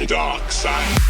dark side.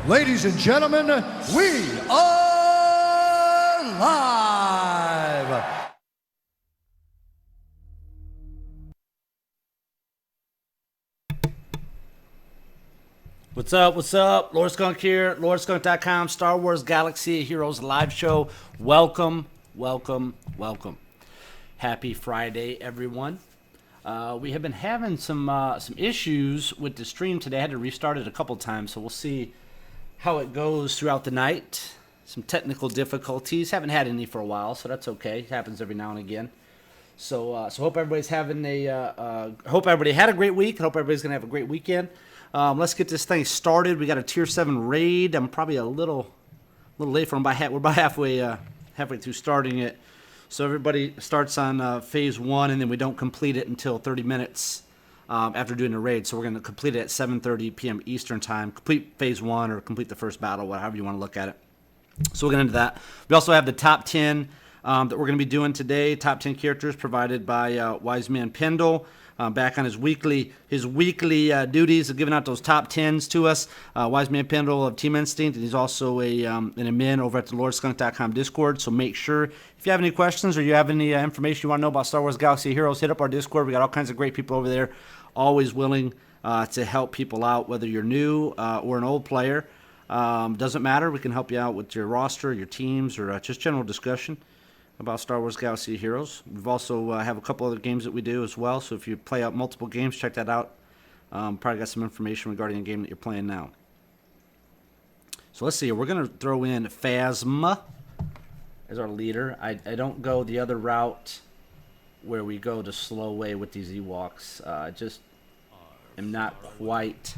Ladies and gentlemen, we are live. What's up? What's up? Lord Skunk here, LordSkunk.com, Star Wars Galaxy of Heroes live show. Welcome, welcome, welcome. Happy Friday, everyone. We have been having some issues with the stream today. I had to restart it a couple times, so we'll see how it goes throughout the night. Some technical difficulties. Haven't had any for a while, so that's okay. It happens every now and again. So hope everybody's having hope everybody had a great week. Hope everybody's gonna have a great weekend. Let's get this thing started. We got a Tier 7 raid. I'm probably a little late for them. We're about halfway through starting it. So everybody starts on phase 1, and then we don't complete it until 30 minutes after doing the raid. So we're going to complete it at 7:30 p.m. Eastern time. Complete phase 1 or complete the first battle, however you want to look at it. So we'll get into that. We also have the top 10 that we're going to be doing today. Top 10 characters provided by Wise Man Pendle. Back on his weekly duties of giving out those top 10s to us. Wise Man Pendle of Team Instinct, and he's also an admin over at the LordSkunk.com Discord. So make sure, if you have any questions or you have any information you want to know about Star Wars Galaxy of Heroes, hit up our Discord. We got all kinds of great people over there, always willing to help people out, whether you're new or an old player. Doesn't matter. We can help you out with your roster, your teams, or just general discussion about Star Wars Galaxy of Heroes. We've also have a couple other games that we do as well. So if you play out multiple games, check that out. Probably got some information regarding the game that you're playing now. So let's see. We're going to throw in Phasma as our leader. I don't go the other route where we go the slow way with these Ewoks. I just am not quite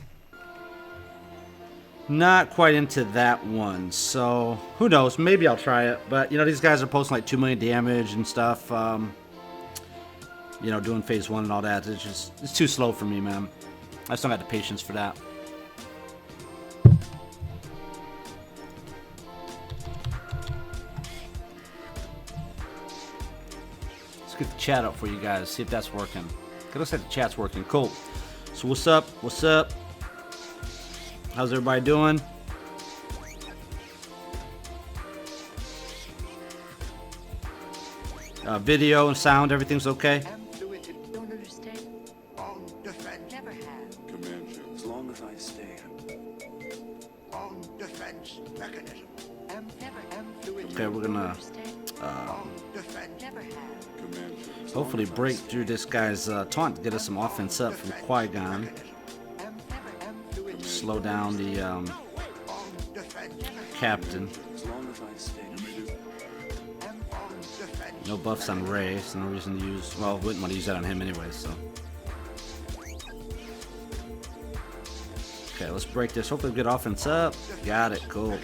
into that one. So who knows? Maybe I'll try it. But, you know, these guys are posting like 2 million damage and stuff. You know, doing phase 1 and all that. It's too slow for me, man. I just don't got the patience for that. Let's get the chat up for you guys. See if that's working. It looks like the chat's working. Cool. So what's up? What's up? How's everybody doing? Video and sound, everything's okay? Don't understand. On defense. Never have. Commander, as long as I stand. On defense mechanism. Okay, we're gonna On defense. Never have. Commander, as hopefully long as I break stand. through this guy's taunt to get us some offense up from Qui-Gon. Slow down the captain. As long as I stand. No buffs on Rey, so no reason to use. Well, wouldn't want to use that on him anyway, so. Okay, let's break this. Hopefully we get offense up. Got it, cool.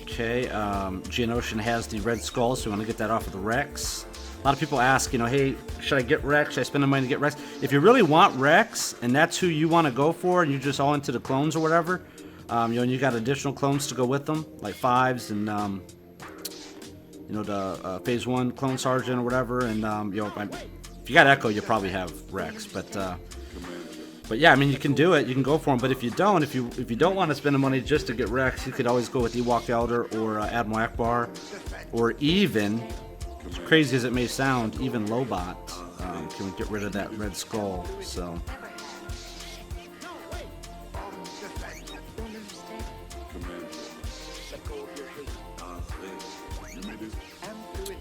Okay, Geonosian has the Red Skull, so we want to get that off of the Rex. A lot of people ask, you know, hey, should I get Rex? Should I spend the money to get Rex? If you really want Rex, and that's who you want to go for, and you're just all into the clones or whatever, you know, and you got additional clones to go with them, like 5s and, you know, the phase 1 clone sergeant or whatever, and you know, if you got Echo, you probably have Rex, but yeah, I mean, you can do it, you can go for him, but if you don't, if you don't want to spend the money just to get Rex, you could always go with Ewok Elder or Admiral Akbar, or even, as crazy as it may sound, even Lobot. Can we get rid of that Red Skull? So.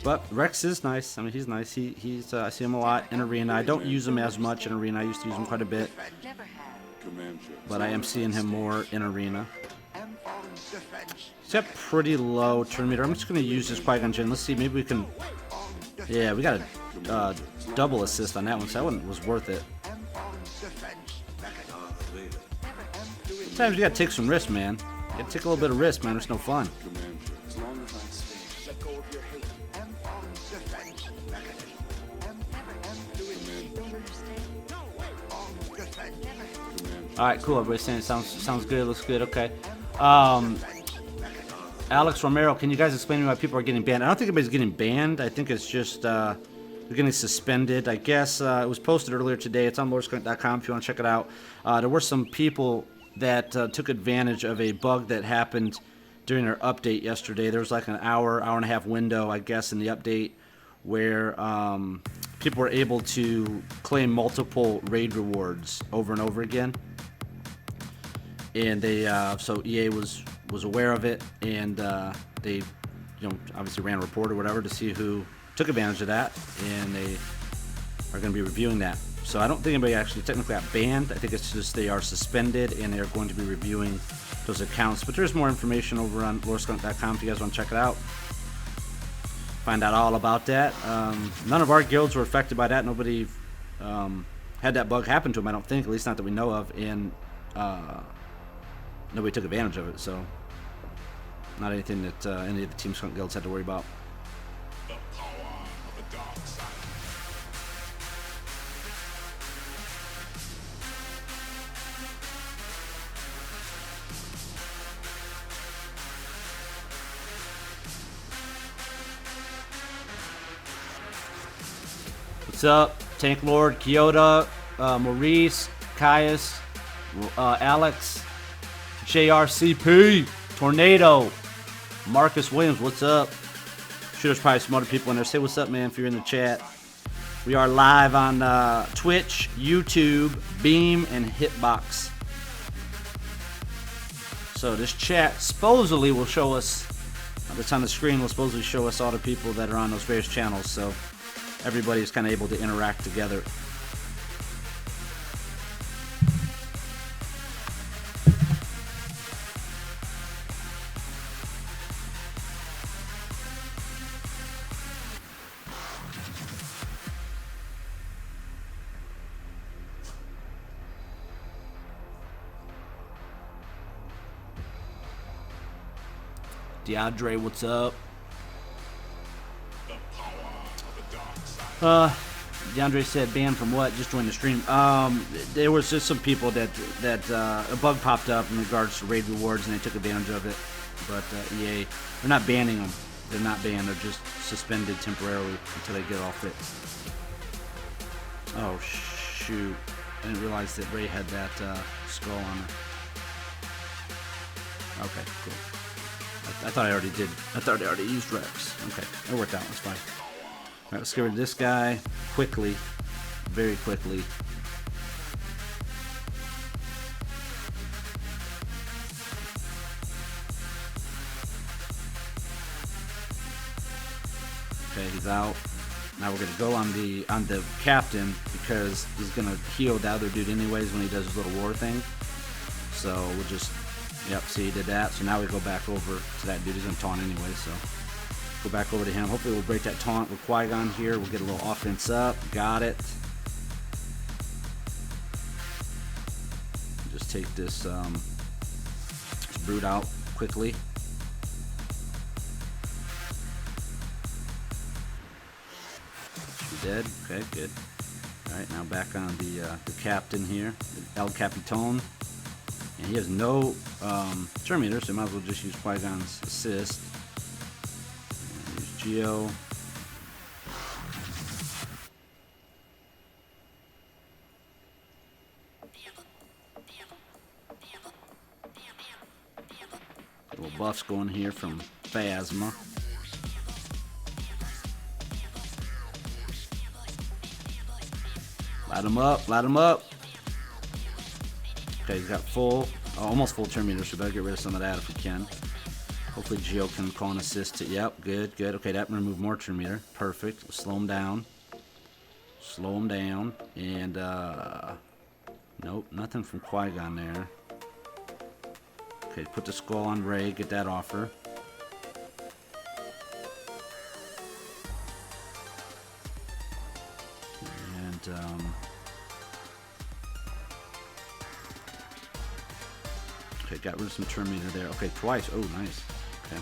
But Rex is nice. I mean, he's nice. He's I see him a lot in Arena. I don't use him as much in Arena. I used to use him quite a bit. But I am seeing him more in Arena. He's got pretty low turn meter. I'm just going to use this Qui-Gon Jinn. Let's see. Maybe we can... Yeah, we got a double assist on that one, so that one was worth it. Sometimes you got to take some risks, man. You got to take a little bit of risk, man. It's no fun. As long as I stand. All right, cool. Everybody's saying it sounds good. Looks good. Okay. Alex Romero, can you guys explain to me why people are getting banned? I don't think anybody's getting banned. I think it's just they're getting suspended. I guess it was posted earlier today. It's on lordscurrent.com if you want to check it out. There were some people that took advantage of a bug that happened during their update yesterday. There was like an hour and a half window, I guess, in the update where people were able to claim multiple raid rewards over and over again. And they so EA was aware of it, and they, you know, obviously ran a report or whatever to see who took advantage of that, and they are going to be reviewing that. So I don't think anybody actually technically got banned. I think it's just they are suspended, and they are going to be reviewing those accounts. But there's more information over on lordscurrent.com if you guys want to check it out. Find out all about that. None of our guilds were affected by that. Nobody had that bug happen to them, I don't think, at least not that we know of, and nobody took advantage of it, so not anything that any of the Team Skunk guilds had to worry about. The power of the dark side. What's up? Tank Lord, Kyoto, Maurice, Caius, Alex, JRCP, Tornado, Marcus Williams, what's up? Sure, there's probably some other people in there. Say what's up, man, if you're in the chat. We are live on Twitch, YouTube, Beam, and Hitbox. So this chat supposedly will show us, that's on the screen, will supposedly show us all the people that are on those various channels, so everybody's kind of able to interact together. DeAndre, what's up? DeAndre said banned from what? Just joined the stream. There was just some people that a bug popped up in regards to raid rewards and they took advantage of it. But EA, they're not banning them. They're not banned. They're just suspended temporarily until they get off it. Oh shoot! I didn't realize that Ray had that skull on her. Okay, cool. I thought I already did. I thought I already used Rex. Okay, that worked out. That's fine. All right, let's get rid of this guy quickly, very quickly. Okay, he's out. Now we're gonna go on the captain because he's gonna heal the other dude anyways when he does his little war thing. So we'll just. Yep, see he did that. So now we go back over to that dude. He's going to taunt anyway, so go back over to him. Hopefully we'll break that taunt with Qui-Gon here. We'll get a little offense up. Got it. Just take this brute out quickly. She's dead. Okay, good. Alright, now back on the captain here, the El Capitan. And he has no turn meter, so might as well just use Qui-Gon's assist. And use Geo. Little buffs going here from Phasma. Light him up, light him up. Okay, he's got almost full turn meter, so we better get rid of some of that if we can. Hopefully Geo can call an assist to, yep, good, good. Okay, that removed more turn meter. Perfect. We'll slow him down. Slow him down. And, nope, nothing from Qui-Gon there. Okay, put the skull on Rey, get that off her. And, okay, got rid of some turn meter there. Okay, twice. Oh, nice. Okay.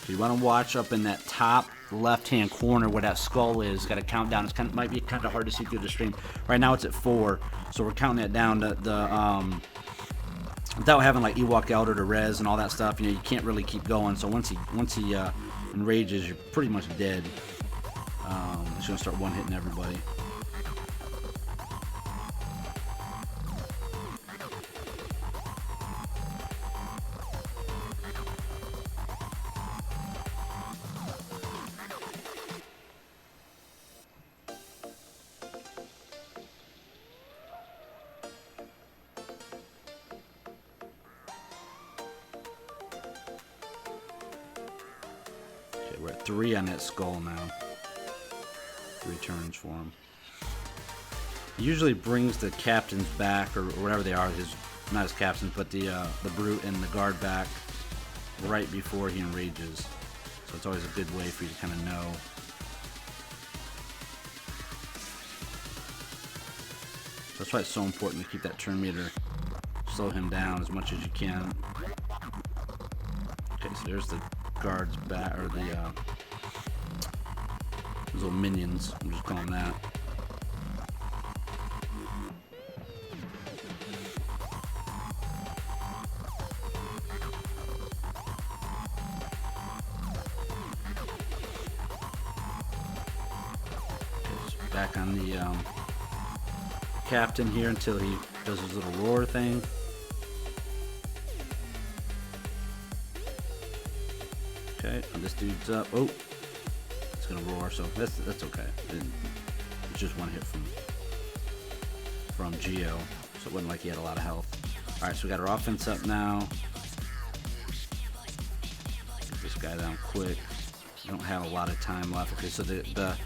So you want to watch up in that top left-hand corner where that skull is. Got a countdown. It's might be kind of hard to see through the stream. Right now it's at 4, so we're counting it down to the without having like Ewok Elder to res and all that stuff. You know, you can't really keep going. So once he enrages, you're pretty much dead. He's gonna start one-hitting everybody. We're at 3 on that skull now. 3 turns for him. He usually brings the captains back, or whatever they are, not his captains, but the brute and the guard back right before he enrages. So it's always a good way for you to kind of know. So that's why it's so important to keep that turn meter, slow him down as much as you can. Okay, so there's the guards back, or the those little minions. I'm just calling that. Okay, so back on the captain here until he does his little roar thing. Okay, Okay, this dude's up. Oh, it's gonna roar, so that's okay. It's just one hit from Geo, so it wasn't like he had a lot of health. All right, so we got our offense up now. Get this guy down quick. We don't have a lot of time left. Okay, so the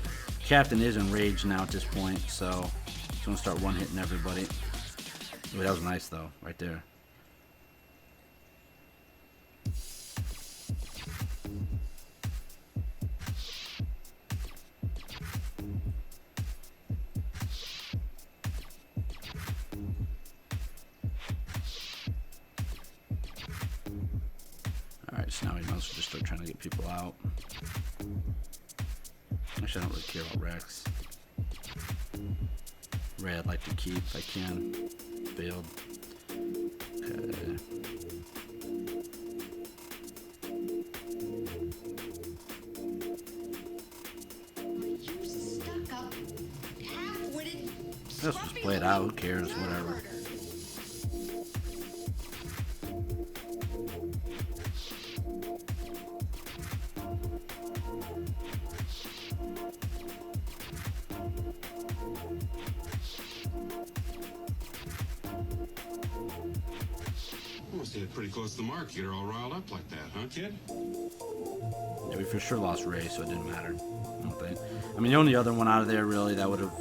captain is enraged now at this point, so he's gonna start one hitting everybody. Ooh, that was nice though, right there. Alright, so now we might as well just start trying to get people out. Actually, I don't really care about Rex. Ray I'd like to keep if I can. Failed. Okay. You stuck up, half-witted, Let's just play it out. Who cares? Whatever. Must hit pretty close to the mark. You get her all riled up like that, huh, kid? Yeah, we for sure lost Ray, so it didn't matter. I don't think. I mean, the only other one out of there really that would have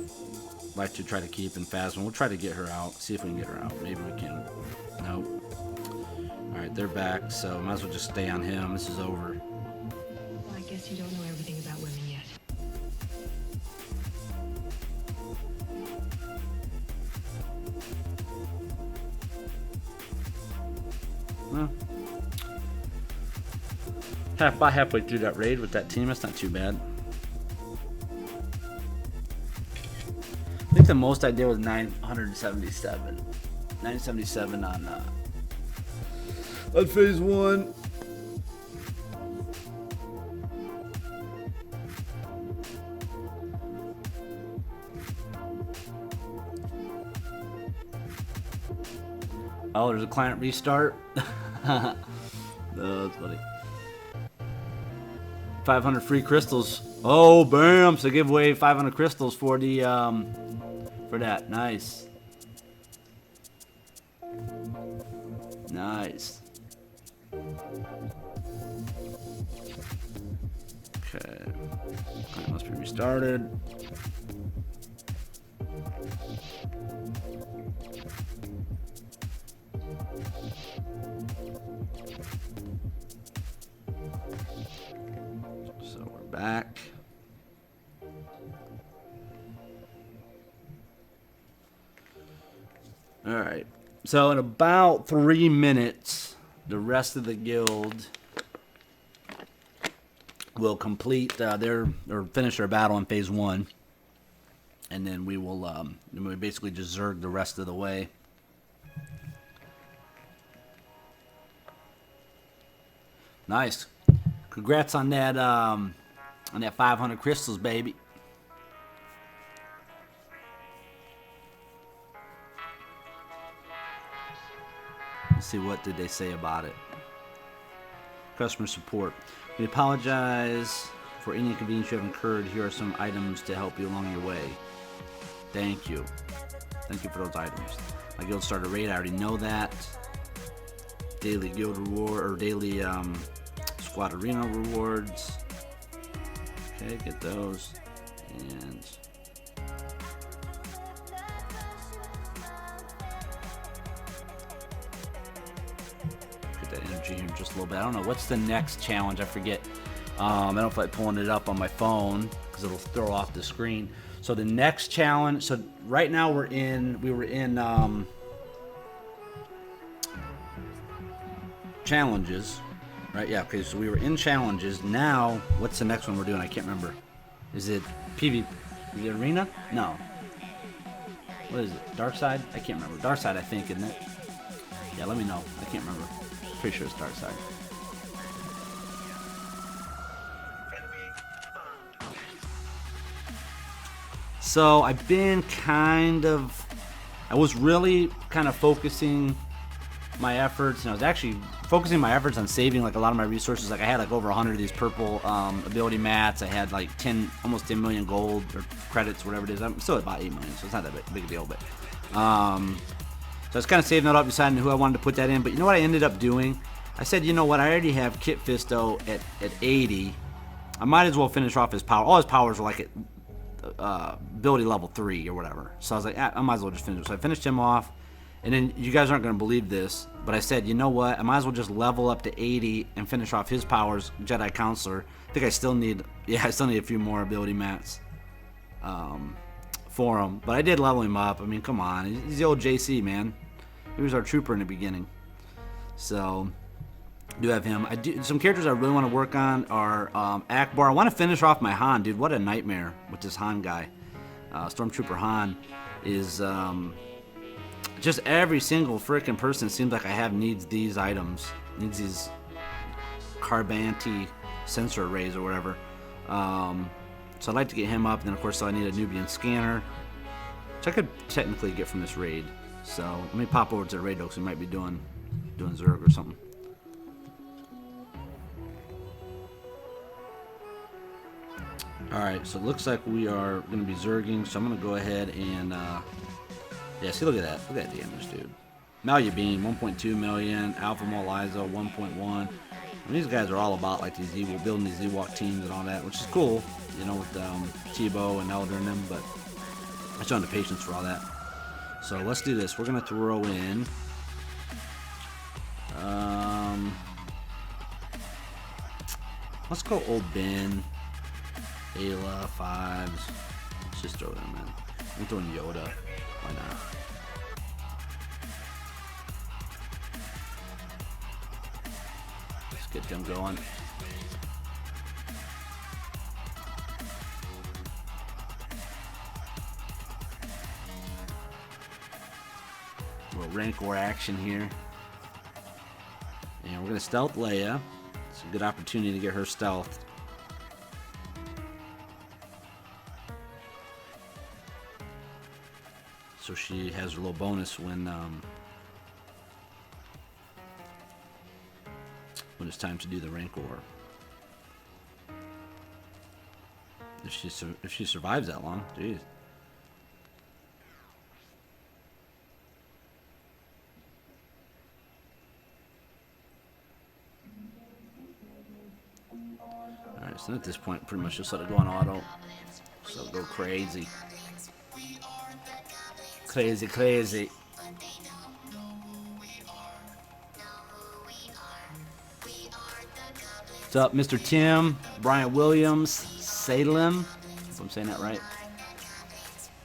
liked to try to keep in Phasma. We'll try to get her out. See if we can get her out. Maybe we can. Nope. All right, they're back, so might as well just stay on him. This is over. Well, I guess you don't know everything about women yet. Well, about halfway through that raid with that team, that's not too bad. I think the most I did was 977. 977 on phase 1. Oh, there's a client restart. Oh, that's funny. 500 free crystals. Oh, bam! So give away 500 crystals for the for that. Nice. Nice. Okay. Client must be restarted. So we're back. All right. So in about 3 minutes, the rest of the guild will complete or finish their battle in phase 1, and then we will basically just zerg the rest of the way. Nice. Congrats on that 500 crystals, baby. Let's see, what did they say about it? Customer support. We apologize for any inconvenience you have incurred. Here are some items to help you along your way. Thank you. Thank you for those items. My guild started raid. I already know that. Daily guild reward or daily squad arena rewards. Okay, get those. And get that energy here in just a little bit. I don't know what's the next challenge. I forget. I don't feel like pulling it up on my phone because it'll throw off the screen. So the next challenge. So right now we were in challenges, right? Yeah. Okay. So we were in challenges. Now, what's the next one we're doing? I can't remember. Is it PvP? Is it arena? No. What is it? Dark side? I can't remember. Dark side, I think, isn't it? Yeah. Let me know. I can't remember. Pretty sure it's dark side. So I've been I was really kind of focusing my efforts, and I was actually focusing my efforts on saving like a lot of my resources. Like I had like over 100 of these purple ability mats. I had like almost 10 million gold or credits, whatever it is. I'm still at about 8 million, so it's not that big a deal. But so I was kind of saving that up, deciding who I wanted to put that in. But you know what I ended up doing? I said, you know what? I already have Kit Fisto at 80. I might as well finish off his power. All his powers were like at ability level 3 or whatever. So I was like, I might as well just finish it. So I finished him off. And then you guys aren't going to believe this, but I said, you know what? I might as well just level up to 80 and finish off his powers, Jedi Counselor. I think I still need a few more ability mats for him. But I did level him up. I mean, come on. He's the old JC, man. He was our trooper in the beginning. So, I do have him. Some characters I really want to work on are Akbar. I want to finish off my Han, dude. What a nightmare with this Han guy. Stormtrooper Han is... just every single freaking person seems like I have needs these items, needs these Carbanti sensor arrays or whatever. So I'd like to get him up. And then of course, so I need a Nubian scanner, which I could technically get from this raid. So let me pop over to the raid though, because we might be doing Zerg or something. All right, so it looks like we are going to be Zerging. So I'm going to go ahead and. Yeah, see, look at that. Look at that damage, dude. Malia Bean, 1.2 million. Alpha Molizo, 1.1. These guys are all about like these building these Ewok teams and all that, which is cool, you know, with Chibo and Elder and them, but I still have the patience for all that. So let's do this. We're going to throw in... let's go Old Ben, Ayla, Fives. Let's just throw them in. I'm throwing Yoda. Why not? Let's get them going. A little Rancor action here. And we're going to stealth Leia. It's a good opportunity to get her stealthed. So she has a little bonus when it's time to do the Rancor. If she survives that long, jeez. All right, so at this point, pretty much just let it go on auto. So go crazy. Crazy. What's up, Mr. Tim, Brian Williams, Salem? If I'm saying that right.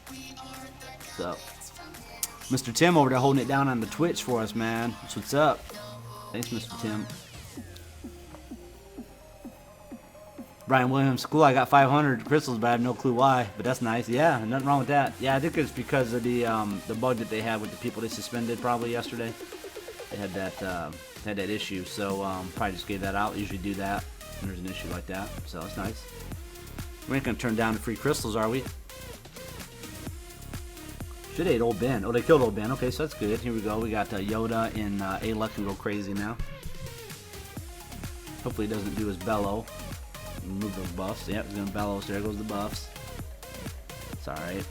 What's up? Mr. Tim over there holding it down on the Twitch for us, man. That's what's up. Thanks, Mr. Tim. Brian Williams, cool, I got 500 crystals, but I have no clue why. But that's nice. Yeah, nothing wrong with that. Yeah, I think it's because of the bug that they had with the people they suspended probably yesterday. They had that issue, so probably just gave that out. They usually do that when there's an issue like that, so that's nice. We ain't gonna turn down the free crystals, are we? Should ate Old Ben. Oh, they killed Old Ben. Okay, so that's good. Here we go. We got Yoda and Ayla can go crazy now. Hopefully he doesn't do his bellow. Remove those buffs. Yep, he's gonna bellow, so there goes the buffs. It's alright.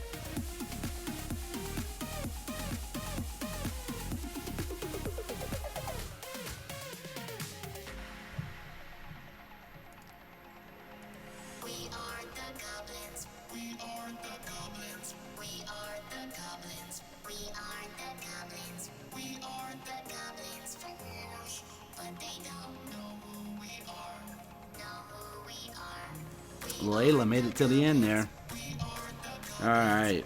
Layla made it to the end there. Alright.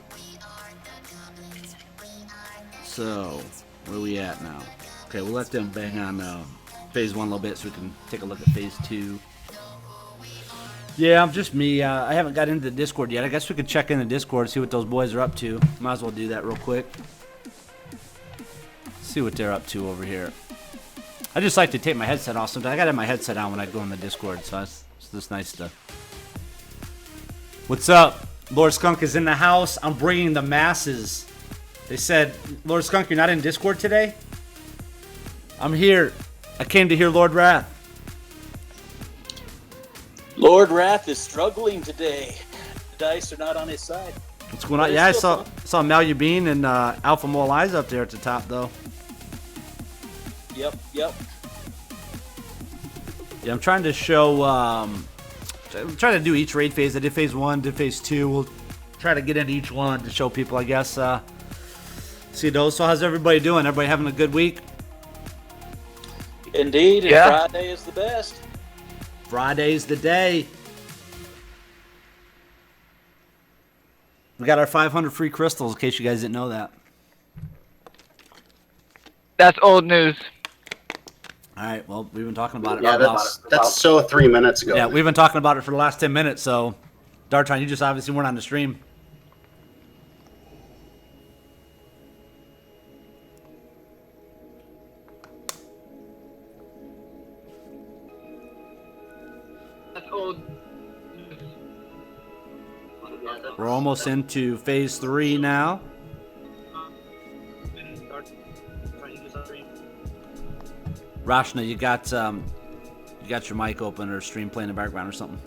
So, where are we at now? Okay, we'll let them bang on phase 1 a little bit so we can take a look at phase 2. Yeah, I'm just me. I haven't got into the Discord yet. I guess we could check in the Discord, see what those boys are up to. Might as well do that real quick. See what they're up to over here. I just like to take my headset off sometimes. I gotta have my headset on when I go in the Discord, so it's just nice to... What's up? Lord Skunk is in the house. I'm bringing the masses. They said, Lord Skunk, you're not in Discord today? I'm here. I came to hear Lord Wrath. Lord Wrath is struggling today. The dice are not on his side. What's going on? Yeah, I saw Malubine and Alpha Mole Eyes up there at the top, though. Yep. Yeah, I'm trying to show. I'm trying to do each raid phase. I did phase 1, did phase 2. We'll try to get into each one to show people, I guess. See those. So, how's everybody doing? Everybody having a good week? Indeed, and Friday is the best. Friday's the day. We got our 500 free crystals, in case you guys didn't know that. That's old news. All right, well, we've been talking about it. Yeah, that's so 3 minutes ago. Yeah, we've been talking about it for the last 10 minutes, so Dartron, you just obviously weren't on the stream. That's old. We're almost into phase 3 now. Rashna, you got your mic open or stream playing in the background or something.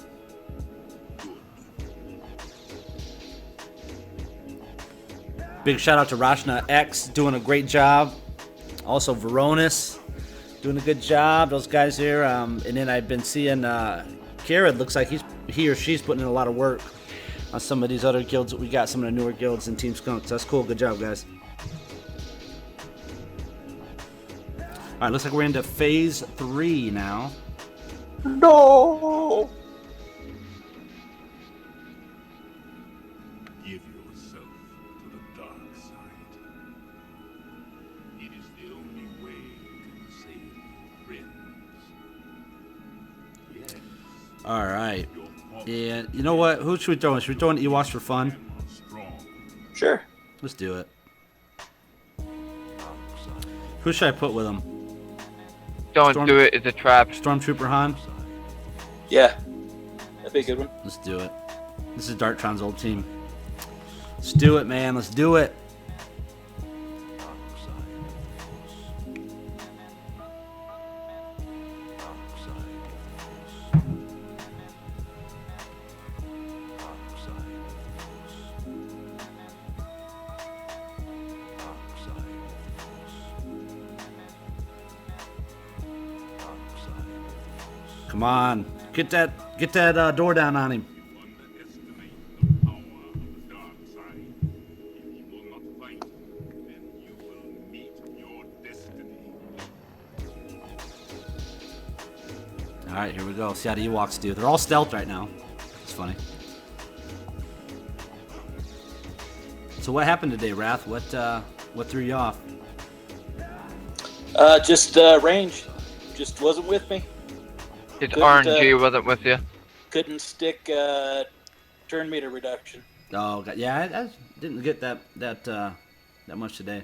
Big shout out to Rashna X doing a great job. Also Veronis doing a good job. Those guys here. And then I've been seeing Garrett looks like he or she's putting in a lot of work on some of these other guilds that we got, some of the newer guilds in Team Skunk. So that's cool. Good job, guys. All right, looks like we're into phase 3 now. No. Give yourself to the dark side. It is the only way to save friends. Yes. All right. Yeah, you know what? Who should we throw in? Should we throw in Ewoks for fun? Sure. Let's do it. Who should I put with him? Don't do it. It's a trap. Stormtrooper Han? Yeah. That'd be a good one. Let's do it. This is Dartron's old team. Let's do it, man. Let's do it. Come on, get that door down on him. Underestimate the power of the dark side. If you will not fight, then you will meet your destiny. All right, here we go. See how the Ewoks do. They're all stealth right now. It's funny. So what happened today, Wrath? What threw you off? Just range. Just wasn't with me. His RNG wasn't with you. Couldn't stick turn meter reduction. Oh, God. Yeah, I didn't get that much today.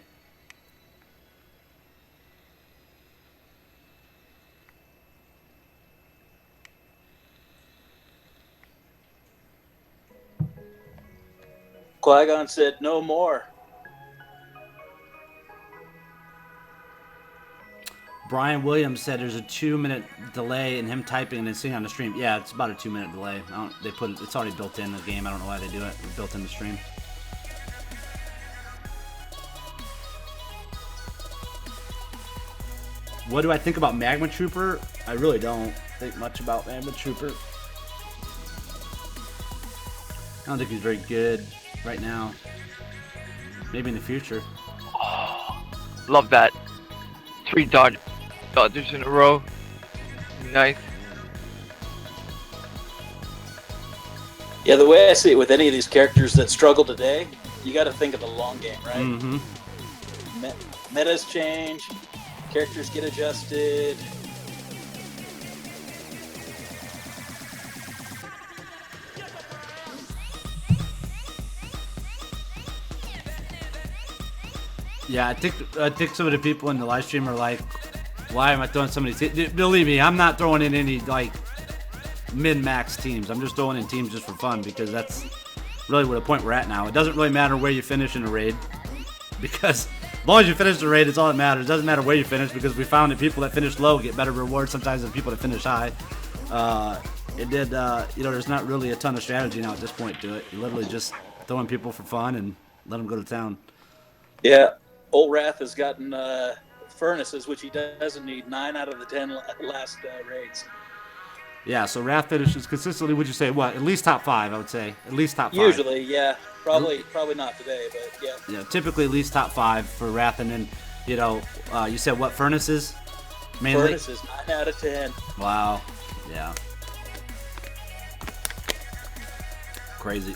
Qui-Gon said no more. Brian Williams said there's a 2-minute delay in him typing and then seeing on the stream. Yeah, it's about a 2-minute delay. They put it's already built in the game. I don't know why they do it. It's built in the stream. What do I think about Magma Trooper? I really don't think much about Magma Trooper. I don't think he's very good right now. Maybe in the future. Love that. 3 dodgers in a row. Nice. Yeah, the way I see it with any of these characters that struggle today, you got to think of the long game, right? Mm-hmm. Metas change, characters get adjusted. Yeah, I think some of the people in the live stream are like, why am I throwing so many teams? Believe me, I'm not throwing in any like min-max teams. I'm just throwing in teams just for fun because that's really where the point we're at now. It doesn't really matter where you finish in a raid because As long as you finish the raid, it's all that matters. It doesn't matter where you finish because we found that people that finish low get better rewards sometimes than people that finish high. There's not really a ton of strategy now at this point to it. You're literally just throwing people for fun and let them go to town. Yeah, old Wrath has gotten furnaces, which he doesn't need. 9 out of the 10 last raids. Yeah, so Wrath finishes consistently. Would you say what? At least top 5, I would say. At least top 5. Usually, yeah. Probably not today, but yeah. Yeah, typically at least top 5 for Wrath, and then you said what, furnaces? Mainly? Furnaces, 9 out of 10. Wow. Yeah. Crazy.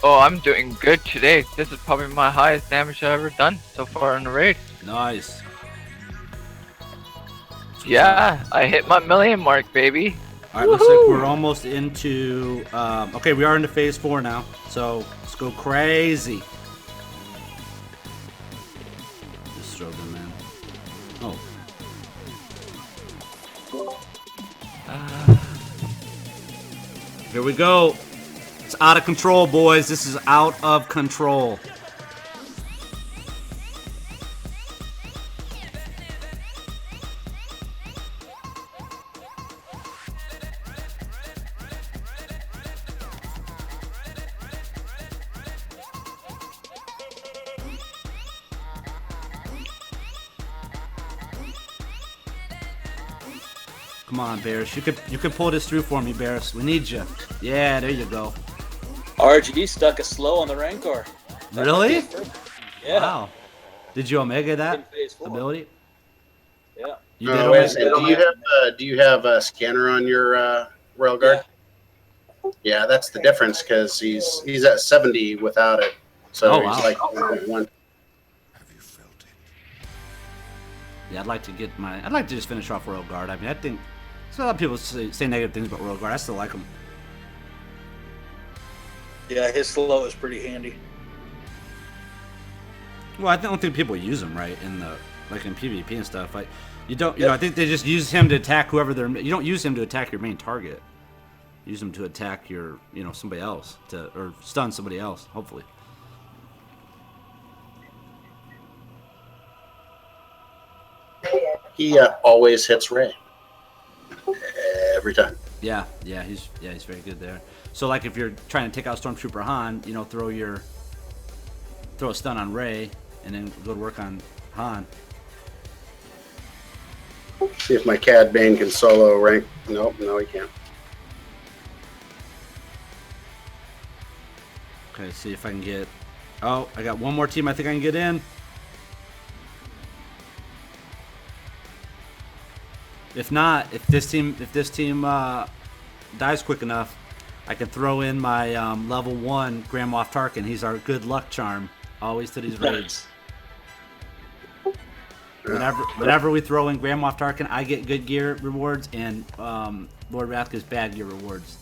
Oh, I'm doing good today. This is probably my highest damage I've ever done so far in the raid. Nice. Yeah, I hit my million mark, baby. All right, looks like we're almost into. Okay, we are into phase 4 now, so let's go crazy. Just throw them in. Oh. Here we go. It's out of control, boys. This is out of control. Come on, Bears. You could pull this through for me, Bears. We need you. Yeah, there you go. RG stuck a slow on the Rancor. Really? Yeah. Wow. Did you Omega In that phase 4. ability? Yeah. You did Wait a Omega? second. Do you have a scanner on your rail guard? Yeah, that's the difference because he's at 70 without it, so Oh, he's wow. like 1.1. Yeah, I'd like to just finish off Royal Guard. I mean, I think so. A lot of people say negative things about Royal Guard. I still like them. Yeah, his slow is pretty handy. Well, I don't think people use them right in PvP and stuff. Like, you don't. I think they just use him to attack whoever they're. You don't use him to attack your main target. Use him to attack your, somebody else or stun somebody else. Hopefully. He always hits Ray every time. Yeah, he's very good there. So like if you're trying to take out Stormtrooper Han, throw a stun on Ray and then go to work on Han. See if my Cad Bane can solo rank. Nope, no, he can't. Okay, see if I can get. Oh, I got one more team I think I can get in. If not, if this team dies quick enough, I can throw in my level 1 Grand Moff Tarkin. He's our good luck charm, always to these raids. Whenever we throw in Grand Moff Tarkin, I get good gear rewards, and Lord Wrath gets bad gear rewards.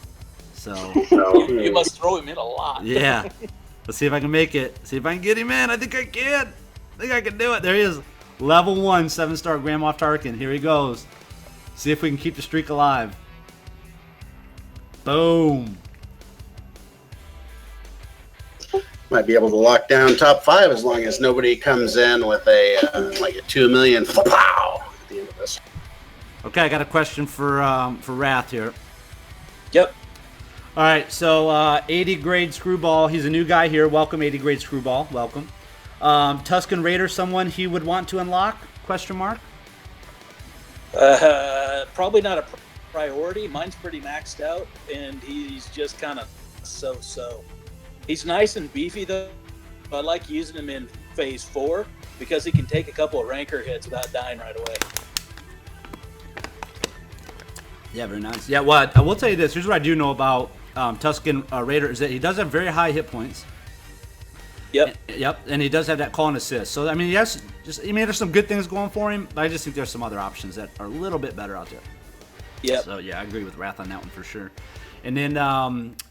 So You must throw him in a lot. yeah, let's see if I can make it. See if I can get him in. I think I can. I think I can do it. There he is, level 1 7-star Grand Moff Tarkin. Here he goes. See if we can keep the streak alive. Boom. Might be able to lock down top 5 as long as nobody comes in with a 2 million pow at the end of this. Okay, I got a question for Wrath here. Yep. All right, so 80 grade Screwball. He's a new guy here. Welcome, 80 grade Screwball. Welcome. Tusken Raider, someone he would want to unlock? Question mark. Probably not a priority. Mine's pretty maxed out, and he's just kind of so. He's nice and beefy, though. I like using him in phase 4 because he can take a couple of Rancor hits without dying right away. Yeah, very nice. Yeah, well, I will tell you this. Here's what I do know about Tusken Raider is that he does have very high hit points. Yep. Yep, and he does have that call and assist. So I mean, yes, there's some good things going for him, but I just think there's some other options that are a little bit better out there. Yep. So yeah, I agree with Wrath on that one for sure. And then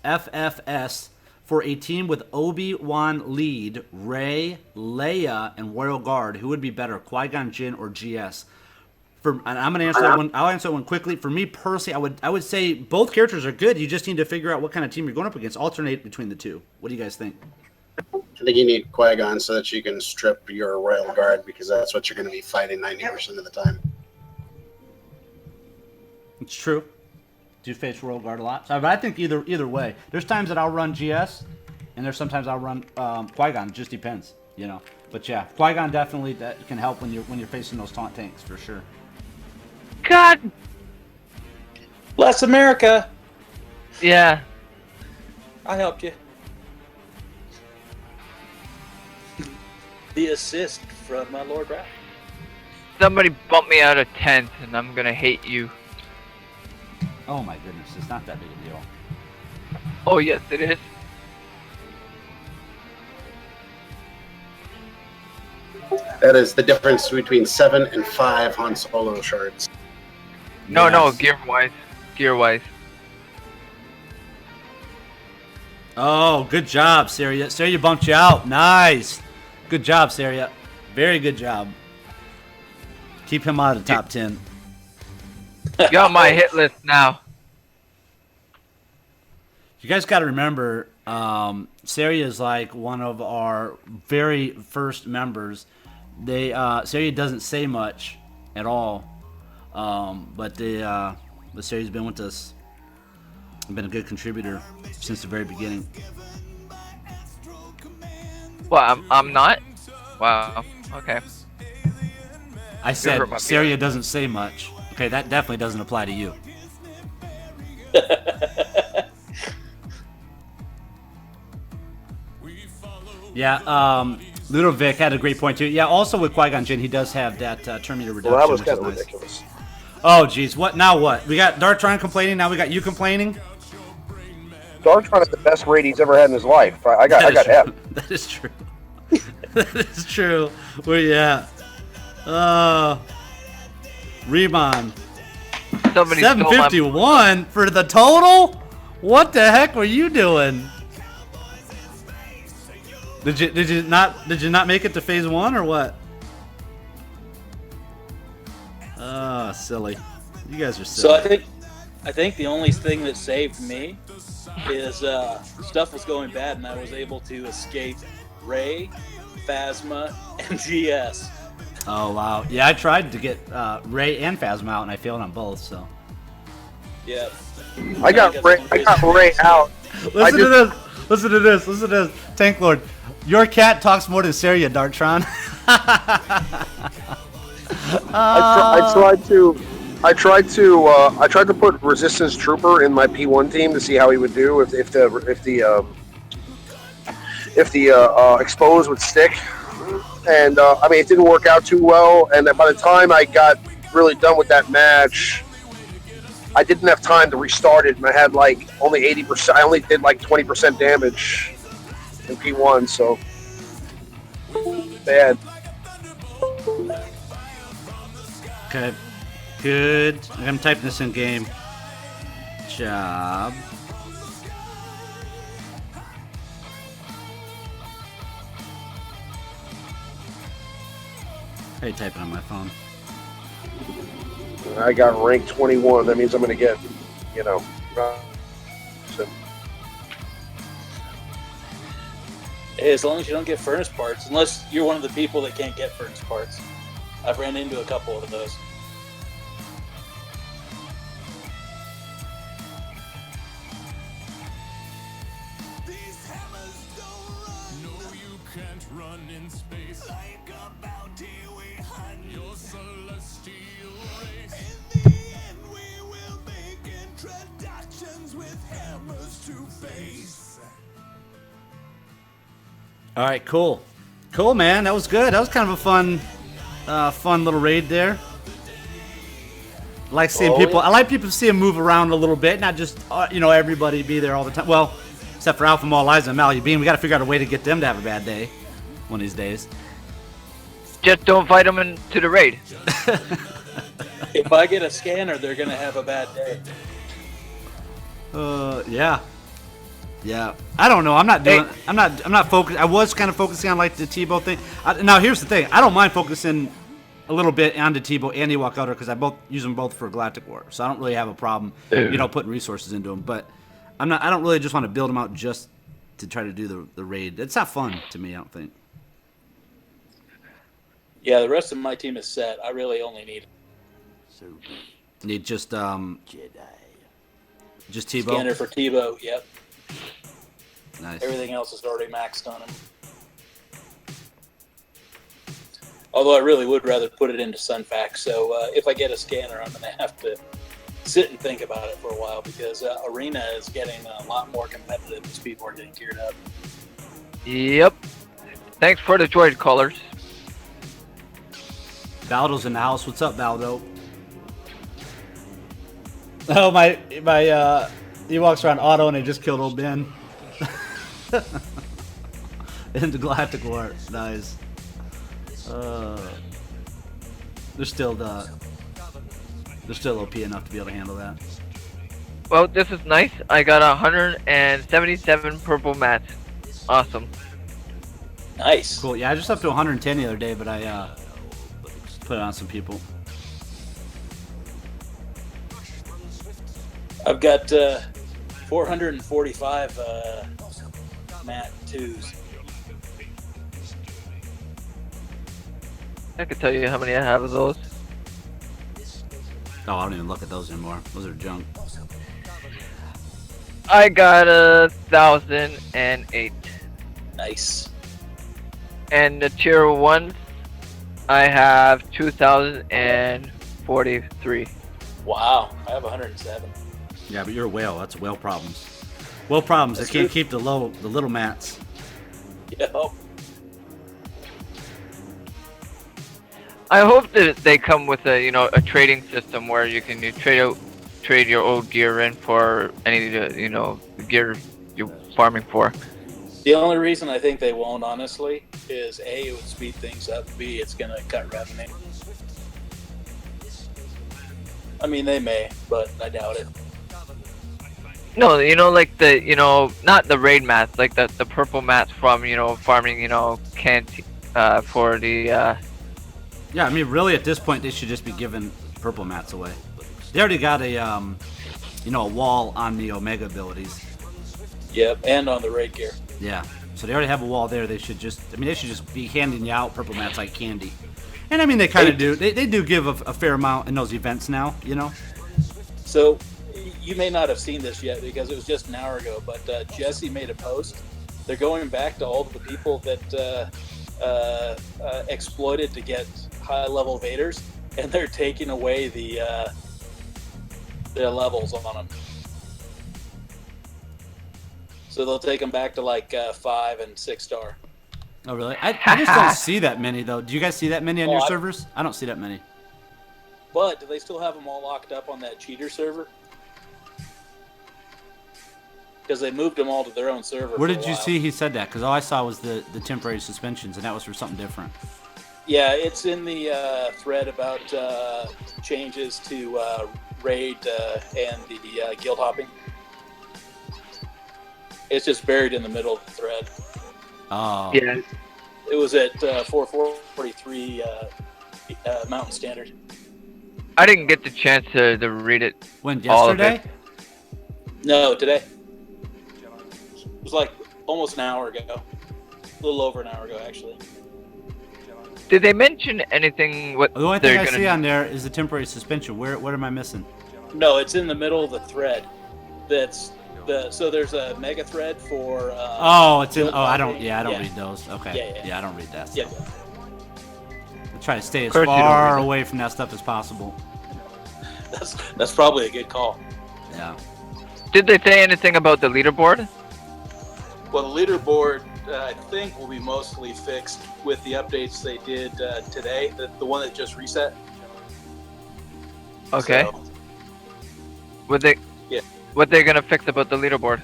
FFS for a team with Obi-Wan lead, Rey, Leia, and Royal Guard, who would be better, Qui-Gon Jinn or GS? And I'm gonna answer that one. I'll answer that one quickly. For me personally, I would say both characters are good. You just need to figure out what kind of team you're going up against. Alternate between the two. What do you guys think? I think you need Qui-Gon so that you can strip your Royal Guard, because that's what you're going to be fighting 90% of the time. It's true. Do face Royal Guard a lot. So, but I think either way. There's times that I'll run GS, and there's sometimes I'll run Qui-Gon. It just depends, you know. But yeah, Qui-Gon definitely that can help when you're facing those taunt tanks for sure. God. Bless America. Yeah. I helped you. The assist from my Lord Ralph. Somebody bump me out of 10th, and I'm gonna hate you. Oh my goodness, it's not that big a deal. Oh yes, it is. That is the difference between 7 and 5 Han Solo shards. No, no, Yes. gear wise. Oh, good job, Saria. Saria bumped you out. Nice. Good job, Saria. Very good job. Keep him out of the top 10. You're on my hit list now. You guys got to remember, Saria is like one of our very first members. Saria doesn't say much at all, but Saria's been with us. Been a good contributor since the very beginning. Well, I'm not. Wow. Okay. I said hurt my Saria doesn't say much. Okay, that definitely doesn't apply to you. Yeah, Ludovic had a great point too. Yeah, also with Qui-Gon Jinn, he does have that Terminator reduction. Well, that was which is kind of nice. ridiculous. Oh, geez, what now? What we got? Dartron complaining. Now we got you complaining. Dartron had the best raid he's ever had in his life. I got F. That is true. That is true. Where you at? Rebound. Somebody stole my 751 for the total? What the heck were you doing? Did you not make it to phase 1 or what? Oh, silly. You guys are silly. So I think the only thing that saved me is stuff was going bad and I was able to escape Ray, Phasma, and GS. Oh wow. Yeah, I tried to get Ray and Phasma out and I failed on both, so. Yeah. I got Ray out. Listen to this. Tank Lord. Your cat talks more than Saria, Dartron. I tried to put Resistance Trooper in my P1 team to see how he would do if the expose would stick, and I mean it didn't work out too well. And by the time I got really done with that match, I didn't have time to restart it, and I had like only 80%. I only did like 20% damage in P1, so bad. Okay. Good. I'm typing this in game. Job. How you typing on my phone? I got rank 21. That means I'm going to get, so. Hey, as long as you don't get furnace parts, unless you're one of the people that can't get furnace parts. I've ran into a couple of those. All right, cool, man. That was good. That was kind of a fun little raid there. I like seeing people. I like people to see them move around a little bit, not just everybody be there all the time. Well, except for Alpha Maul, Liza, and Mally Bean. We got to figure out a way to get them to have a bad day one of these days. Just don't invite them into the raid. If I get a scanner, they're gonna have a bad day. Yeah. I don't know. I'm not doing. Hey. I'm not focused. I was kind of focusing on like the Tebow thing. Now here's the thing. I don't mind focusing a little bit on the Tebow and the Ewok Elder because I use them both for Galactic War, so I don't really have a problem, putting resources into them. But I don't really just want to build them out just to try to do the raid. It's not fun to me. I don't think. Yeah, the rest of my team is set. I really only need Need just Tebow. scanner for Tebow. Yep. Nice. Everything else is already maxed on him. Although I really would rather put it into Sunfax. So if I get a scanner, I'm going to have to sit and think about it for a while because Arena is getting a lot more competitive as people are getting geared up. Yep. Thanks for the droid colors. Baldo's in the house. What's up, Baldo? Oh my! He walks around auto and he just killed old Ben. In the Galactic War. Nice. They're still OP enough to be able to handle that. Well, this is nice. I got 177 purple mats. Awesome. Nice. Cool. Yeah, I just up to 110 the other day, but I put it on some people. I've got 445 mat 2s. I can tell you how many I have of those. Oh, I don't even look at those anymore. Those are junk. I got 1,008. Nice. And the tier 1s, I have 2,043. Wow, I have 107. Yeah, but you're a whale. That's whale problems. Whale problems. They can't keep the little mats. Yep. I hope that they come with a a trading system where you can trade your old gear in for any gear you're farming for. The only reason I think they won't, honestly, is A, it would speed things up. B, it's going to cut revenue. I mean, they may, but I doubt it. No, like the not the raid mats, like the purple mats from farming can't for the. Yeah, I mean, really, at this point, they should just be giving purple mats away. They already got a a wall on the Omega abilities. Yep, and on the raid gear. Yeah, so they already have a wall there. They should just be handing you out purple mats like candy. And I mean, they kind of do. They do give a fair amount in those events now, So, you may not have seen this yet because it was just an hour ago, but Jesse made a post. They're going back to all the people that exploited to get high-level Vaders, and they're taking away their levels on them. So they'll take them back to like 5 and 6 star. Oh, really? I just don't see that many, though. Do you guys see that many on your servers? I don't see that many. But do they still have them all locked up on that cheater server? Because they moved them all to their own server. Where did you see he said that? Because all I saw was the temporary suspensions, and that was for something different. Yeah, it's in the thread about changes to raid and the guild hopping. It's just buried in the middle of the thread. Oh. Yeah. It was at 443 Mountain Standard. I didn't get the chance to read it. When, all of yesterday? it. No, today. It was like almost an hour ago. A little over an hour ago, actually. Did they mention anything? What The only thing they're I gonna see on there is the temporary suspension. What am I missing? No, it's in the middle of the thread. So there's a mega thread for. It's in. guild I don't. hopping. Yeah, I don't read those. Okay. Yeah. I don't read that Yeah. stuff. I try to stay as course you don't far read it. away from that stuff as possible. That's probably a good call. Yeah. Did they say anything about the leaderboard? Well, the leaderboard, I think, will be mostly fixed with the updates they did today. The one that just reset. Okay. So, Would they? Yeah. What they gonna fix about the leaderboard?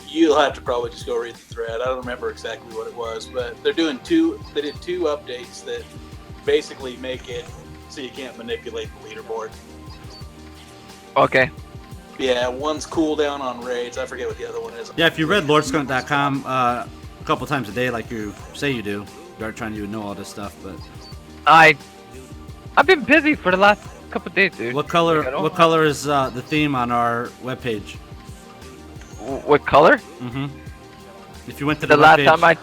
you'll have to probably just go read the thread. I don't remember exactly what it was, but they did two updates that basically make it so you can't manipulate the leaderboard. Okay. Yeah, one's cooldown on raids. I forget what the other one is. Yeah, if you read lordskunk.com a couple times a day, like you say you do, you are trying to know all this stuff. But I've been busy for the last couple days, dude. what color? What color is the theme on our webpage? What color? Mm-hmm. If you went to The the last webpage- time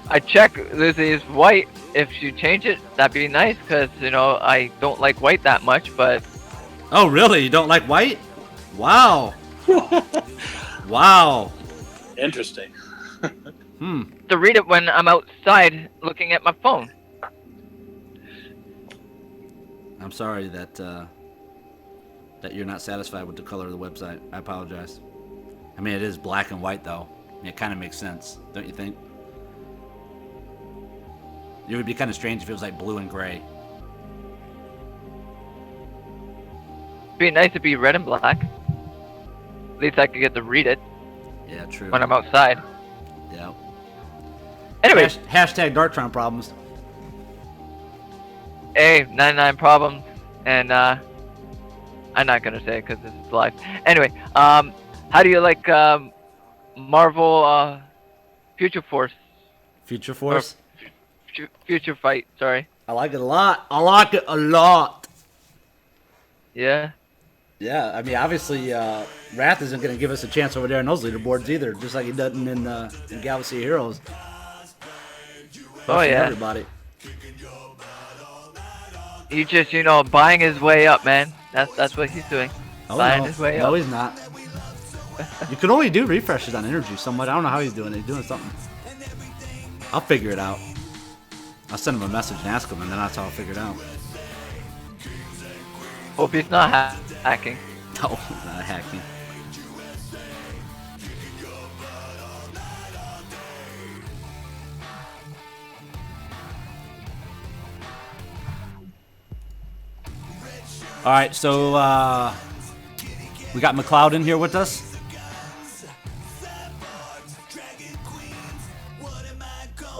I checked, this is white. If you change it, that'd be nice, because, you know, I don't like white that much, but... Oh, really? You don't like white? Wow. Wow. Interesting. To read it when I'm outside looking at my phone. I'm sorry that that you're not satisfied with the color of the website. I apologize. I mean, it is black and white, though. I mean, it kind of makes sense, don't you think? It would be kind of strange if it was like blue and gray. It'd be nice to be red and black. At least I could get to read it Yeah, true. when I'm outside. Yeah. Anyway, Hashtag Darktron problems. A 99 problems, and I'm not gonna say because this is live. Anyway, how do you like Marvel Future Force? Future Force? Future Fight, sorry. I like it a lot. I like it a lot. Yeah. Yeah, I mean, obviously, Wrath isn't going to give us a chance over there in those leaderboards either, just like he doesn't in Galaxy of Heroes. Oh, yeah. Everybody. He's just, you know, buying his way up, man. That's what he's doing. Oh, buying no. his way No, up. he's not. You can only do refreshes on energy somewhat. I don't know how he's doing it. He's doing something. I'll figure it out. I'll send him a message and ask him, and then that's how I'll figure it out. Hope he's not hacking. No, not hacking. All right, so we got McLeod in here with us.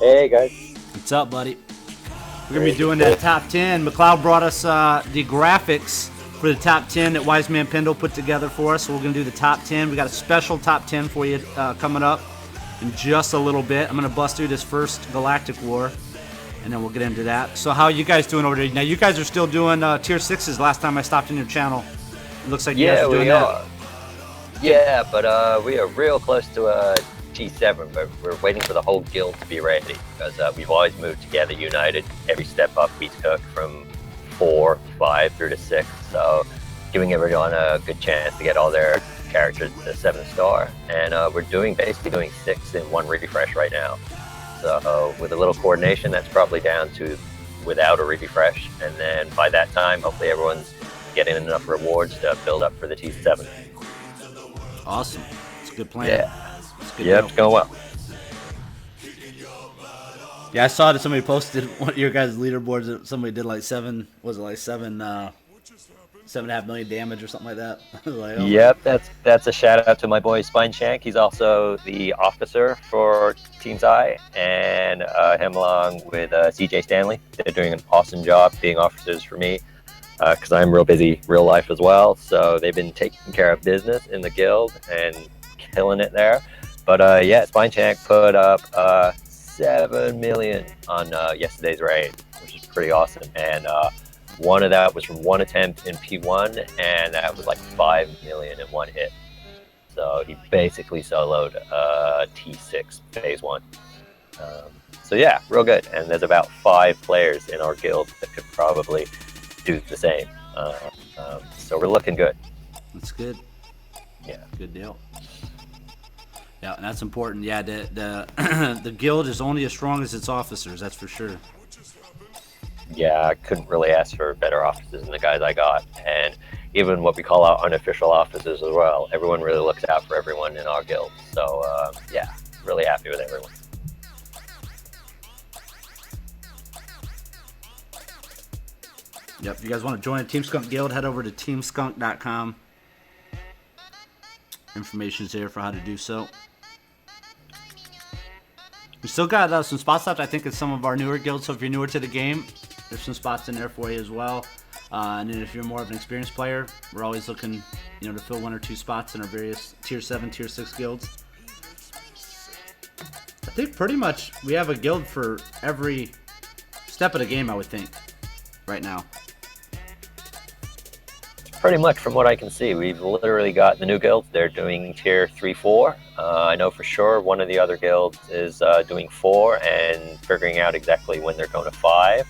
Hey guys. What's up, buddy? We're gonna be doing that top 10. McLeod brought us the graphics for the top 10 that Wiseman Pendle put together for us. So we're gonna do the top 10. We got a special top 10 for you coming up in just a little bit. I'm gonna bust through this first Galactic War, and then we'll get into that. So how are you guys doing over there? Now you guys are still doing tier 6s. Last time I stopped in your channel, it looks like you guys are doing that. Yeah, but we are real close to T7, but we're waiting for the whole guild to be ready, because we've always moved together, united. Every step up we took from 4, 5 through to 6, so giving everyone a good chance to get all their characters to 7-star, and we're basically doing 6 in one refresh right now. So with a little coordination, that's probably down to without a refresh, and then by that time, hopefully everyone's getting enough rewards to build up for the T7. Awesome. It's a good plan. Yeah. Good Yep, deal. it's going well. Yeah, I saw that somebody posted one of your guys' leaderboards that somebody did like 7.5 million damage or something like that. I was like, oh. Yep, that's a shout out to my boy Spine Shank. He's also the officer for Team's Eye, and him along with CJ Stanley. They're doing an awesome job being officers for me, because I'm real busy real life as well. So they've been taking care of business in the guild and killing it there. But yeah, Spine Shank put up 7 million on yesterday's raid, which is pretty awesome. And one of that was from one attempt in P1, and that was like 5 million in one hit. So he basically soloed T6 phase 1. So yeah, real good. And there's about 5 players in our guild that could probably do the same. So we're looking good. That's good. Yeah. Good deal. Yeah, and that's important. Yeah, the the guild is only as strong as its officers. That's for sure. Yeah, I couldn't really ask for better officers than the guys I got, and even what we call our unofficial officers as well. Everyone really looks out for everyone in our guild. So yeah, really happy with everyone. Yep. If you guys want to join the Team Skunk Guild, head over to teamskunk.com. Information's there for how to do so. We still got some spots left, I think, in some of our newer guilds. So if you're newer to the game, there's some spots in there for you as well. And then if you're more of an experienced player, we're always looking, to fill 1 or 2 spots in our various tier 7, tier 6 guilds. I think pretty much we have a guild for every step of the game, I would think, right now. Pretty much from what I can see, we've literally got the new guilds. They're doing tier 3, 4. I know for sure one of the other guilds is doing 4 and figuring out exactly when they're going to 5.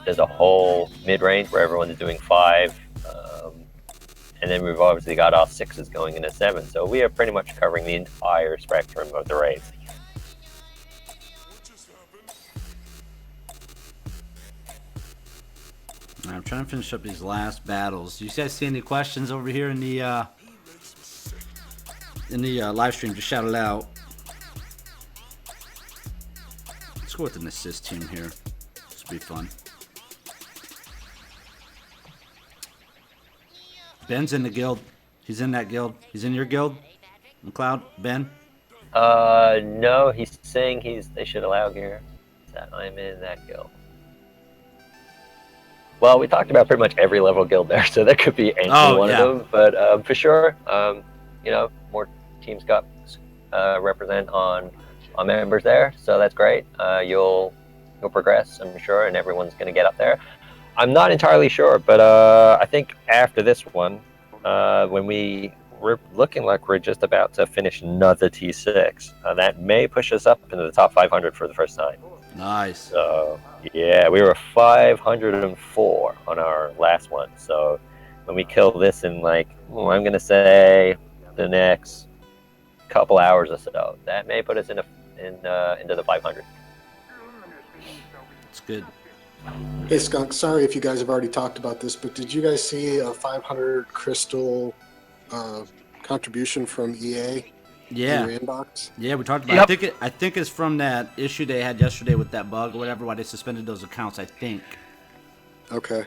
There's a whole mid-range where everyone's doing 5. And then we've obviously got our 6s going into 7. So we are pretty much covering the entire spectrum of the raids. I'm trying to finish up these last battles. You guys see any questions over here in the live stream? Just shout it out. Let's go with an assist team here. This will be fun. Ben's in the guild. He's in that guild. He's in your guild, McLeod. Ben. No, he's saying they should allow gear. That I'm in that guild. Well, we talked about pretty much every level guild there, so that could be any one of them. But for sure, more teams got represent on members there, so that's great. You'll progress, I'm sure, and everyone's going to get up there. I'm not entirely sure, but I think after this one, when we're looking like we're just about to finish another T6, that may push us up into the top 500 for the first time. Nice. So, yeah, we were 504 on our last one. So when we kill this in I'm going to say the next couple hours or so, that may put us into the 500. It's good. Hey, Skunk, sorry if you guys have already talked about this, but did you guys see a 500 crystal contribution from EA? Yeah. In your inbox? Yeah, we talked about it. I think it's from that issue they had yesterday with that bug or whatever, why they suspended those accounts, I think. Okay.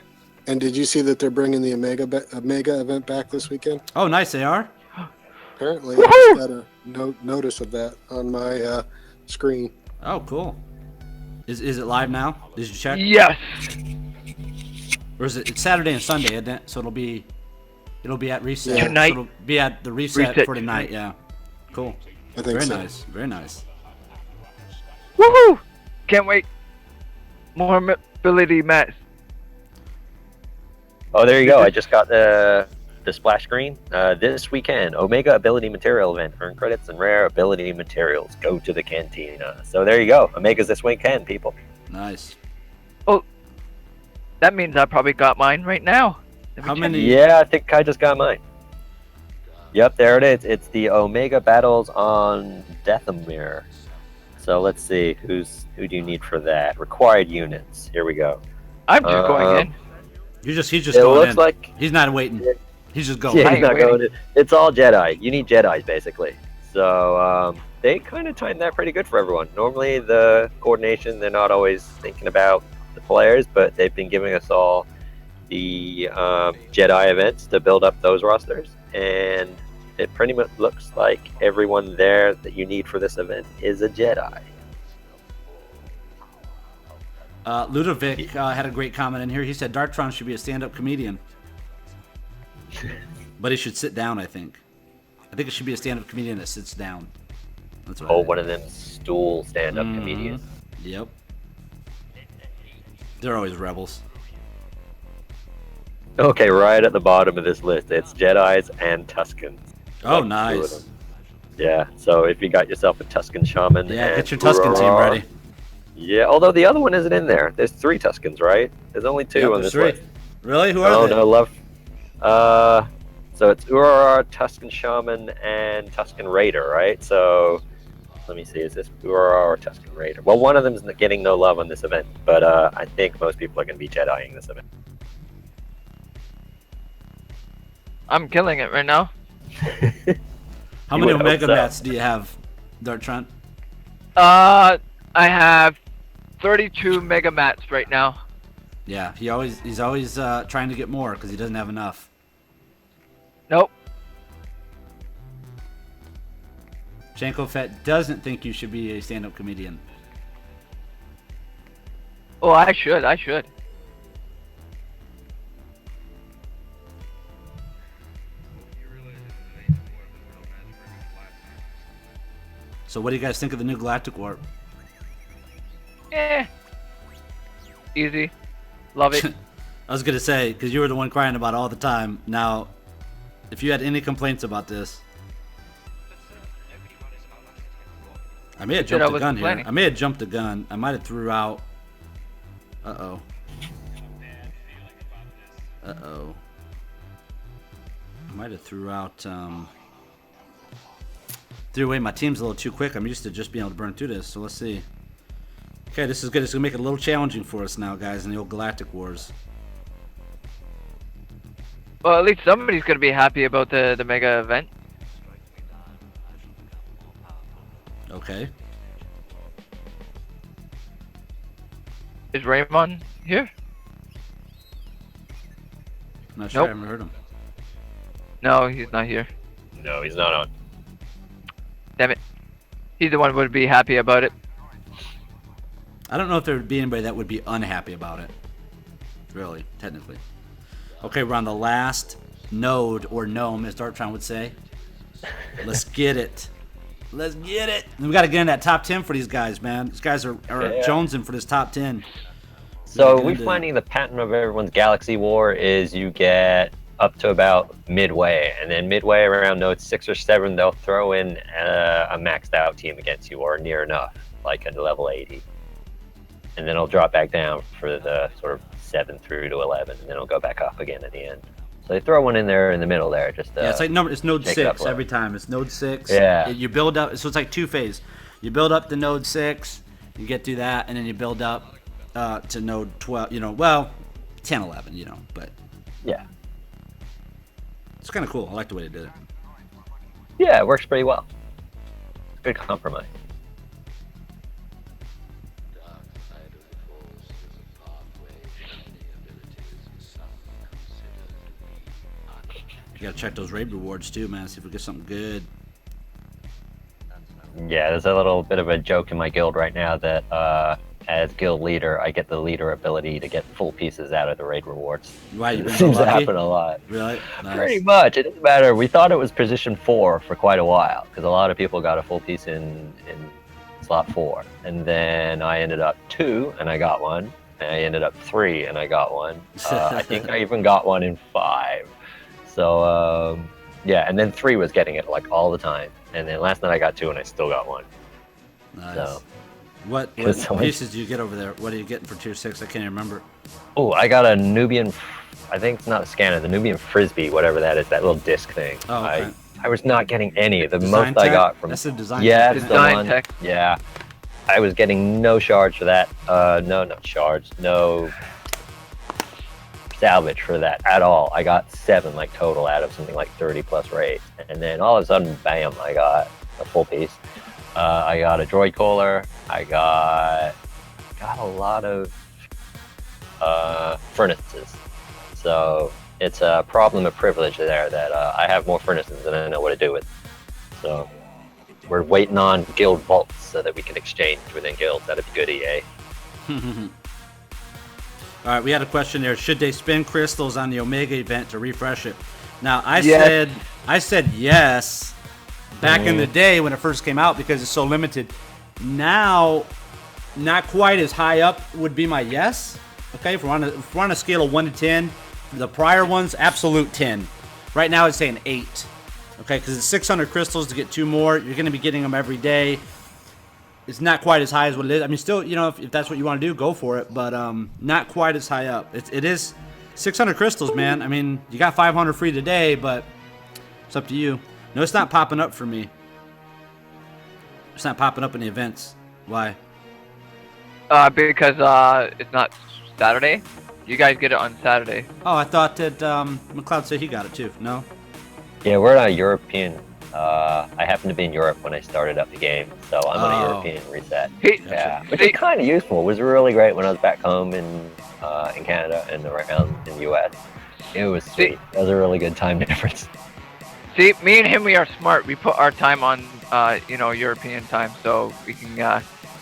And did you see that they're bringing the Omega event back this weekend? Oh, nice, they are? Apparently, I just got a notice of that on my screen. Oh, cool. Is it live now? Did you check? Yes. Or is it's Saturday and Sunday, isn't it? So it'll be at reset. Tonight. So it'll be at the reset for tonight, yeah. Cool. I think Very so. nice. Very nice. Woohoo! Can't wait. More mobility mats. Oh, there you go. I just got the splash screen. This weekend, Omega Ability Material event. Earn credits and rare ability materials. Go to the cantina. So there you go. Omega's this weekend, people. Nice. Oh, that means I probably got mine right now. How many? Yeah, I think I just got mine. Yep, there it is. It's the Omega battles on Deathamere. So let's see, who do you need for that? Required units. Here we go. I'm just going in. He's just it going looks in. like He's not waiting. He's just going. yeah, I he's ain't not waiting. going in. It's all Jedi. You need Jedis basically. So they kind of timed that pretty good for everyone. Normally the coordination, they're not always thinking about the players, but they've been giving us all the Jedi events to build up those rosters, and it pretty much looks like everyone there that you need for this event is a Jedi. Ludovic had a great comment in here. He said Darktron should be a stand-up comedian. But he should sit down, I think. I think it should be a stand-up comedian that sits down. That's what I think. One of them stool stand-up comedians. Yep. They're always rebels. Okay, right at the bottom of this list, it's Jedis and Tuskens. Oh, Like, 2 of nice. them. Yeah, so if you got yourself a Tusken Shaman. Yeah, and get your Tusken team Urarara- ready. Yeah, although the other one isn't in there. There's 3 Tuskens, right? There's only 2 Yep, on there's this 3. list. Really? Who are Oh, they? no, love. So it's Urarara, Tusken Shaman, and Tusken Raider, right? So let me see, is this Urarara or Tusken Raider? Well, one of them is getting no love on this event, but I think most people are going to be Jediing this event. I'm killing it right now. How You many would hope Omega so. mats do you have, Darktron? I have 32 mega mats right now. Yeah, he's always trying to get more because he doesn't have enough. Nope. Janko Fett doesn't think you should be a stand-up comedian. Oh, I should. So what do you guys think of the new Galactic Warp? Eh. Easy. Love it. I was gonna say, because you were the one crying about it all the time. Now, if you had any complaints about this, I may have jumped the gun here. I may have jumped the gun. I might have threw out. Uh-oh. Uh-oh. I might have threw away my teams a little too quick. I'm used to just being able to burn through this, so let's see. Okay, this is good. It's going to make it a little challenging for us now, guys, in the old Galactic Wars. Well, at least somebody's going to be happy about the mega event. Okay. Is Raymond here? I'm not sure. Nope. I haven't heard him. No, he's not here. No, he's not on. Damn it. He's the one who would be happy about it. I don't know if there would be anybody that would be unhappy about it. Really, technically. Okay, we're on the last node, or gnome, as Darktron would say. Let's get it. Let's get it. And we got to get in that top 10 for these guys, man. These guys are jonesing for this top 10. So we're finding the pattern of everyone's Galaxy War is you get up to about midway, and then midway around node 6 or 7, they'll throw in a maxed out team against you, or near enough, like at level 80. And then it'll drop back down for the sort of 7 through to 11, and then it'll go back up again at the end. So they throw one in there in the middle there, just yeah, it's like it's node 6 every time. It's node 6. Yeah. You build up, so it's like two phase. You build up to node 6, you get through that, and then you build up to node 12. 10, 11. But yeah, it's kind of cool. I like the way they did it. Yeah, it works pretty well. Good compromise. You gotta check those raid rewards too, man. See if we get something good. Yeah, there's a little bit of a joke in my guild right now that as guild leader, I get the leader ability to get full pieces out of the raid rewards. Right, it seems to happen a lot. Really? Nice. Pretty much. It doesn't matter. We thought it was position 4 for quite a while because a lot of people got a full piece in slot 4, and then I ended up 2 and I got one. And I ended up 3 and I got one. I think I even got one in 5. So yeah, and then 3 was getting it like all the time, and then last night I got 2 and I still got one. Nice. So, what pieces do you get over there? What are you getting for tier 6? I can't even remember. Oh, I got a Nubian. I think it's not a scanner. The Nubian Frisbee, whatever that is, that little disc thing. Oh, okay. I was not getting any. The design most tech? I got from That's a design. Yeah, tech. it's the one. Tech. Yeah, I was getting no shards for that. No, not shards. No salvage for that at all. I got 7 like total out of something like 30 plus raids, and then all of a sudden, bam! I got a full piece. I got a droid caller. I got a lot of furnaces. So it's a problem of privilege there that I have more furnaces than I know what to do with. So we're waiting on guild vaults so that we can exchange within guilds. That'd be good, EA. All right, we had a question there. Should they spin crystals on the Omega event to refresh it? Now, I said yes back in the day when it first came out because it's so limited. Now, not quite as high up would be my yes. Okay, if we're on a scale of 1 to 10, the prior ones, absolute 10. Right now, it's saying 8. Okay, because it's 600 crystals to get 2 more. You're going to be getting them every day. It's not quite as high as what it is. I mean, still, if that's what you want to do, go for it. But not quite as high up. It is 600 crystals, man. I mean, you got 500 free today, but it's up to you. No, it's not popping up for me. It's not popping up in the events. Why? Because it's not Saturday. You guys get it on Saturday. Oh, I thought that McLeod said he got it too. No? Yeah, we're on a European. I happened to be in Europe when I started up the game, so I'm on a European reset. Yeah, which is kind of useful. It was really great when I was back home in Canada and around in the US. It was sweet. That was a really good time difference. See, me and him, we are smart. We put our time on, European time, so we can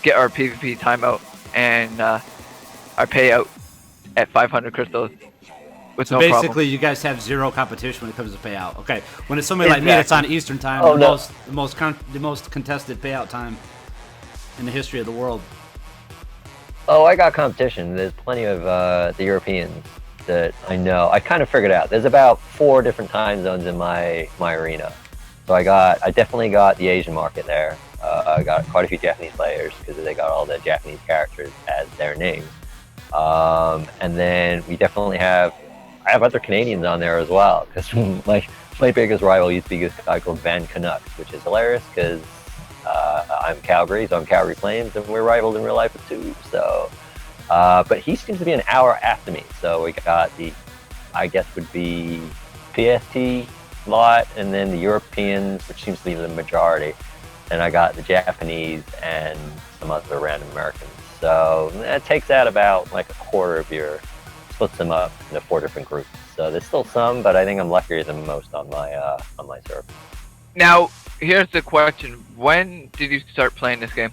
get our PvP timeout and our payout at 500 crystals. So no basically, problem. you guys have zero competition when it comes to payout. Okay, when it's somebody like me that's on Eastern time, the most contested payout time in the history of the world. Oh, I got competition. There's plenty of the Europeans that I know. I kind of figured out. There's about 4 different time zones in my arena. So I definitely got the Asian market there. I got quite a few Japanese players because they got all the Japanese characters as their names. And then we definitely I have other Canadians on there as well, because my biggest rival used to be this guy called Van Canucks, which is hilarious because I'm Calgary, so I'm Calgary Flames, and we're rivals in real life too. So, but he seems to be an hour after me. So we got I guess would be PST lot, and then the Europeans, which seems to be the majority, and I got the Japanese and some other random Americans. So that takes out about like a quarter of splits them up into 4 different groups. So there's still some, but I think I'm luckier than most on my server. Now, here's the question: when did you start playing this game?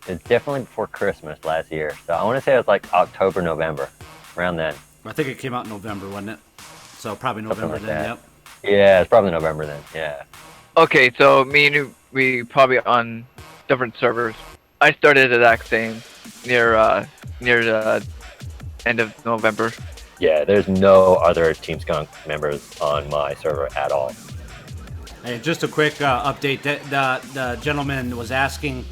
It's definitely before Christmas last year. So I want to say it was like October, November, around then. I think it came out in November, wasn't it? So probably November then. That. Yep. Yeah, it's probably November then. Yeah. Okay, so me and you, we probably on different servers. I started at that same near the end of November. Yeah, there's no other Team Skunk members on my server at all. Hey, just a quick update. The gentleman was asking,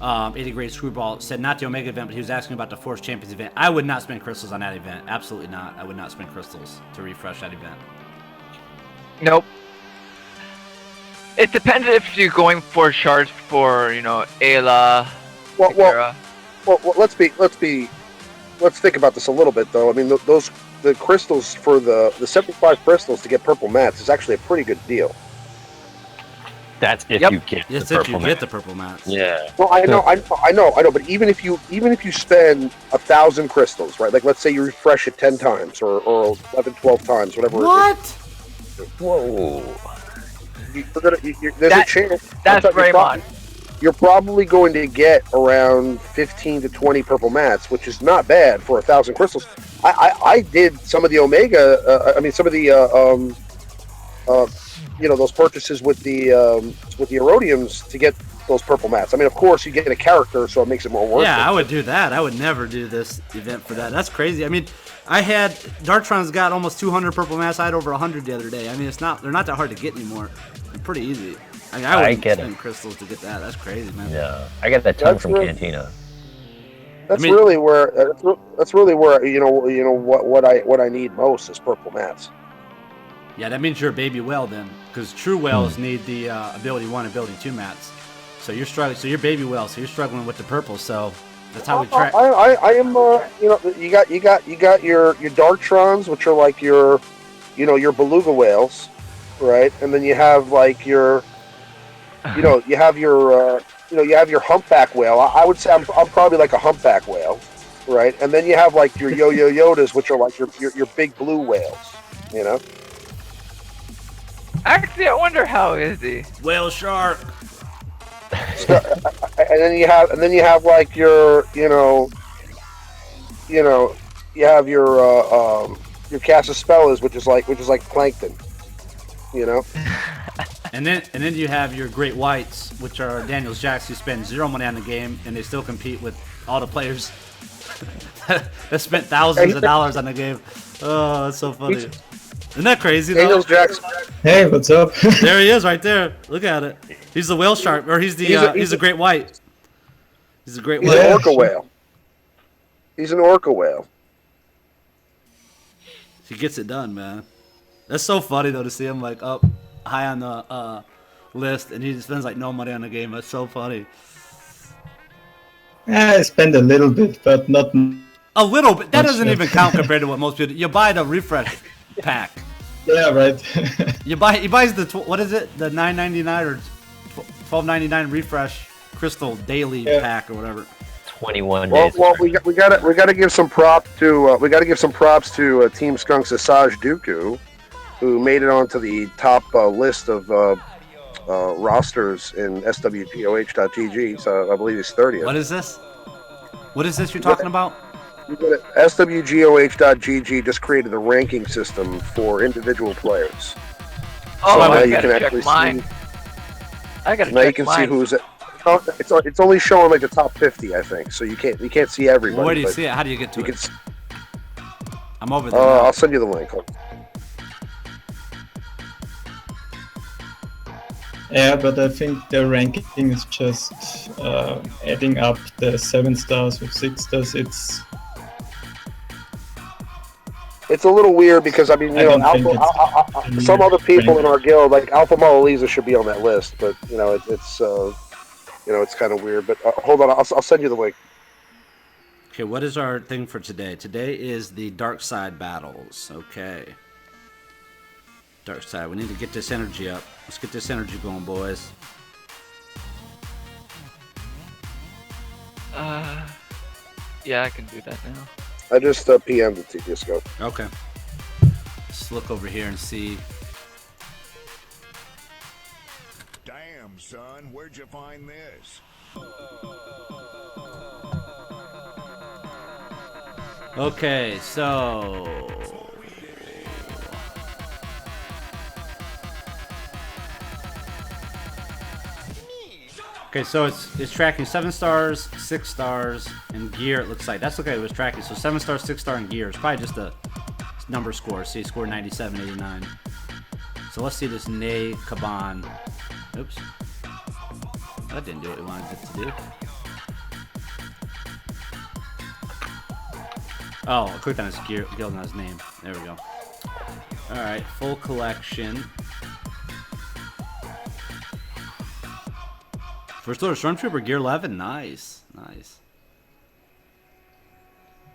80 Grade Screwball said not the Omega event, but he was asking about the Force Champions event. I would not spend crystals on that event. Absolutely not. I would not spend crystals to refresh that event. Nope. It depends if you're going for shards for, Ayla. Well, let's think about this a little bit though. I mean, the crystals for the 75 crystals to get purple mats is actually a pretty good deal. That's if you get the purple mats. Yeah. Well, I know. But even if you spend 1,000 crystals, right? Like, let's say you refresh it 10 times or 11, 12 times, whatever. What? Whoa. There's a chance. That's Raymond. You're probably going to get around 15 to 20 purple mats, which is not bad for 1,000 crystals. I did some of the Omega. Some of the those purchases with the Erodiums to get those purple mats. I mean, of course, you get a character, so it makes it more worth it. Yeah, I would do that. I would never do this event for that. That's crazy. I mean, Dartron's got almost 200 purple mats. I had over 100 the other day. I mean, they're not that hard to get anymore. They're pretty easy. I mean, I wouldn't spend crystals to get that. That's crazy, man. Yeah, I got that ton from Cantina. That's really where what I need most is purple mats. Yeah, that means you're a baby whale then, because true whales need the ability 1, ability 2 mats. So you're struggling. So you're baby whale. So you're struggling with the purple. So that's how we track. I am. You got your Darktrons, which are like your beluga whales, right? And then you have like your, you have your humpback whale. I would say I'm probably like a humpback whale, right? And then you have like your yo-yo yodas, which are like your big blue whales, Actually, I wonder how is he? Whale shark. And then you have like your you have your Cassaspellas, which is like plankton, And then you have your great whites, which are Daniel's Jacks, who spend 0 money on the game, and they still compete with all the players that spent thousands of dollars on the game. Oh, that's so funny. Isn't that crazy? Daniel's Jacks. Hey, what's up? There he is, right there. Look at it. He's the whale shark, or he's a great white. He's a great white. He's an orca whale. He's an orca whale. He gets it done, man. That's so funny though to see him like up high on the list, and he spends like no money on the game. That's so funny. I spend a little bit, but not a little bit. That doesn't even count compared to what most people do. You buy the refresh pack. Yeah, right. He buys the what is it? The $9.99 or $12.99 refresh crystal daily pack or whatever. 21 days. Well, we got to give some props to Team Skunk's Asajj Dooku, who made it onto the top list of rosters in swgoh.gg. So I believe he's 30th. What is this? What is this you're talking about? swgoh.gg just created a ranking system for individual players. Oh, so I you gotta can check actually mine. see. I gotta now check you can mine. see who's It's only showing like the top 50, I think. So you can't see everybody. Well, where do you but see it? How do you get to you it? can. I'm over there. now. I'll send you the link. Yeah, but I think the ranking is just adding up the 7 stars with 6 stars. It's a little weird because I mean, I don't think it's some other people in ranking. our guild, like Alpha Mala Lisa, should be on that list, but it's kind of weird. But hold on, I'll send you the link. Okay, what is our thing for today? Today is the dark side battles. Okay. Dark side. We need to get this energy up. Let's get this energy going, boys. Yeah, I can do that now. I just PM'd it to you, Swgoh. Okay. Let's look over here and see. Damn, son, where'd you find this? Okay, so it's tracking 7 stars, 6 stars, and gear. It looks like that's okay. It was tracking so 7 stars, 6 star, and gear. It's probably just a number score. See, score 97, 89. So let's see this Nay Kaban. Oops, that didn't do what we wanted it to do. Oh, I clicked on his guild, not his name. There we go. Alright, full collection. First order Stormtrooper, gear 11. Nice. Nice.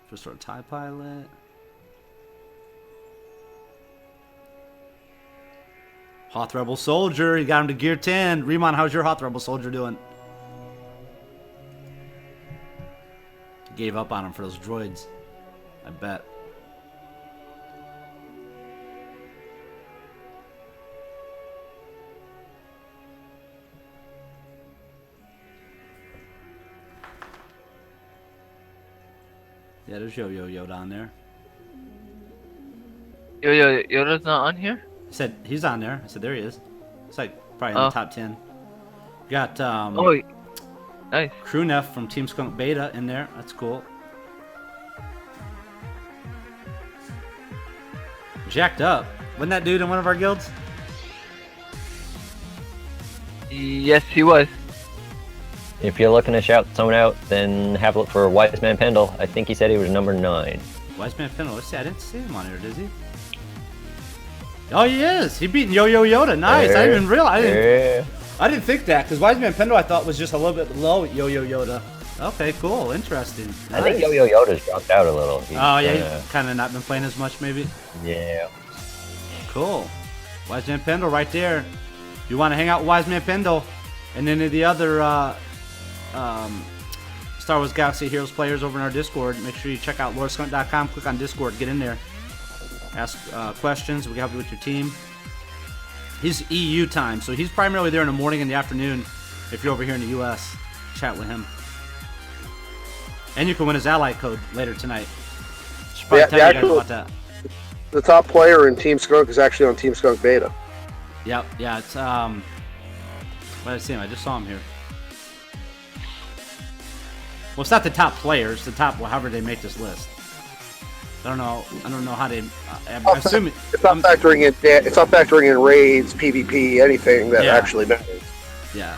First order TIE Pilot. Hoth Rebel Soldier, you got him to gear 10. Remon, how's your Hoth Rebel Soldier doing? Gave up on him for those droids. I bet. Yeah, there's Yo-Yo Yoda on there. Yo, Yoda's not on here? I said he's on there. I said there he is. It's like probably in the top 10. Got nice. Crew Neff from Team Skunk Beta in there. That's cool. Jacked up. Wasn't that dude in one of our guilds? Yes, he was. If you're looking to shout someone out, then have a look for Wise Man Pendle. I think he said he was number 9. Wise Man Pendle. Let's see. I didn't see him on here, does he? Oh, he is. He beat Yo-Yo Yoda. Nice. I didn't even realize. I didn't think that because Wise Man Pendle I thought was just a little bit below Yo-Yo Yoda. Okay, cool. Interesting. Nice. I think Yo-Yo Yoda's dropped out a little. He's kind of not been playing as much, maybe. Yeah. Cool. Wise Man Pendle right there. You want to hang out with Wise Man Pendle and any of the other Star Wars Galaxy Heroes players over in our Discord, make sure you check out lordskunt.com. Click on Discord. Get in there. Ask questions. We can help you with your team. He's EU time, so he's primarily there in the morning and the afternoon. If you're over here in the US, chat with him. And you can win his ally code later tonight. Should probably tell you guys about that. The top player in Team Skunk is actually on Team Skunk Beta. Yep, yeah, it's what did I see him? I just saw him here. Well, it's not the top players, the top, well, however they make this list. I don't know how they. I'm assuming it's not factoring in. It's not factoring in raids, PvP, anything that actually matters. Yeah,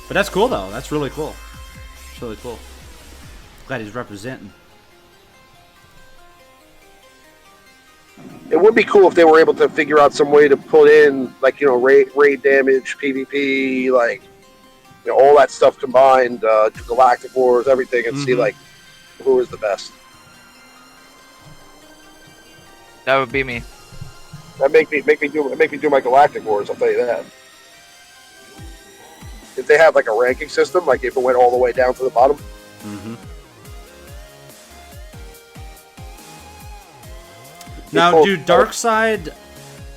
but that's cool though. That's really cool. It's really cool. Glad he's representing. It would be cool if they were able to figure out some way to put in, like, raid damage, PvP, like, all that stuff combined, Galactic Wars, everything, and see like who is the best. That would be me. That make me do my Galactic Wars. I'll tell you that. If they have like a ranking system, like if it went all the way down to the bottom. Now, do dark side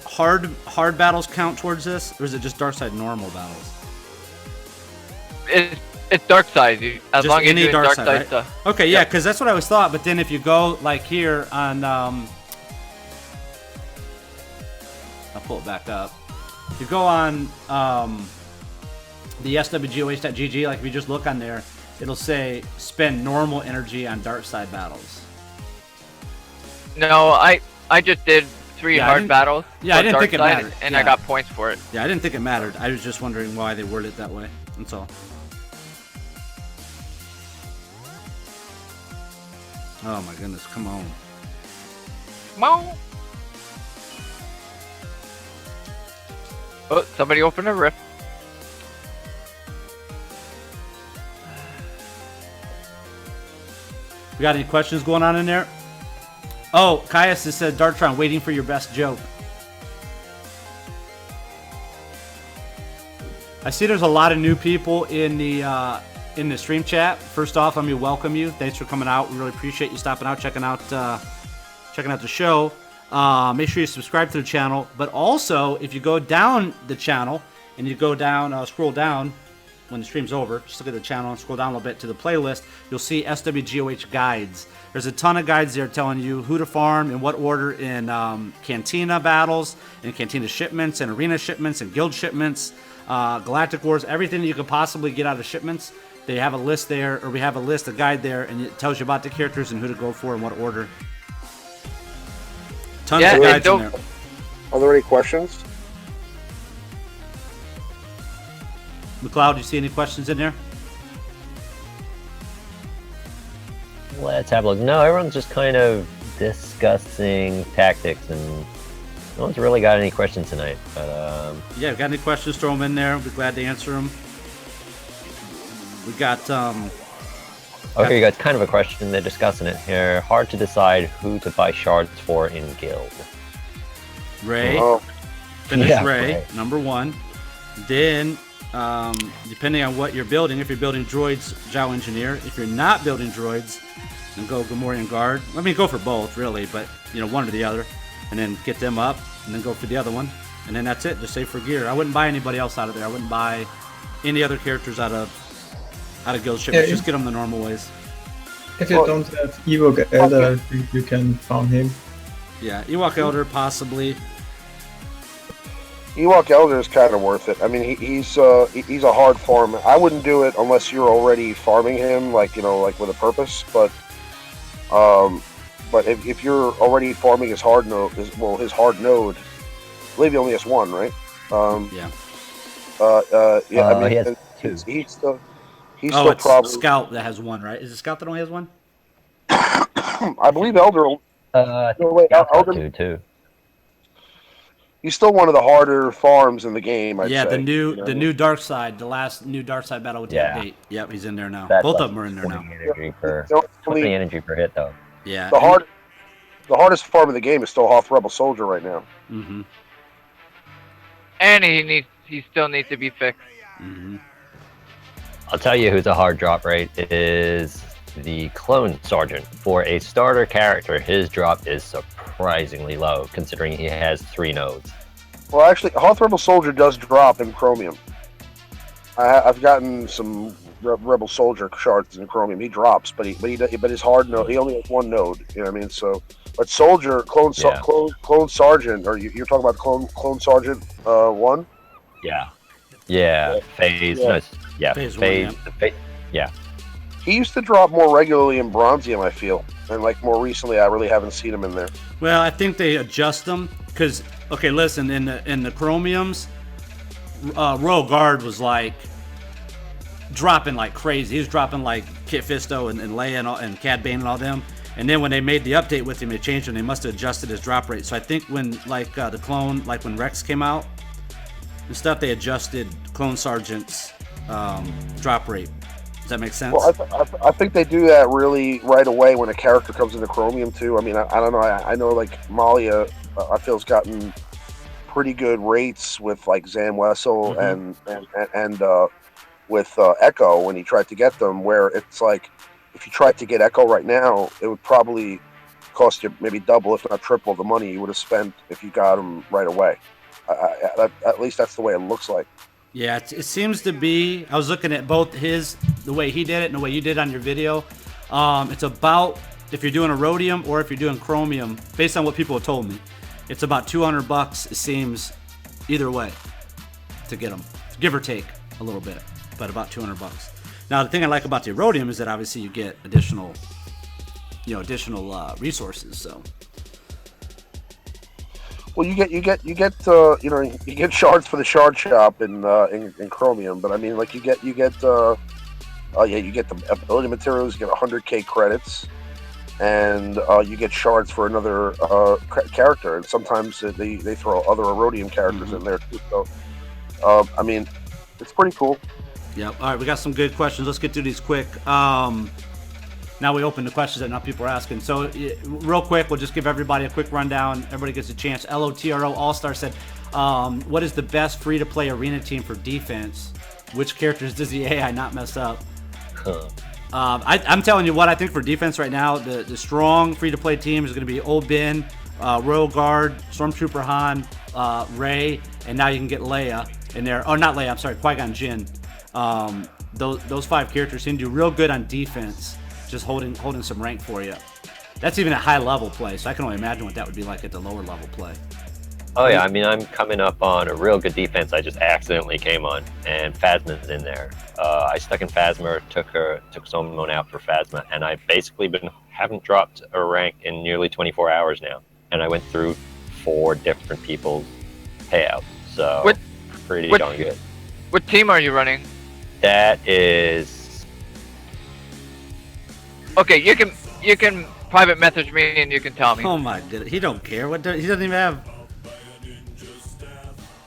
hard battles count towards this, or is it just dark side normal battles? It's dark side. As just long as any you're dark dark side, side right? stuff. Okay, yeah, because that's what I always thought. But then if you go like here on, I'll pull it back up. You go on the swgoh.gg, like if you just look on there, it'll say spend normal energy on dark side battles. No, I just did 3 hard battles. Yeah, I didn't think it side, mattered. and Yeah. I got points for it. Yeah, I didn't think it mattered. I was just wondering why they worded it that way. That's all. Oh my goodness, come on. Come on. Oh, somebody opened a rift. We got any questions going on in there? Oh, Caius has said, Dartron, waiting for your best joke. I see there's a lot of new people in the stream chat. First off, let me welcome you. Thanks for coming out. We really appreciate you stopping out, checking out the show. Make sure you subscribe to the channel. But also, if you go down the channel and you go down, scroll down when the stream's over, just look at the channel and scroll down a little bit to the playlist, you'll see SWGOH guides. There's a ton of guides there telling you who to farm, in what order in Cantina battles, and Cantina shipments, and arena shipments, and guild shipments, Galactic Wars, everything that you could possibly get out of shipments. They have a list there, or we have a list, a guide there, and it tells you about the characters and who to go for in what order. Tons of guides in there. Are there any questions? McLeod, do you see any questions in there? Let's have a look. No, everyone's just kind of discussing tactics, and no one's really got any questions tonight. But yeah, got any questions? Throw them in there. We'll be glad to answer them. We got okay, you got kind of a question. They're discussing it here. Hard to decide who to buy shards for in guild. Ray. Oh. Finish Yeah, Ray, number 1. Then, depending on what you're building, if you're building droids, Zhao Engineer. If you're not building droids, then go Gamorrean Guard. I mean, go for both, really, but, one or the other. And then get them up, and then go for the other one. And then that's it. Just save for gear. I wouldn't buy anybody else out of there. I wouldn't buy any other characters out of guild shipments. Just get them the normal ways. If you don't have Ewok Elder, I think you can farm him. Yeah, Ewok Elder, possibly. Ewok Elder is kind of worth it. I mean, he's a hard farm. I wouldn't do it unless you're already farming him, like with a purpose. But if you're already farming his hard node, his hard node, I believe he only has 1, right? Yeah. Yeah. I mean, he has 2. He's still It's probably Scout that has 1, right? Is it Scout that only has 1? I believe Elder. No, wait, Elder 2 too. He's still one of the harder farms in the game. I'd Yeah, say, the new Dark Side, the last new Dark Side battle with the update. Yep, he's in there now. That's Both like of them are in there now. 20 energy per hit, though. Yeah. The hardest farm in the game is still Hoth Rebel Soldier right now. Mm-hmm. And he still needs to be fixed. Mm-hmm. I'll tell you who's a hard drop rate is the Clone Sergeant. For a starter character, his drop is surprisingly low, considering he has 3 nodes. Well, actually, Hoth Rebel Soldier does drop in Chromium. I've gotten some Rebel Soldier shards in Chromium. He drops, but his hard node, he only has 1 node. You know what I mean? So, but Soldier, Clone Sergeant, or you're talking about Clone Sergeant 1? Yeah. Phase. Yeah. No, yeah. Phase 1, yeah. He used to drop more regularly in Bronzium, I feel, and more recently, I really haven't seen him in there. Well, I think they adjust them because, okay, listen, in the Chromiums, Royal Guard was dropping like crazy. He was dropping like Kit Fisto and Leia and Cad Bane and all them. And then when they made the update with him, they changed him. They must have adjusted his drop rate. So I think when the clone, when Rex came out and stuff, they adjusted Clone Sergeant's drop rate. Does that make sense? Well, I think they do that really right away when a character comes into Chromium too. I mean, I don't know. I know Malia, I feel, has gotten pretty good rates with Zam Wessel and with Echo when he tried to get them. Where it's if you tried to get Echo right now, it would probably cost you maybe double, if not triple, the money you would have spent if you got him right away. At least that's the way it looks like. Yeah, it seems to be. I was looking at both the way he did it and the way you did on your video. It's about, if you're doing a rhodium or if you're doing chromium, based on what people have told me, it's about $200. It seems either way to get them, give or take. a little bit, but about $200. Now, the thing I like about the Erodium is that obviously you get additional resources. So, well, you get shards for the shard shop in Chromium, but I mean, like you get the ability materials. You get 100k credits, and you get shards for another character. And sometimes they throw other Erodium characters in there too. So, I mean, it's pretty cool. Yep. All right, we got some good questions. Let's get through these quick. Now we open the questions that now people are asking. So real quick, we'll just give everybody a quick rundown. Everybody gets a chance. LOTRO All-Star said, what is the best free-to-play arena team for defense? Which characters does the AI not mess up? I'm telling you what I think for defense right now, the strong free-to-play team is going to be Old Ben, Royal Guard, Stormtrooper Han, Rey, and now you can get Leia in there. Oh, not Leia, I'm sorry, Qui-Gon Jinn. Those 5 characters seem to do real good on defense, just holding some rank for you. That's even at high level play, so I can only imagine what that would be like at the lower level play. Oh yeah, I mean, I'm coming up on a real good defense I just accidentally came on, and Phasma's in there. I stuck in Phasma, took someone out for Phasma, and I basically haven't dropped a rank in nearly 24 hours now, and I went through 4 different people's payouts, so pretty darn good. What team are you running? That is... Okay, you can private message me and you can tell me. Oh my goodness, he don't care. He doesn't even have...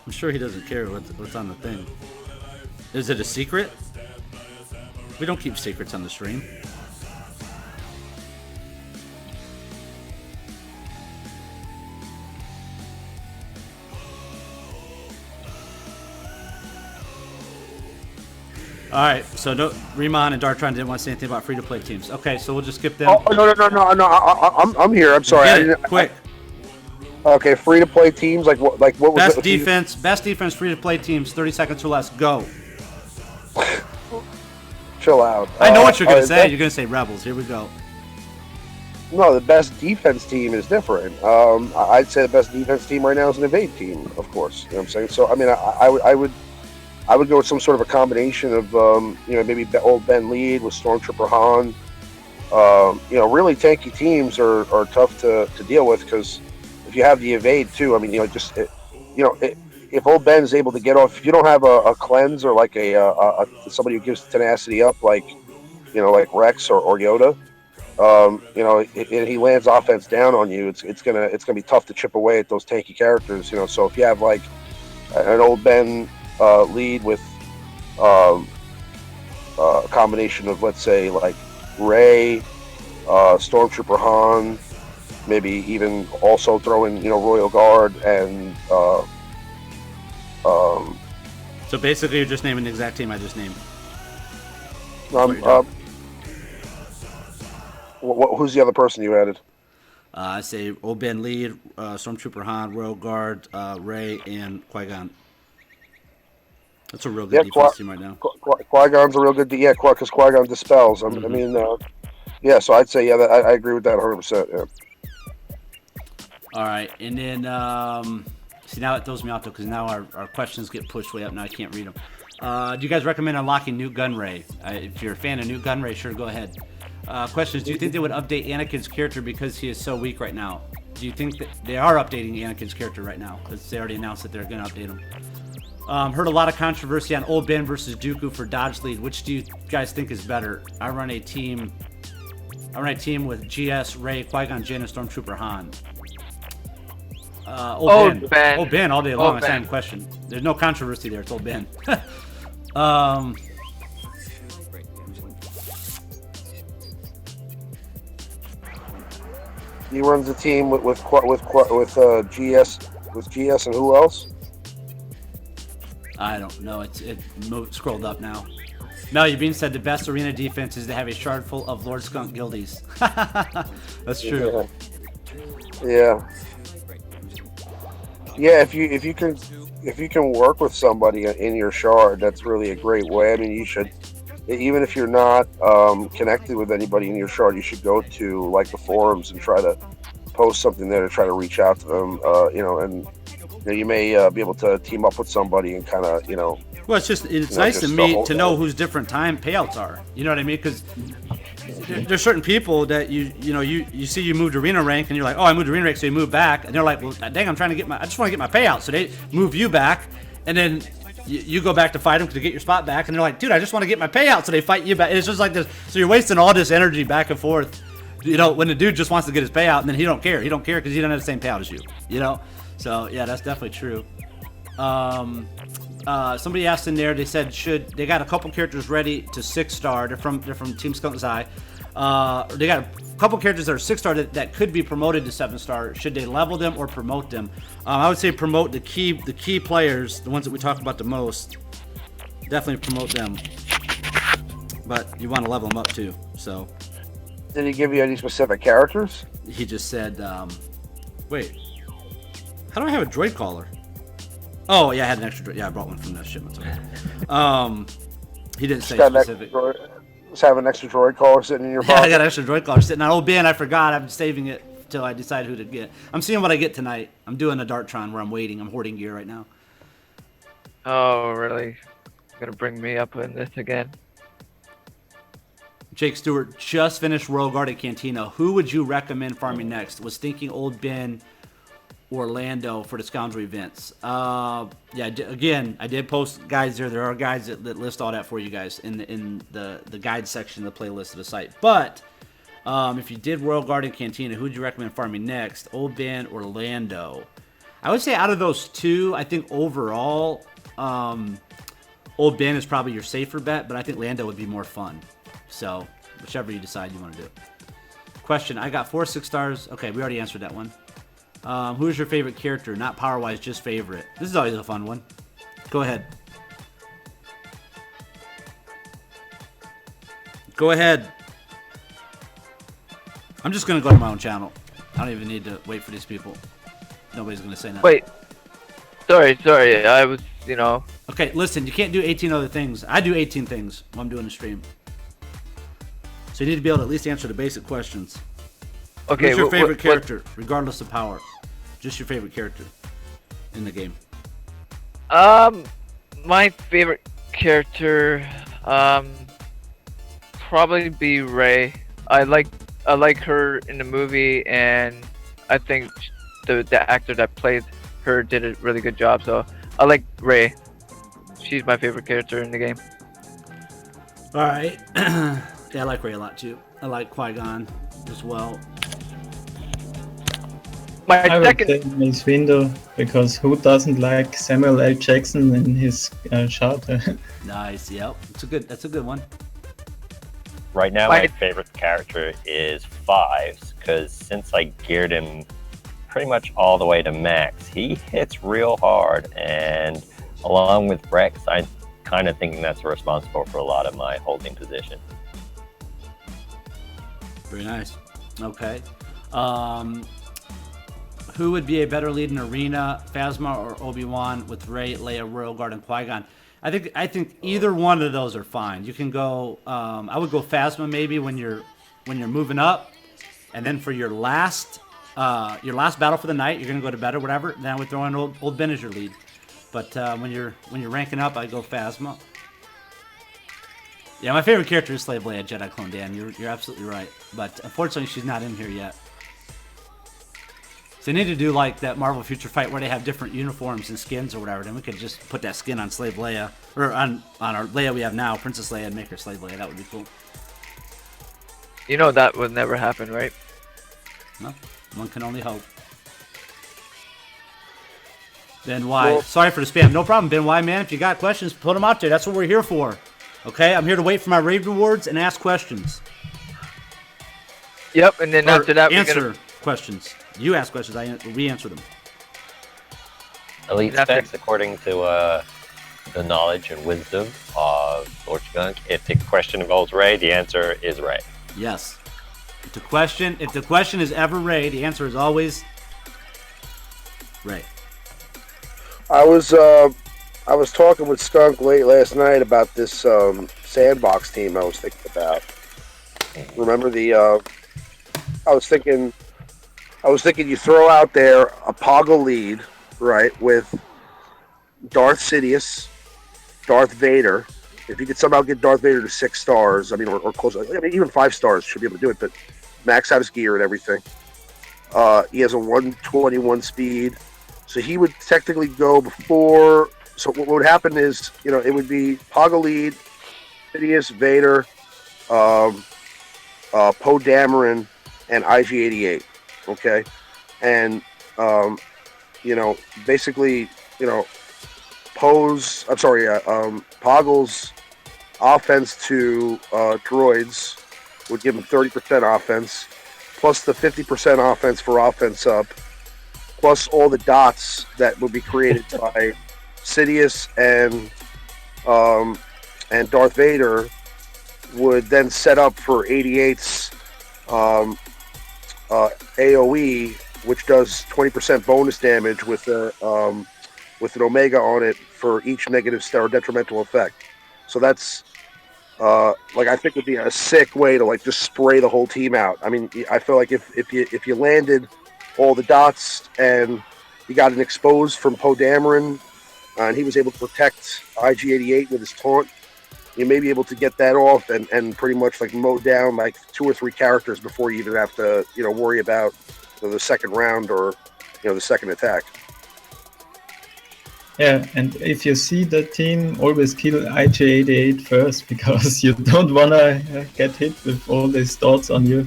I'm sure he doesn't care what's on the thing. Is it a secret? We don't keep secrets on the stream. All right, so no, Riemann and Dartron didn't want to say anything about free-to-play teams. Okay, so we'll just skip them. Oh no! I'm here. I'm sorry. Quick. Okay, free-to-play teams like what? Like what was best defense? Best defense free-to-play teams. 30 seconds or less. Go. Chill out. I know what you're gonna say. You're gonna say Rebels. Here we go. No, the best defense team is different. I'd say the best defense team right now is an evade team, of course. You know what I'm saying? So I mean, I would go with some sort of a combination of, maybe Old Ben lead with Stormtrooper Han. Really tanky teams are tough to deal with because if you have the evade too, I mean, if Old Ben is able to get off, if you don't have a cleanse or like a somebody who gives tenacity up, like Rex or Yoda, and he lands offense down on you, it's gonna be tough to chip away at those tanky characters. So if you have like an Old Ben lead with a combination of, let's say, like Rey, Stormtrooper Han, maybe even also throw in Royal Guard and so basically you're just naming the exact team I just named. Who's the other person you added? I say Old Ben lead, Stormtrooper Han, Royal Guard, Rey, and Qui-Gon. That's a real good defense team right now. Qui-Gon's a real good because Qui-Gon dispels. I mean, so I'd say, I agree with that 100%, yeah. All right, and then, see, now it throws me off, though, because now our questions get pushed way up. Now I can't read them. Do you guys recommend unlocking New Gunray? If you're a fan of New Gunray, sure, go ahead. Questions, do you think they would update Anakin's character because he is so weak right now? Do you think that they are updating Anakin's character right now? Because they already announced that they're going to update him. Heard a lot of controversy on Old Ben versus Dooku for Dodge lead. Which do you guys think is better? I run a team with GS, Rey, Qui-Gon Jinn, and Stormtrooper Han. Old Ben. Old Ben all day long. That's not even a question. There's no controversy there. It's Old Ben. He runs a team with GS and who else? I don't know. It scrolled up now. Mel, being said the best arena defense is to have a shard full of Lord Skunk guildies. That's true. Yeah. Yeah, if you can work with somebody in your shard, that's really a great way. I mean, you should, even if you're not connected with anybody in your shard, you should go to like the forums and try to post something there to try to reach out to them. And you may be able to team up with somebody and kind of, Well, it's nice to meet to know whose different time payouts are. You know what I mean? Because there's certain people that you see you moved arena rank and you're like, oh, I moved arena rank, so you move back, and they're like, well, dang, I just want to get my payout, so they move you back, and then you go back to fight them to get your spot back, and they're like, dude, I just want to get my payout, so they fight you back. It's just like this. So you're wasting all this energy back and forth. When the dude just wants to get his payout, and then he don't care. He don't care because he doesn't have the same payout as you. So yeah, that's definitely true. Somebody asked in there. They said they got a couple characters ready to 6-star. They're from Team Skunk's Eye. They got a couple characters that are 6-star that could be promoted to 7-star. Should they level them or promote them? I would say promote the key players, the ones that we talk about the most. Definitely promote them. But you want to level them up too. So. Did he give you any specific characters? He just said, wait. How do I have a droid collar? Oh, yeah, I had an extra droid. Yeah, I brought one from that shipment. Okay. He didn't say specific. Just have an extra droid collar sitting in your pocket? Yeah, I got an extra droid collar sitting on. Oh, Ben, I forgot. I'm saving it until I decide who to get. I'm seeing what I get tonight. I'm doing a Darktron where I'm waiting. I'm hoarding gear right now. Oh, really? Gonna bring me up in this again? Jake Stewart just finished Royal Guard at Cantina. Who would you recommend farming next? Was thinking Old Ben Orlando for the Scoundrel events. Yeah, again, I did post guides there. There are guides that list all that for you guys in the guide section of the playlist of the site. But if you did Royal Guard and Cantina, who would you recommend farming next? Old Ben Orlando. I would say out of those two, I think overall, Old Ben is probably your safer bet, but I think Lando would be more fun. So, whichever you decide you want to do. Question, I got 4 6-stars. Okay, we already answered that one. Who is your favorite character? Not power-wise, just favorite. This is always a fun one. Go ahead. Go ahead. I'm just going to go to my own channel. I don't even need to wait for these people. Nobody's going to say nothing. Wait. Sorry. I was, Okay, listen, you can't do 18 other things. I do 18 things while I'm doing the stream. So you need to be able to at least answer the basic questions. Okay. What's your favorite character, regardless of power? Just your favorite character in the game. My favorite character, probably be Rey. I like her in the movie, and I think the actor that played her did a really good job. So I like Rey. She's my favorite character in the game. All right. Yeah, I like Rey a lot too. I like Qui-Gon as well. I would say Mace Windu, because who doesn't like Samuel L. Jackson in his shot? Nice. Yep. That's a good one. Right now, my favorite character is Fives, because since I geared him pretty much all the way to max, he hits real hard, and along with Rex, I'm kind of thinking that's responsible for a lot of my holding position. Very nice. Okay. Who would be a better lead in Arena, Phasma or Obi-Wan with Rey, Leia, Royal Guard, and Qui-Gon? I think either one of those are fine. You can go. I would go Phasma maybe when you're moving up, and then for your last battle for the night, you're gonna go to bed or whatever. Then I would throw in Old Ben as your lead. But when you're ranking up, I go Phasma. Yeah, my favorite character is Slave Leia, Jedi Clone Dan. You're absolutely right. But unfortunately, she's not in here yet. So they need to do like that Marvel Future Fight where they have different uniforms and skins or whatever. Then we could just put that skin on Slave Leia, or on our Leia we have now, Princess Leia, and make her Slave Leia. That would be cool. You know that would never happen, right? No, one can only hope. Ben Y. Well, sorry for the spam. No problem, Ben Y, man. If you got questions, put them out there. That's what we're here for. Okay, I'm here to wait for my raid rewards and ask questions. Yep, and then after that, answer questions. You ask questions, we answer them. Elite specs, according to the knowledge and wisdom of Lord Skunk, if the question involves Rey, the answer is Rey. Yes. If the question is ever Rey, the answer is always Rey. I was talking with Skunk late last night about this sandbox team I was thinking about. Remember I was thinking you throw out there a Poggle lead, right, with Darth Sidious, Darth Vader. If you could somehow get Darth Vader to 6 stars, I mean, or close, I mean, even 5 stars should be able to do it, but max out his gear and everything. He has a 121 speed, so he would technically go before. So what would happen is, it would be Poggle lead, Sidious, Vader, Poe Dameron, and IG-88. Okay, and basically, Poggle's offense to droids would give him 30% offense, plus the 50% offense for offense up, plus all the dots that would be created by Sidious and Darth Vader would then set up for 88's AOE, which does 20% bonus damage with an Omega on it for each negative or detrimental effect. So that's I think would be a sick way to just spray the whole team out. I mean, I feel like if you landed all the dots and you got an expose from Poe Dameron and he was able to protect IG-88 with his taunt, you may be able to get that off and pretty much mow down 2 or 3 characters before you even have to worry about the second round or the second attack. Yeah, and if you see the team, always kill IG-88 first, because you don't want to get hit with all these dots on you.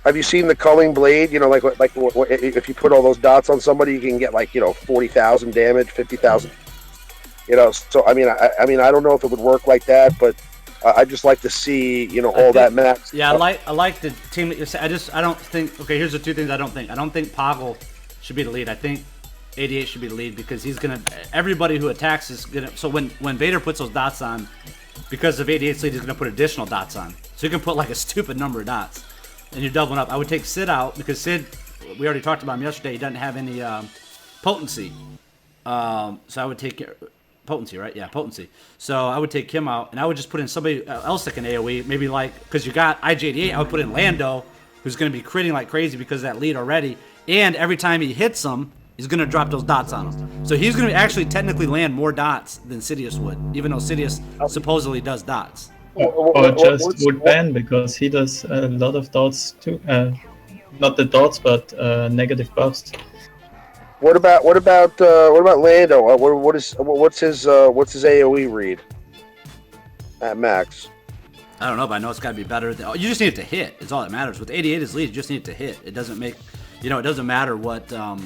Have you seen the culling blade? If you put all those dots on somebody, you can get 40,000 damage, 50,000. So I mean, I don't know if it would work like that, but I just like to see all that max. Yeah, I like the team that you say. I don't think. Okay, here's the 2 things I don't think. I don't think Poggle should be the lead. I think 88 should be the lead, because he's gonna. Everybody who attacks is gonna. So when Vader puts those dots on, because of 88's lead, he's gonna put additional dots on. So you can put a stupid number of dots, and you're doubling up. I would take Sid out, because Sid, we already talked about him yesterday. He doesn't have any potency. So I would take potency, right? Yeah, potency. So I would take him out, and I would just put in somebody else that can AoE. Maybe because you got IG-88, I would put in Lando, who's going to be critting like crazy because of that lead already. And every time he hits them, he's going to drop those dots on him. So he's going to actually technically land more dots than Sidious would, even though Sidious supposedly does dots. Or just would ban, because he does a lot of dots too. Not the dots, but negative buffs. What about Lando? What's his AOE read at max? I don't know, but I know it's got to be better. You just need it to hit. It's all that matters. With 88 as lead, you just need it to hit. It doesn't make, it doesn't matter what. I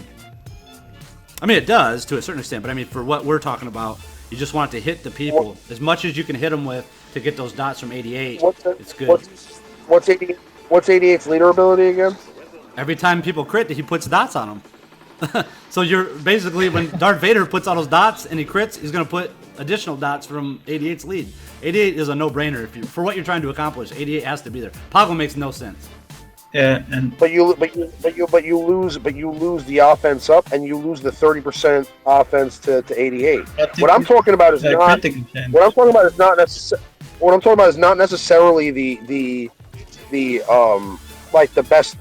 mean, it does to a certain extent, but I mean, for what we're talking about, you just want it to hit the people as much as you can hit them with to get those dots from 88. It's good. What's 88's leader ability again? Every time people crit, he puts dots on them. So you're basically, when Darth Vader puts all those dots and he crits, he's going to put additional dots from 88's lead. 88 is a no-brainer for what you're trying to accomplish. 88 has to be there. Poggle makes no sense. Yeah, and but you lose the offense up, and you lose the 30% offense to 88. What I'm talking about is not. What I'm talking about is not necessarily. What I'm talking about is not necessarily the best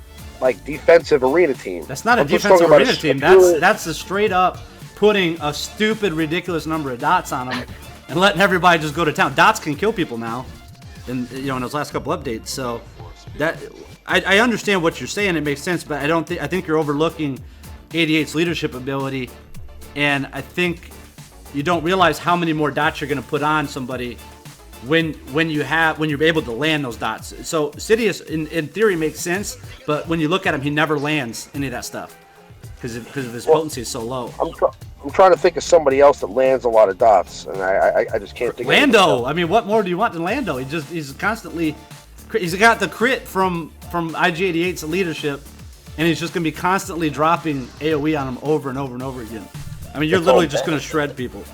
defensive arena team. That's not a defensive arena team. That's a straight up putting a stupid, ridiculous number of dots on them and letting everybody just go to town. Dots can kill people now, in those last couple updates. So that I understand what you're saying. It makes sense, but I think you're overlooking 88's leadership ability, and I think you don't realize how many more dots you're going to put on somebody when you're able to land those dots. So Sidious in theory makes sense, but when you look at him, he never lands any of that stuff because of his potency is so low. I'm trying to think of somebody else that lands a lot of dots, and I just can't think. Lando. I mean, what more do you want than Lando? He's constantly. He's got the crit from IG-88's leadership, and he's just going to be constantly dropping AoE on him over and over and over again. I mean, you're literally just going to shred people.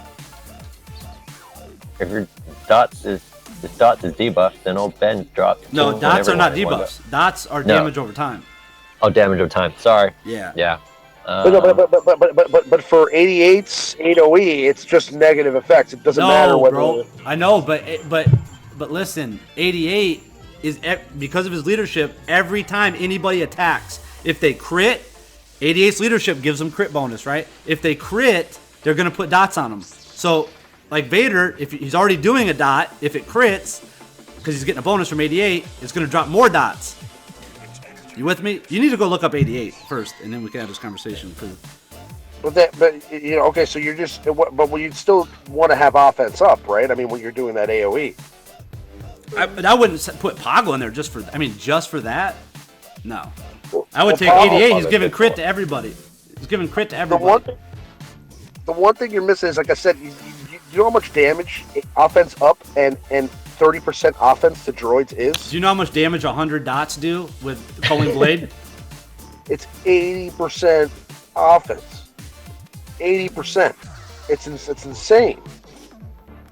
If your dots is debuffed, then old Ben drops. No, dots are not debuffs. Dots are damage over time. Oh, damage over time. Sorry. Yeah. Yeah. But for 88's AoE, it's just negative effects. It doesn't matter whether. Bro. I know, but listen, 88 is because of his leadership. Every time anybody attacks, if they crit, 88's leadership gives them crit bonus, right? If they crit, they're going to put dots on them. So, like Vader, if he's already doing a dot, if it crits, because he's getting a bonus from 88, it's going to drop more dots. You with me? You need to go look up 88 first, and then we can have this conversation. But you know, okay, so you're just, but you'd still want to have offense up, right? I mean, when you're doing that AOE. I wouldn't put Poggle in there just for that. No. I would take 88. He's giving crit to everybody. He's giving crit to everybody. The one thing you're missing is, like I said, you know how much damage offense up and 30% offense to droids is? Do you know how much damage 100 dots do with Culling Blade? It's 80% offense. 80%. It's insane.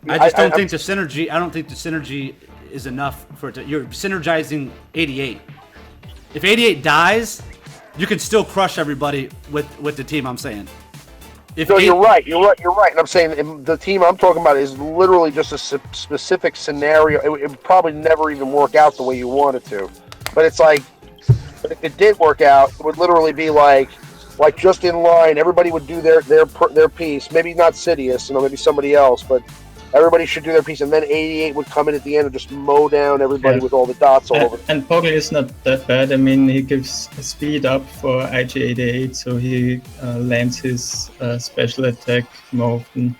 I just don't think the synergy. I don't think the synergy is enough for it to. You're synergizing 88. If 88 dies, you can still crush everybody with the team. I'm saying. You're right. And I'm saying the team I'm talking about is literally just a specific scenario. It would probably never even work out the way you want it to. But it's like, but if it did work out, it would literally be like just in line. Everybody would do their piece. Maybe not Sidious, maybe somebody else, but everybody should do their piece. And then 88 would come in at the end and just mow down everybody with all the dots all over. And Poggle is not that bad. I mean, he gives speed up for IG-88, so he lands his special attack more often.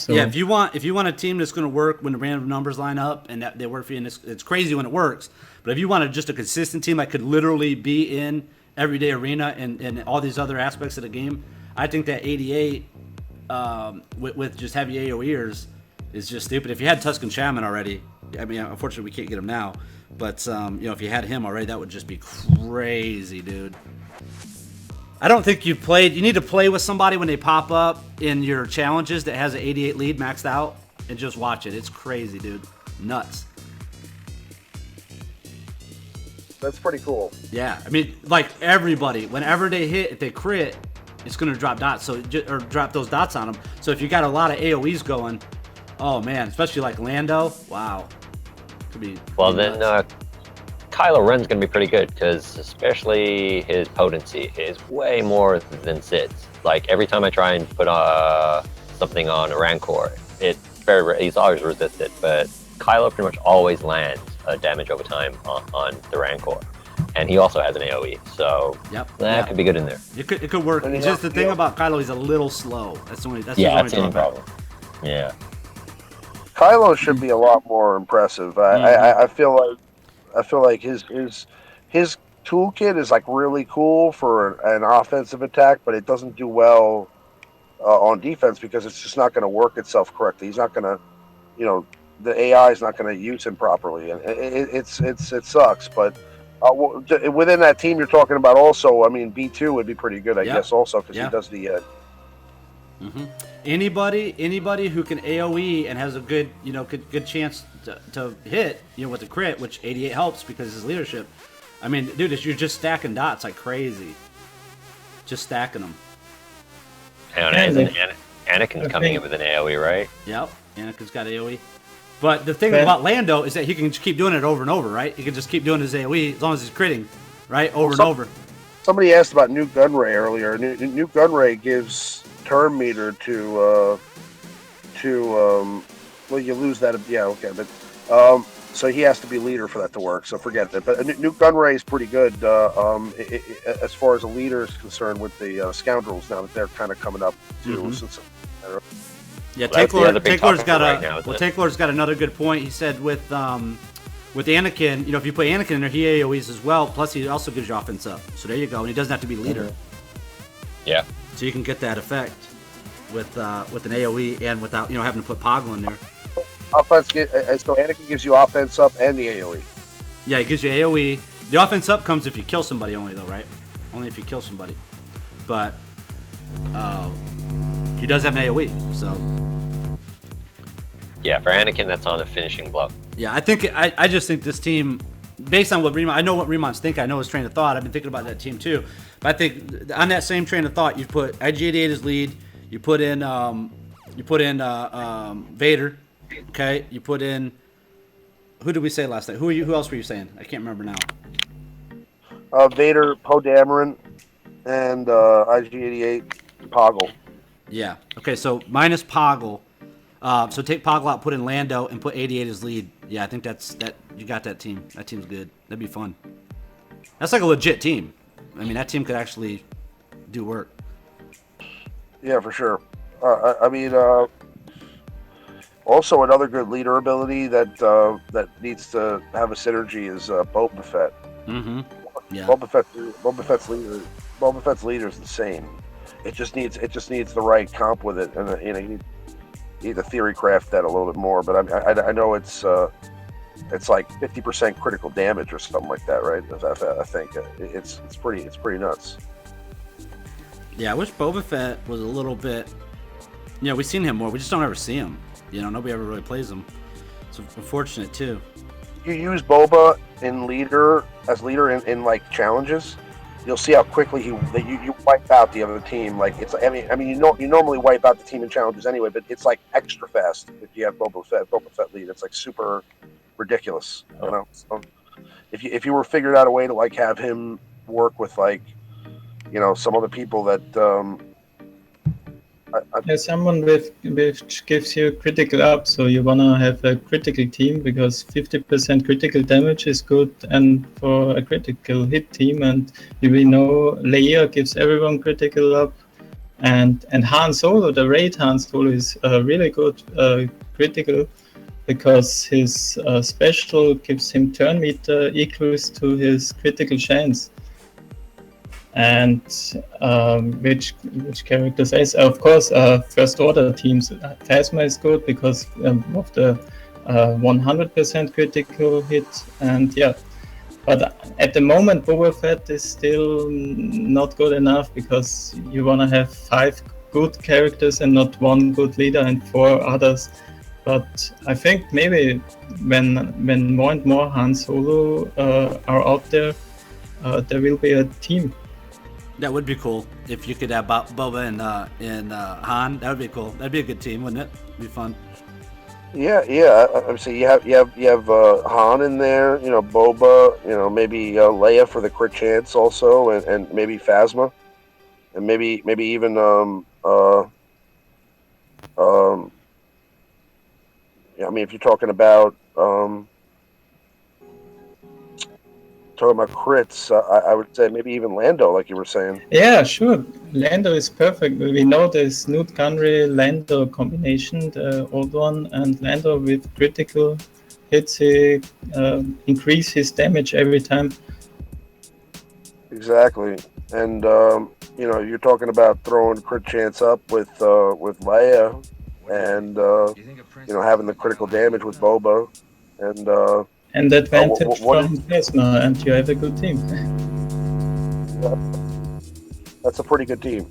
Yeah, if you want a team that's going to work when the random numbers line up and that they work for you, and it's crazy when it works. But if you want just a consistent team that could literally be in everyday arena and all these other aspects of the game, I think that 88 with just heavy AoEers is just stupid. If you had Tusken Shaman already, I mean, unfortunately we can't get him now, but if you had him already, that would just be crazy, dude. I don't think you need to play with somebody when they pop up in your challenges that has an 88 lead maxed out and just watch it. It's crazy, dude. Nuts. That's pretty cool. Yeah, I mean, like everybody, whenever they hit, if they crit, it's going to drop dots, or drop those dots on them. So if you got a lot of AoEs going, oh man, especially like Lando, wow. Could be. Well, then Kylo Ren's going to be pretty good because especially his potency is way more than Sid's. Like every time I try and put something on a Rancor, he's always resisted, but Kylo pretty much always lands damage over time on the Rancor. And he also has an AoE, so that could be good in there. It could work. It's just the thing about Kylo, he's a little slow. That's the only problem. Yeah. Kylo should be a lot more impressive. I feel like his toolkit is like really cool for an offensive attack, but it doesn't do well on defense because it's just not going to work itself correctly. He's not going to, the AI is not going to use him properly, and it sucks. But within that team you're talking about, also, I mean, B2 would be pretty good, I guess, also because he does the. Anybody who can AoE and has a good chance to hit, with the crit, which 88 helps because of his leadership. I mean, dude, you're just stacking dots like crazy. Just stacking them. And Anakin's coming in with an AoE, right? Yep, Anakin's got AoE. But the thing about Lando is that he can just keep doing it over and over, right? He can just keep doing his AoE as long as he's critting, right? Over and over. Somebody asked about New Gunray earlier. New Gunray gives turn meter to well, you lose that. Yeah, okay, but so he has to be leader for that to work. So forget that. But New Gunray is pretty good as far as a leader is concerned with the scoundrels now that they're kind of coming up too. Yeah, Tanklor's got another good point. He said with Anakin, if you put Anakin in there, he AoEs as well. Plus, he also gives you offense up. So there you go, and he doesn't have to be leader. Yeah. So you can get that effect with an AoE and without having to put Poggle in there. Offense, so Anakin gives you offense up and the AoE. Yeah, he gives you AoE. The offense up comes if you kill somebody only, though, right? Only if you kill somebody. But he does have an AoE, so. Yeah, for Anakin, that's on a finishing blow. Yeah, I just think this team, based on what I know what Remon's thinking. I know his train of thought. I've been thinking about that team too. But I think on that same train of thought, you put IG-88 as lead. You put in Vader. Okay, you put in. Who did we say last night? Who else were you saying? I can't remember now. Vader, Poe Dameron, and IG88 Poggle. Yeah. Okay, so minus Poggle. So take Poggle out, put in Lando, and put 88 as lead. Yeah, I think that you got that team. That team's good. That'd be fun. That's like a legit team. I mean, that team could actually do work. Yeah, for sure. I mean, also another good leader ability that needs to have a synergy is Boba Fett. Mm-hmm. Yeah. Boba Fett's leader is insane. It just needs the right comp with it, and you need to theory craft that a little bit more. But I know it's like 50% critical damage or something like that, right? I think it's pretty nuts. Yeah, I wish Boba Fett was a little bit. We've seen him more. We just don't ever see him. Nobody ever really plays him. It's unfortunate too. You use Boba in leader in like challenges, you'll see how quickly you wipe out the other team. Like it's you normally wipe out the team in challenges anyway, but it's like extra fast if you have Boba Fett lead. It's like super ridiculous. So if you were figured out a way to like have him work with like some other people that someone which gives you critical up, so you wanna have a critical team because 50% critical damage is good, and for a critical hit team, and we know Leia gives everyone critical up, and Han Solo, the raid Han Solo is really good critical because his special gives him turn meter equals to his critical chance. And which characters is, of course, first order teams. Phasma is good because of the 100% critical hit, and yeah. But at the moment, Boba Fett is still not good enough because you want to have 5 good characters and not 1 good leader and 4 others. But I think maybe when more and more Han Solo are out there, there will be a team. That would be cool if you could have Boba and Han. That would be cool. That'd be a good team, wouldn't it? It'd be fun. Yeah. Obviously, you have Han in there. Boba. Maybe Leia for the crit chance also, and maybe Phasma, and maybe even if you're talking about crits, I would say maybe even Lando, like you were saying. Yeah, sure. Lando is perfect. We know this Newt Gunray Lando combination, the old one, and Lando with critical hits, he increase his damage every time. Exactly, and you're talking about throwing crit chance up with Leia, and having the critical damage with Boba, and advantage from Phasma, and you have a good team. That's a pretty good team.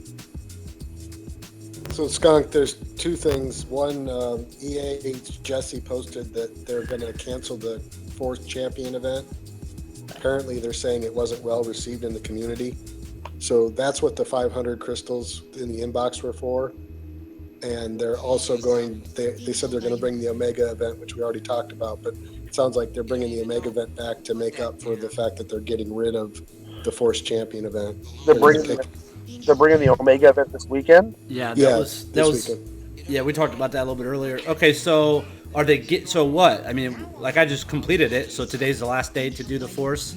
So, Skunk, there's 2 things. One, EA Jesse posted that they're going to cancel the 4th champion event. Apparently, they're saying it wasn't well received in the community. So that's what the 500 crystals in the inbox were for. And they're also they said they're going to bring the Omega event, which we already talked about, but it sounds like they're bringing the Omega event back to make up for the fact that they're getting rid of the Force Champion event. They're bringing the Omega event this weekend? Yeah, that was yeah, we talked about that a little bit earlier. Okay, so so what? I mean, like I just completed it, so today's the last day to do the Force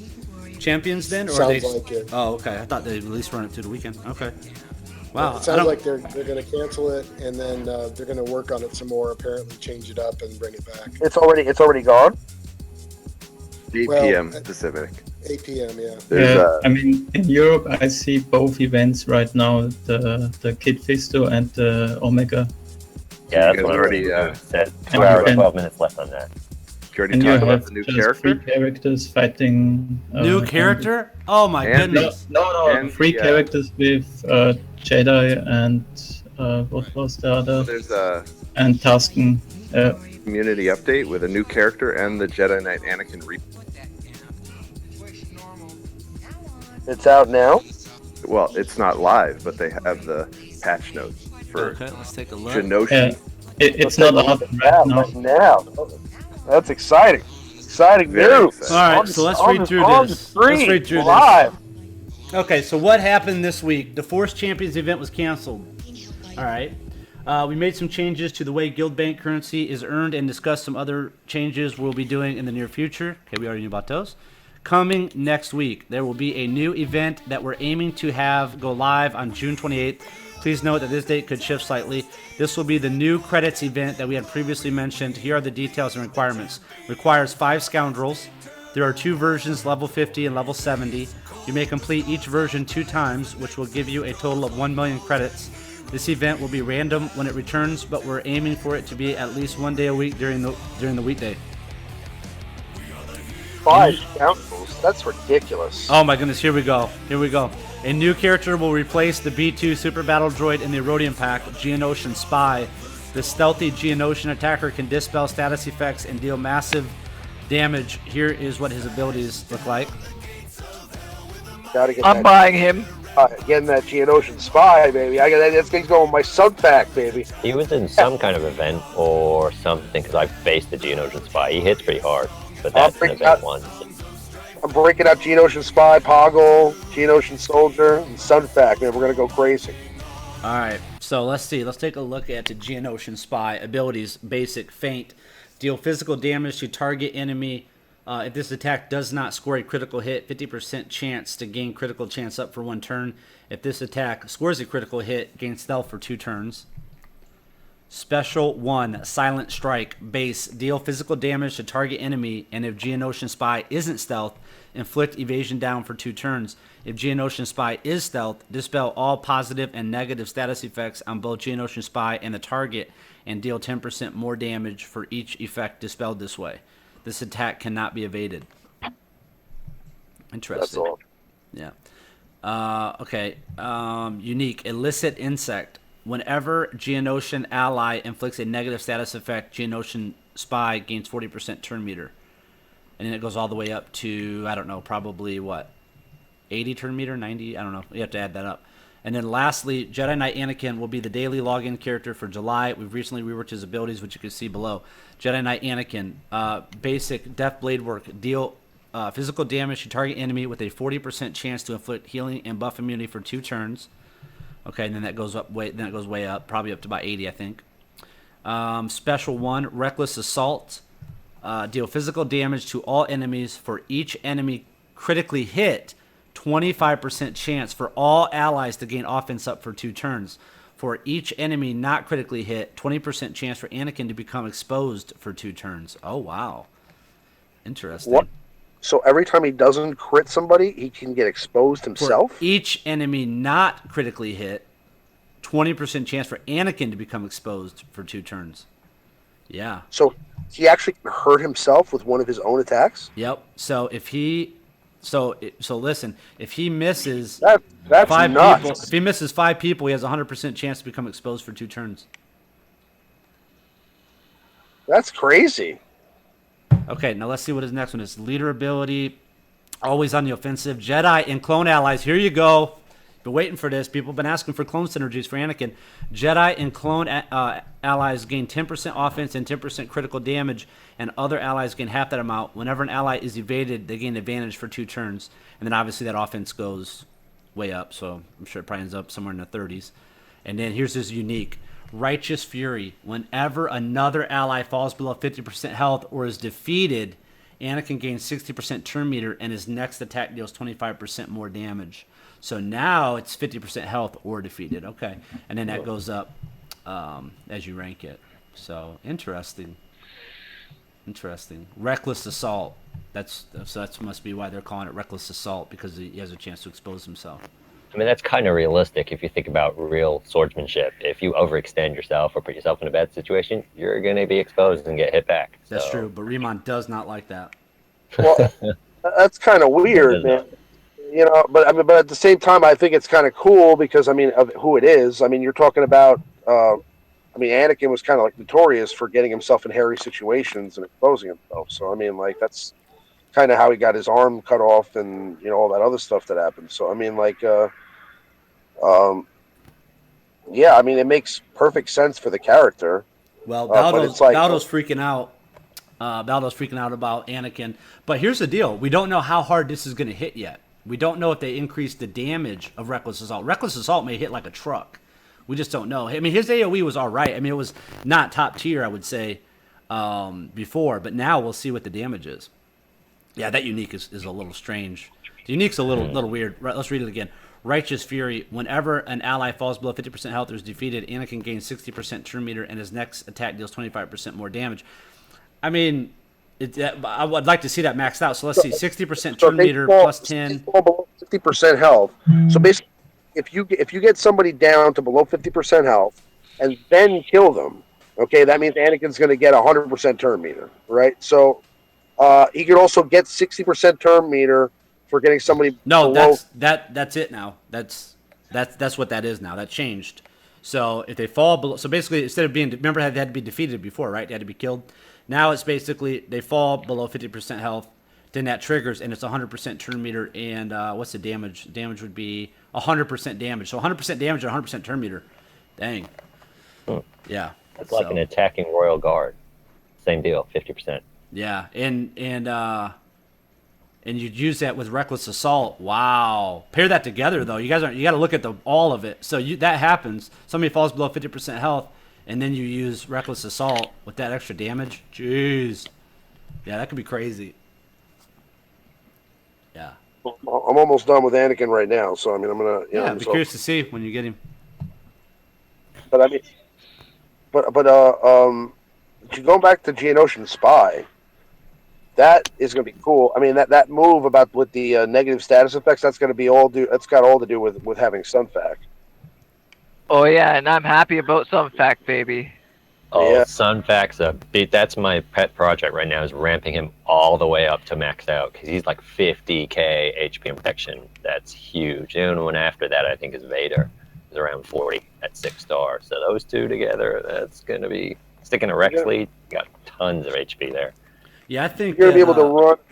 Champions then? Or Sounds like it. Oh, okay. I thought they'd at least run it through the weekend. Okay. Wow. It sounds like they're going to cancel it, and then they're going to work on it some more. Apparently, change it up and bring it back. It's already gone. 8 p.m. Pacific. 8 p.m. Yeah. Yeah. I mean, in Europe, I see both events right now: the Kid Fisto and the Omega. Yeah, that's what already said. 2 hours, 12 minutes left on that. And you have the new character? 3 characters fighting. New character? Oh my goodness! No. 3 characters with Jedi and what was the other? There's and Tusken. Community update with a new character and the Jedi Knight Anakin It's out now? Well, it's not live, but they have the patch notes for let's take a look. Geonosis. Yeah. It's not out right now. That's exciting. Exciting news. All right, so let's read through this. Let's read through live. Okay, so what happened this week? The Force Champions event was canceled. All right. We made some changes to the way Guild Bank currency is earned and discussed some other changes we'll be doing in the near future. Okay, we already knew about those. Coming next week, there will be a new event that we're aiming to have go live on June 28th. Please note that this date could shift slightly. This will be the new credits event that we had previously mentioned. Here are the details and requirements. Requires 5 scoundrels. There are 2 versions, level 50 and level 70. You may complete each version 2 times, which will give you a total of 1 million credits. This event will be random when it returns, but we're aiming for it to be at least 1 day a week during the weekday. 5 scoundrels? That's ridiculous. Oh my goodness, here we go. A new character will replace the B2 Super Battle Droid in the Erodium Pack, Geonosian Spy. The stealthy Geonosian attacker can dispel status effects and deal massive damage. Here is what his abilities look like. I'm buying him. Getting that Geonosian Spy, baby. I got that. This thing's going with my sub pack, baby. He was in some kind of event or something because I faced the Geonosian Spy. He hits pretty hard, but that's an event one. I'm breaking out Geonosian Spy, Poggle, Geonosian Soldier, and Sunfac, man. We're gonna go crazy. All right, so let's see. Let's take a look at the Geonosian Spy abilities. Basic, feint, deal physical damage to target enemy. If this attack does not score a critical hit, 50% chance to gain critical chance up for 1 turn. If this attack scores a critical hit, gain stealth for 2 turns. Special 1, Silent Strike. Base, deal physical damage to target enemy, and if Geonosian Spy isn't stealth, inflict evasion down for 2 turns. If Geonosian Spy is stealth, dispel all positive and negative status effects on both Geonosian Spy and the target, and deal 10% more damage for each effect dispelled this way. This attack cannot be evaded. Interesting. That's all. Yeah. Okay. Unique. Illicit Insect. Whenever Geonosian ally inflicts a negative status effect, Geonosian Spy gains 40% turn meter. And then it goes all the way up to, I don't know, probably what? 80 turn meter? 90? I don't know. You have to add that up. And then lastly, Jedi Knight Anakin will be the daily login character for July. We've recently reworked his abilities, which you can see below. Jedi Knight Anakin, basic Death Blade work. Deal physical damage to target enemy with a 40% chance to inflict healing and buff immunity for 2 turns. Okay, and then that goes up way. Then it goes way up, probably up to about 80, I think. Special 1, Reckless Assault. Deal physical damage to all enemies for each enemy critically hit. 25% chance for all allies to gain offense up for 2 turns. For each enemy not critically hit, 20% chance for Anakin to become exposed for 2 turns. Oh, wow. Interesting. What? So every time he doesn't crit somebody, he can get exposed himself? For each enemy not critically hit, 20% chance for Anakin to become exposed for 2 turns. Yeah. So he actually can hurt himself with one of his own attacks? Yep. So if he... So listen, if he misses that's 5 nuts. people, if he misses 5 people, he has a 100% chance to become exposed for 2 turns. That's crazy. Okay, now let's see what his next one is. Leader ability, always on the offensive. Jedi and clone allies. Here you go. Been waiting for this. People have been asking for clone synergies for Anakin. Jedi and clone allies gain 10% offense and 10% critical damage, and other allies gain half that amount. Whenever an ally is evaded, they gain advantage for 2 turns. And then obviously that offense goes way up, so I'm sure it probably ends up somewhere in the 30s. And then here's this unique. Righteous Fury. Whenever another ally falls below 50% health or is defeated, Anakin gains 60% turn meter, and his next attack deals 25% more damage. So now it's 50% health or defeated. Okay. And then that goes up as you rank it. So interesting. Reckless Assault. That must be why they're calling it Reckless Assault, because he has a chance to expose himself. I mean, that's kind of realistic if you think about real swordsmanship. If you overextend yourself or put yourself in a bad situation, you're going to be exposed and get hit back. That's true, but Riemann does not like that. Well, that's kind of weird, man. You know, but at the same time, I think it's kind of cool because, I mean, of who it is. I mean, you're talking about, Anakin was kind of like notorious for getting himself in hairy situations and exposing himself. So, I mean, like, that's kind of how he got his arm cut off and, you know, all that other stuff that happened. So, I mean, like, yeah, I mean, it makes perfect sense for the character. Well, Baldo's freaking out. Baldo's freaking out about Anakin. But here's the deal. We don't know how hard this is going to hit yet. We don't know if they increased the damage of Reckless Assault. Reckless Assault may hit like a truck. We just don't know. I mean, his AoE was all right. I mean, it was not top tier, I would say, before. But now we'll see what the damage is. Yeah, that unique is a little strange. The unique's a little weird. Right, let's read it again. Righteous Fury. Whenever an ally falls below 50% health or is defeated, Anakin gains 60% turn meter, and his next attack deals 25% more damage. I mean, I would like to see that maxed out. So let's see, 60% turn meter plus 10. Fall below 50% health. So basically, if you get somebody down to below 50% health and then kill them, okay, that means Anakin's going to get 100% turn meter, right? So he could also get 60% turn meter for getting somebody. No, below. that's it now. That's what that is now. That changed. So if they fall below, so basically instead of being, remember they had to be defeated before, right? They had to be killed. Now it's basically they fall below 50% health, then that triggers and it's 100% turn meter. And what's the damage? Damage would be 100% damage. So 100% damage and 100% turn meter. Dang. Yeah. It's like an attacking Royal Guard. Same deal, 50%. Yeah, and you'd use that with Reckless Assault. Wow. Pair that together though. You got to look at all of it. So that happens. Somebody falls below 50% health, and then you use Reckless Assault with that extra damage. Jeez. Yeah, that could be crazy. Yeah. I'm almost done with Anakin right now, so I mean I'm gonna. I'd be curious to see when you get him. But I mean, going back to Geonosian Spy, that is going to be cool. I mean, that move about with the negative status effects, that's going to be that's got all to do with having Sunfac. Oh yeah, and I'm happy about Sunfac, baby. Oh, yeah. Sunfac's that's my pet project right now, is ramping him all the way up to max out, because he's like 50k HP and protection. That's huge. And one after that, I think, is Vader. Is around 40 at 6-star. So those two together, that's going to be sticking to Rex lead. Got tons of HP there. Yeah, I think you're going to be able to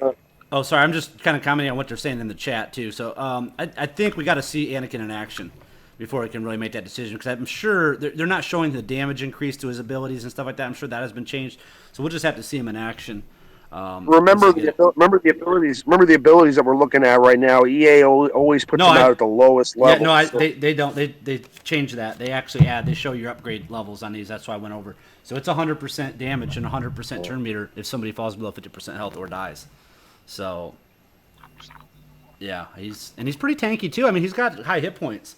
run. Oh, sorry. I'm just kind of commenting on what they're saying in the chat too. So I think we got to see Anakin in action before we can really make that decision, because I'm sure they're not showing the damage increase to his abilities and stuff like that. I'm sure that has been changed. So we'll just have to see him in action. Remember the abilities. Remember the abilities that we're looking at right now. EA always puts them out at the lowest level. Yeah, they don't. They change that. They actually they show your upgrade levels on these. That's why I went over. So it's 100% damage and 100% turn meter if somebody falls below 50% health or dies. So yeah, he's pretty tanky too. I mean, he's got high hit points.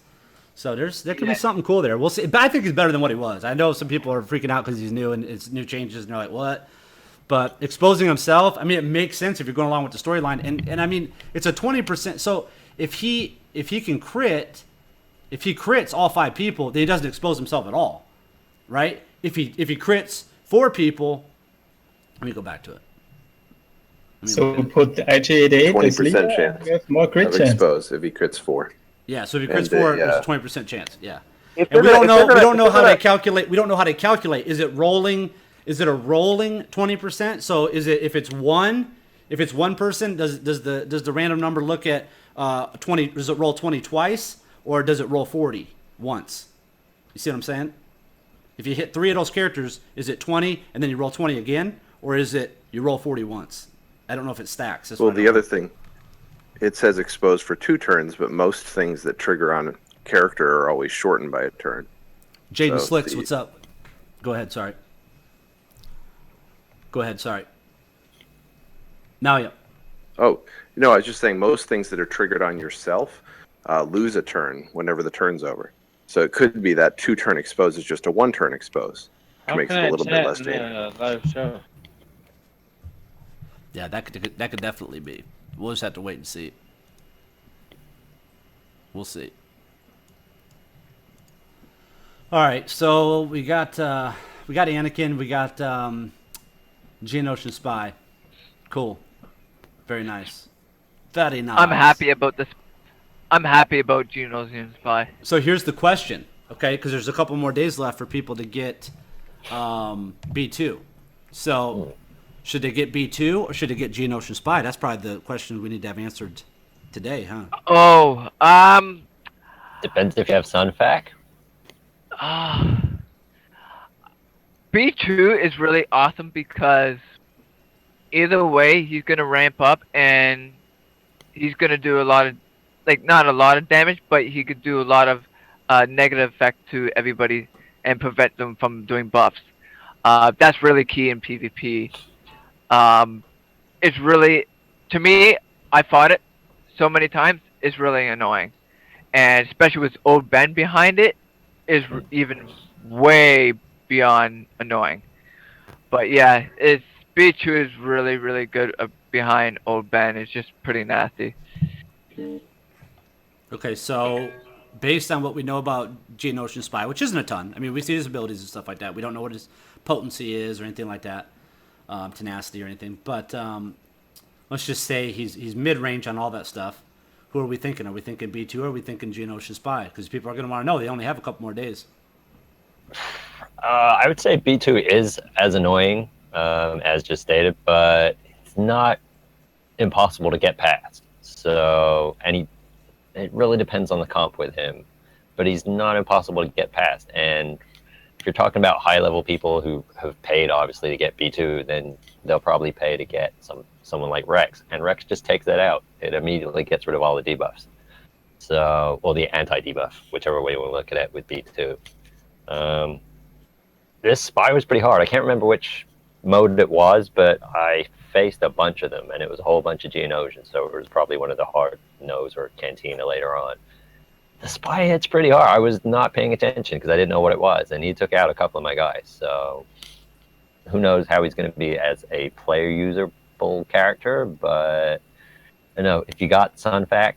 So there could be something cool there. We'll see. But I think he's better than what he was. I know some people are freaking out because he's new and it's new changes, and they're like, what? But exposing himself, I mean, it makes sense if you're going along with the storyline. And I mean, it's a 20%. So if he can crit, if he crits all 5 people, then he doesn't expose himself at all, right? If he crits 4 people, let me go back to it. So put the IG-88 20% chance. You have more crit of chance. expose if he crits 4. Yeah, so if he crits 4, there's a 20% chance. Yeah. And we don't know how they calculate. We don't know how they calculate. Is it rolling? Is it a rolling 20%? So is it if it's one person, does the random number look at 20? Does it roll 20 twice, or does it roll 40 once? You see what I'm saying? If you hit 3 of those characters, is it 20 and then you roll 20 again, or is it you roll 40 once? I don't know if it stacks. That's well, the other thing, it says exposed for 2 turns, but most things that trigger on a character are always shortened by a turn. Jaden Slicks, what's up? Go ahead. Sorry. Now, yeah. Oh, no, I was just saying most things that are triggered on yourself lose a turn whenever the turn's over. So it could be that 2-turn expose is just a 1-turn expose, which makes it a little bit less dangerous. Live show. Yeah, that could definitely be. We'll just have to wait and see. We'll see. All right, so we got Anakin, we got Geonosian Spy. Cool. Very nice. Very nice. I'm happy about this. I'm happy about Geonosian Spy. So here's the question, okay? Because there's a couple more days left for people to get B2. So should they get B2 or should they get Geonosian Spy? That's probably the question we need to have answered today, huh? Oh, depends if you have Sunfac. B2 is really awesome because either way he's gonna ramp up, and he's gonna do a lot of, like, not a lot of damage, but he could do a lot of negative effect to everybody and prevent them from doing buffs. That's really key in PvP. It's really, to me, I fought it so many times. It's really annoying, and especially with old Ben behind it, is even way beyond annoying. But yeah, it's B2 is really really good behind old Ben. It's just pretty nasty. Okay, so based on what we know about Geonosian Spy, which isn't a ton, I mean, we see his abilities and stuff like that. We don't know what his potency is or anything like that, tenacity or anything. But let's just say he's mid-range on all that stuff. Who are we thinking? Are we thinking B2 or are we thinking Geonosian Spy? Because people are going to want to know. They only have a couple more days. I would say B2 is as annoying as just stated, but it's not impossible to get past. So, it really depends on the comp with him, but he's not impossible to get past. And if you're talking about high-level people who have paid, obviously, to get B2, then they'll probably pay to get someone like Rex. And Rex just takes that out. It immediately gets rid of all the debuffs. So, or the anti-debuff, whichever way you want to look at it with B2. This Spy was pretty hard. I can't remember which mode it was, but I faced a bunch of them, and it was a whole bunch of Geonosians, so it was probably one of the hard nose or Cantina later on. The Spy hits pretty hard. I was not paying attention because I didn't know what it was, and he took out a couple of my guys. So who knows how he's going to be as a player usable character, but you know, if you got Sunfac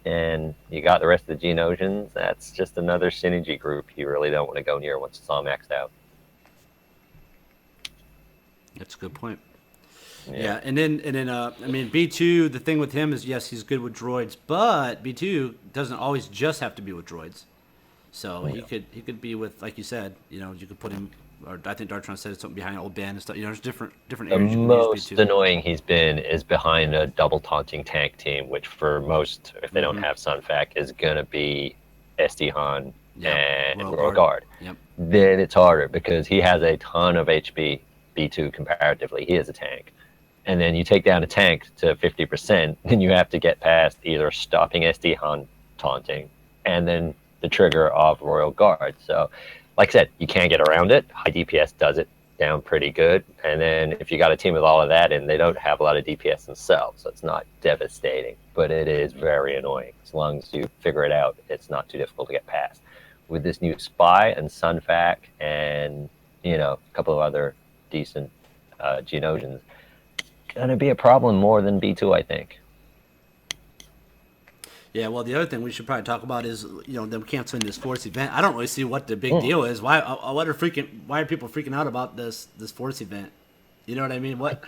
and you got the rest of the Geonosians, that's just another synergy group you really don't want to go near once it's all maxed out. That's a good point. Yeah, and then I mean, B2, the thing with him is, yes, he's good with droids, but B2 doesn't always just have to be with droids. So he could be with, like you said, you know, you could put him, or I think Dartron said something behind old Ben and stuff. You know, there's different areas. The most annoying he's been is behind a double taunting tank team, which for most, if they don't have Sunfac, is going to be SD Han and Royal Guard. Yep. Then it's harder because he has a ton of HP, B2 comparatively. He is a tank. And then you take down a tank to 50%, then you have to get past either stopping SD Han taunting and then the trigger of Royal Guard. So, like I said, you can't get around it. High DPS does it down pretty good. And then if you got a team with all of that, and they don't have a lot of DPS themselves, so it's not devastating, but it is very annoying. As long as you figure it out, it's not too difficult to get past. With this new Spy and Sunfac and, you know, a couple of other decent Geonosians, gonna be a problem more than B2, I think. Yeah, well, the other thing we should probably talk about is, you know, them canceling this Force event. I don't really see what the big deal is. Why are people freaking out about this Force event? You know what I mean? What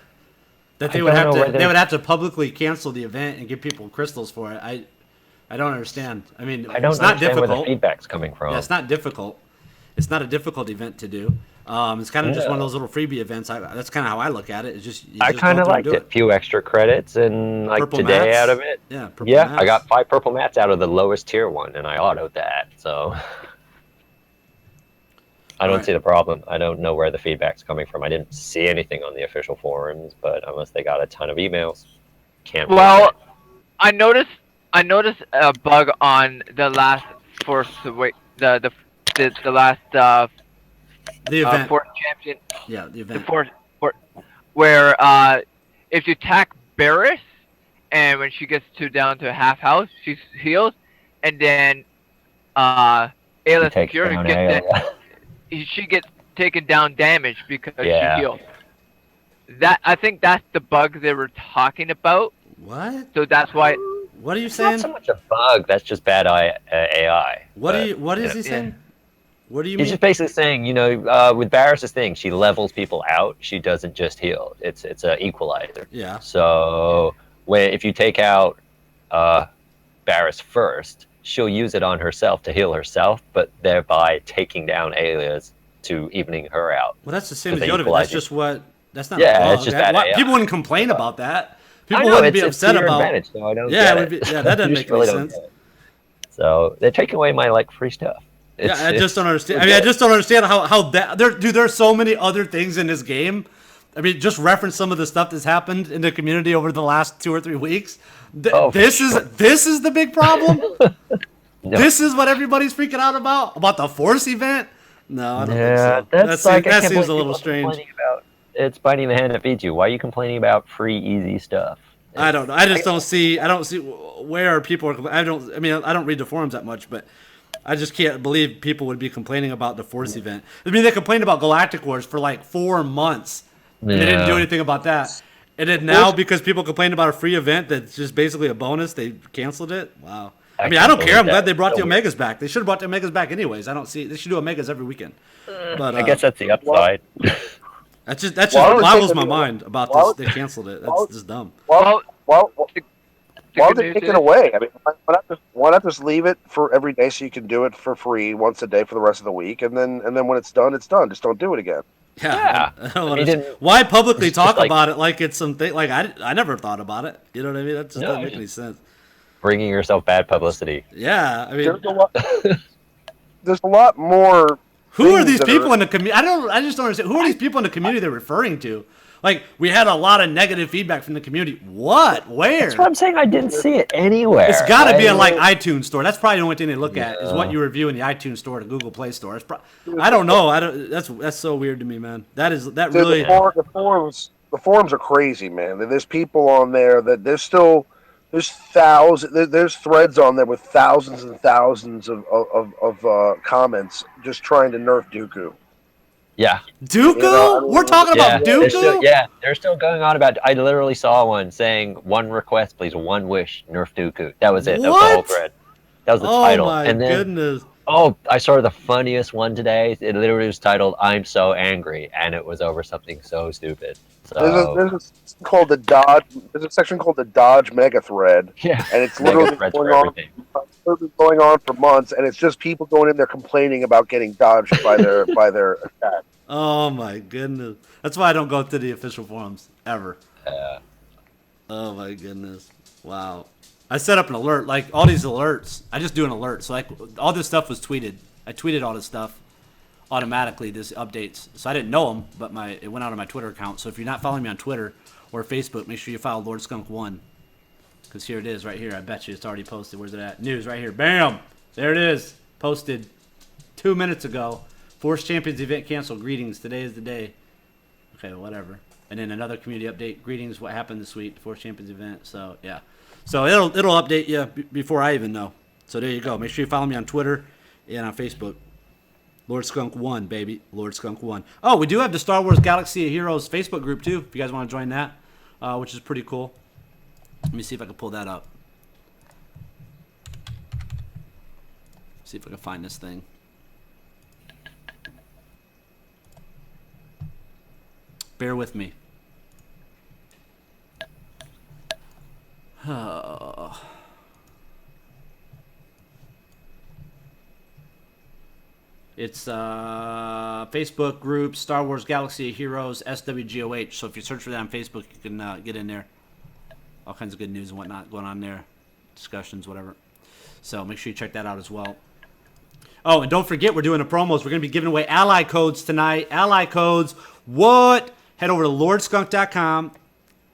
that they would have to publicly cancel the event and give people crystals for it. I don't understand. I mean, I don't it's not understand difficult. where the feedback's coming from. Yeah, it's not difficult. It's not a difficult event to do. It's kind of just one of those little freebie events. That's kind of how I look at it. It's just I kind of liked it. A few extra credits and like purple today mats. out of it. Yeah, I got 5 purple mats out of the lowest tier one, and I autoed that. So I don't see the problem. I don't know where the feedback's coming from. I didn't see anything on the official forums, but unless they got a ton of emails, can't. Well, I noticed a bug on the last Force the last the event. Force champion. Yeah, the event. The Force, where if you attack Barris, and when she gets down to half health, she heals, and then Ayla Secure she gets taken down damage because she healed. I think that's the bug they were talking about. What? So that's why. What are you It's saying? not so much a bug. That's just bad AI. What is he saying? What do you mean? He's just basically saying, you know, with Barris's thing, she levels people out. She doesn't just heal. It's an equalizer. Yeah. So if you take out Barris first, she'll use it on herself to heal herself, but thereby taking down alias to evening her out. Well, that's the same as Yoda. That's just what. That's not. Yeah, a it's just bad AI. People wouldn't complain about that. People I know, wouldn't be it's upset to your about. advantage, so I don't Yeah, get it. Yeah, that doesn't make any sense. So they're taking away my free stuff. I just don't understand. I mean, I just don't understand how that. There's so many other things in this game I mean, just reference some of the stuff that's happened in the community over the last 2 or 3 weeks. This is the big problem. This is what everybody's freaking out about the Force event. No, I don't think so. That seems a little strange. It's biting the hand that feeds you. Why are you complaining about free, easy stuff? I don't know. I don't see where people are. I don't read the forums that much, but I just can't believe people would be complaining about the Force event. I mean, they complained about Galactic Wars for like 4 months. And they didn't do anything about that. And then now, because people complained about a free event that's just basically a bonus, they canceled it. Wow. I mean, I don't care. I'm glad they brought the Omegas back. They should have brought the Omegas back anyways. I don't see. They should do Omegas every weekend. But I guess that's the upside. That just boggles my mind about this. They canceled it. That's just dumb. Why would they take it away? I mean, why not just leave it for every day so you can do it for free once a day for the rest of the week, and then when it's done, it's done. Just don't do it again. Yeah. Why publicly talk about it like it's something like I never thought about it. You know what I mean? That just doesn't make any sense. Bringing yourself bad publicity. Yeah, I mean, there's a lot more. Who are these people in the community? I just don't understand. Who are these people in the community they're referring to? Like, we had a lot of negative feedback from the community. What? Where? That's what I'm saying. I didn't see it anywhere. It's got to be in like iTunes Store. That's probably the only thing they look at is what you review in the iTunes Store, the Google Play Store. I don't know. That's so weird to me, man. Really. The forums are crazy, man. There's people on there that there's threads on there with thousands and thousands of comments just trying to nerf Dooku. Yeah. Dooku? We're talking about Dooku? They're still going on about. I literally saw one saying, "One request, please, one wish, nerf Dooku." That was it. That was the whole thread. That was the title. Oh my goodness. Oh, I saw the funniest one today. It literally was titled "I'm so angry," and it was over something so stupid. So there's a section called the Dodge. There's a section called the Dodge Mega Thread. Yeah. And it's literally going on for months, and it's just people going in there complaining about getting dodged by their attack. Oh my goodness. That's why I don't go to the official forums ever. Yeah. Oh my goodness. Wow. I set up an alert, like all these alerts. I just do an alert. So like all this stuff was tweeted. I tweeted all this stuff automatically, these updates. So I didn't know them, but it went out on my Twitter account. So if you're not following me on Twitter or Facebook, make sure you follow Lord Skunk 1. Because here it is right here. I bet you it's already posted. Where's it at? News right here. Bam! There it is. Posted 2 minutes ago. Force Champions event canceled. Greetings. Today is the day. Okay, whatever. And then another community update. Greetings. What happened this week? The Force Champions event. So yeah. So it'll update you before I even know. So there you go. Make sure you follow me on Twitter and on Facebook. Lord Skunk 1, baby. Lord Skunk 1. Oh, we do have the Star Wars Galaxy of Heroes Facebook group too. If you guys want to join that, which is pretty cool. Let me see if I can pull that up. See if I can find this thing. Bear with me. It's Facebook group Star Wars Galaxy of Heroes SWGOH. So if you search for that on Facebook, you can get in there. All kinds of good news and whatnot going on there. Discussions, whatever. So make sure you check that out as well. Oh, and don't forget, we're doing the promos. We're going to be giving away ally codes tonight. Ally codes. What? Head over to lordskunk.com.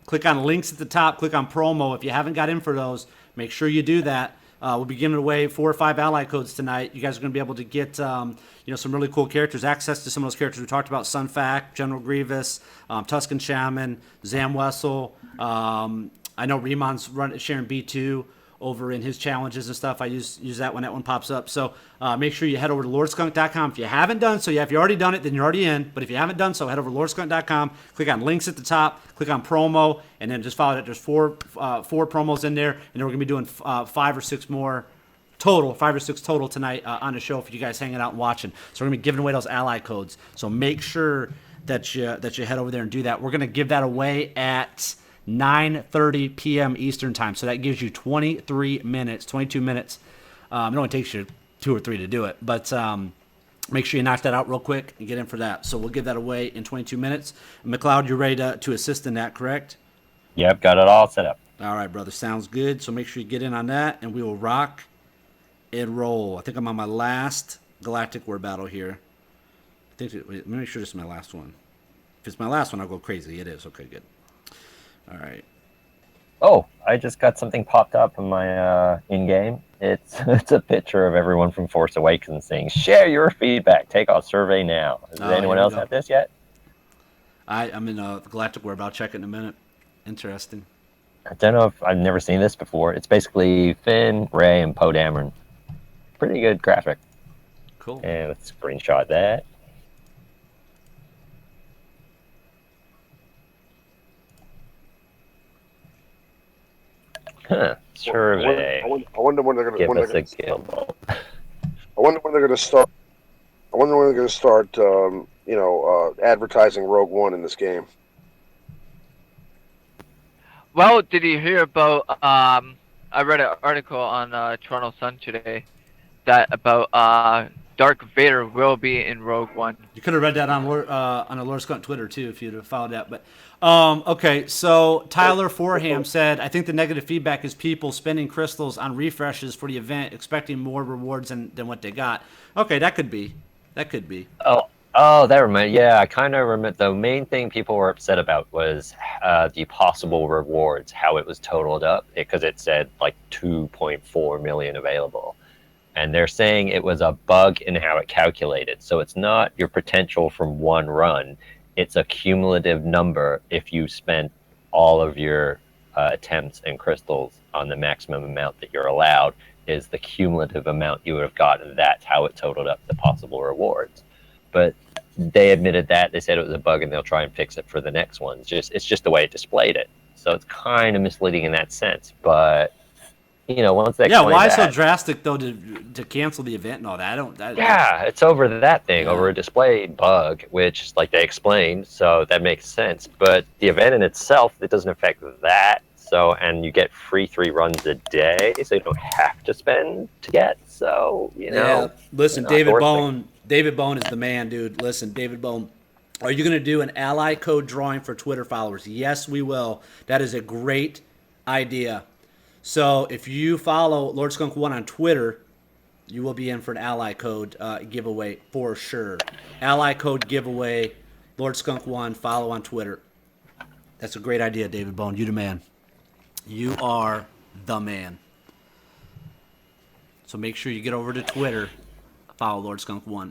Click on links at the top. Click on promo. If you haven't got in for those, make sure you do that. We'll be giving away 4 or 5 ally codes tonight. You guys are going to be able to get some really cool characters, access to some of those characters we talked about: Sun Fac, General Grievous, Tusken Shaman, Zam Wessel. I know Remon's sharing B2 over in his challenges and stuff. I use that when that one pops up. So make sure you head over to lordskunk.com if you haven't done so. Yeah, if you already done it, then you're already in. But if you haven't done so, head over to lordskunk.com, click on links at the top, click on promo, and then just follow it. There's four promos in there, and then we're going to be doing 5 or 6 more total, 5 or 6 total tonight on the show for you guys hanging out and watching. So we're going to be giving away those ally codes. So make sure that you head over there and do that. We're going to give that away at 9:30 p.m. Eastern time. So that gives you 22 minutes. It only takes you 2 or 3 to do it, but make sure you knock that out real quick and get in for that. So we'll give that away in 22 minutes. McLeod, you're ready to assist in that, correct? Yep, got it all set up. All right, brother. Sounds good. So make sure you get in on that, and we will rock and roll. I think I'm on my last Galactic War battle here. Let me make sure this is my last one. If it's my last one, I'll go crazy. It is. Okay, good. All right. Oh, I just got something popped up in my in-game. It's a picture of everyone from Force Awakens saying, "Share your feedback. Take our survey now." Does anyone else have this yet? I'm in the Galactic War, but I'll check it in a minute. Interesting. I don't know if I've never seen this before. It's basically Finn, Rey, and Poe Dameron. Pretty good graphic. Cool. And let's screenshot that. Huh. Survey. I wonder when they're going to. Give us a guild. I wonder when they're going to start. I wonder when they're going to start. Advertising Rogue One in this game. Well, did you hear about? I read an article on Toronto Sun today that about Darth Vader will be in Rogue One. You could have read that on a Lord Skunt Twitter too if you'd have followed that. But okay, so Tyler Forham said, "I think the negative feedback is people spending crystals on refreshes for the event, expecting more rewards than what they got." Okay, that could be. That could be. Oh, that reminds. Yeah, I kind of remember. The main thing people were upset about was the possible rewards, how it was totaled up, because it said like 2.4 million available, and they're saying it was a bug in how it calculated. So it's not your potential from one run; it's a cumulative number if you spent all of your attempts and crystals on the maximum amount that you're allowed. Is the cumulative amount you would have gotten. That's how it totaled up the possible rewards. But they admitted that. They said it was a bug, and they'll try and fix it for the next one. It's just the way it displayed it. So it's kind of misleading in that sense. But once they why so drastic though to cancel the event and all that? It's over that thing, over a display bug, which like they explained. So that makes sense. But the event in itself, it doesn't affect that. So and you get free 3 runs a day, so you don't have to spend to get. So Yeah, listen, David Bone. David Bone is the man, dude. Listen, David Bone, are you going to do an ally code drawing for Twitter followers? Yes, we will. That is a great idea. So if you follow Lord Skunk 1 on Twitter, you will be in for an ally code giveaway for sure. Ally code giveaway, Lord Skunk 1, follow on Twitter. That's a great idea, David Bone. You the man. You are the man. So make sure you get over to Twitter, follow Lord Skunk 1.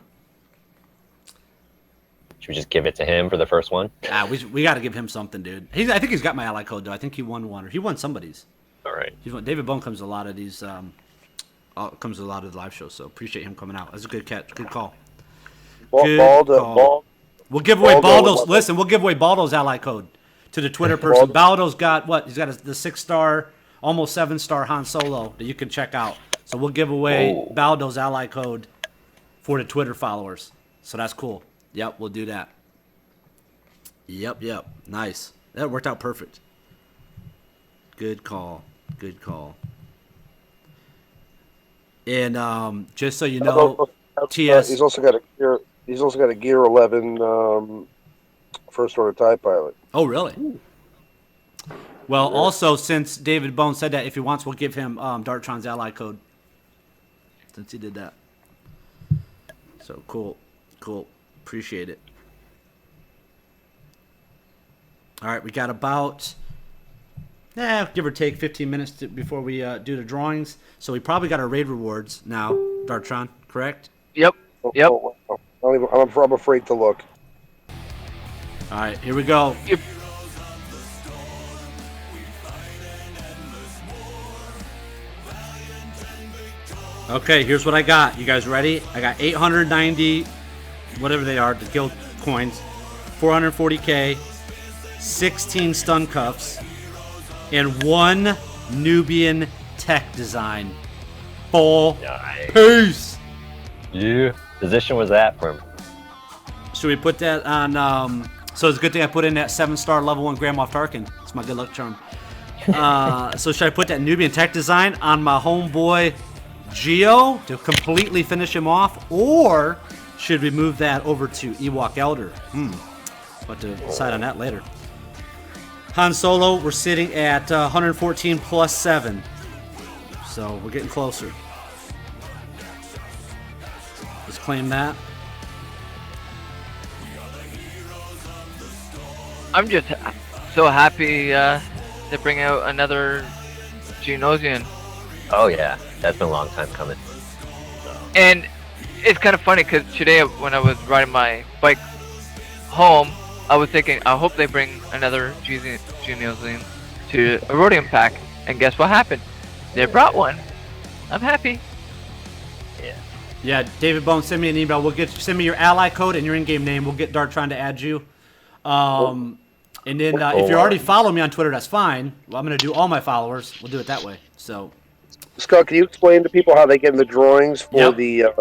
Should we just give it to him for the first one? We got to give him something, dude. I think he's got my ally code though. I think he won one, or he won somebody's. All right. David Bone comes to a lot of these. Comes to a lot of the live shows, so appreciate him coming out. That's a good catch, good call. We'll give away Baldo's. Listen, we'll give away Baldo's ally code to the Twitter person. Baldo's got what? He's got the 6-star, almost 7-star Han Solo that you can check out. So we'll give away Baldo's ally code for the Twitter followers. So that's cool. Yep, we'll do that. Yep. Nice. That worked out perfect. Good call. And just so you know, TS. He's also got a Gear 11 first order TIE pilot. Oh, really? Well, also since David Bone said that if he wants, we'll give him Dartron's ally code. Since he did that. So cool. Appreciate it. All right, we got about, give or take 15 minutes before we do the drawings. So we probably got our raid rewards now, Dartron, correct? Yep. I'm afraid to look. All right, here we go. Okay, here's what I got. You guys ready? I got 890, whatever they are, the guild coins, 440k, 16 stun cuffs, and 1 Nubian tech design. Full peace. Yeah. Position was that from? Should we put that on? So it's a good thing I put in that 7-star level 1 Grand Moff Tarkin. It's my good luck charm. So should I put that Nubian tech design on my homeboy Geo to completely finish him off, or should we move that over to Ewok Elder? But to decide on that later. Han Solo, we're sitting at 114 plus 7, so we're getting closer. Let's claim that. I'm just so happy to bring out another Genosian. Oh yeah, that's been a long time coming. And it's kind of funny because today when I was riding my bike home, I was thinking, I hope they bring another Genosian to a Rhodium pack. And guess what happened? They brought one. I'm happy. Yeah, David Bone, send me an email. Send me your ally code and your in-game name. We'll get Dartron to add you. And then if you're already following me on Twitter, that's fine. Well, I'm going to do all my followers. We'll do it that way. So, Scott, can you explain to people how they get in the drawings for the?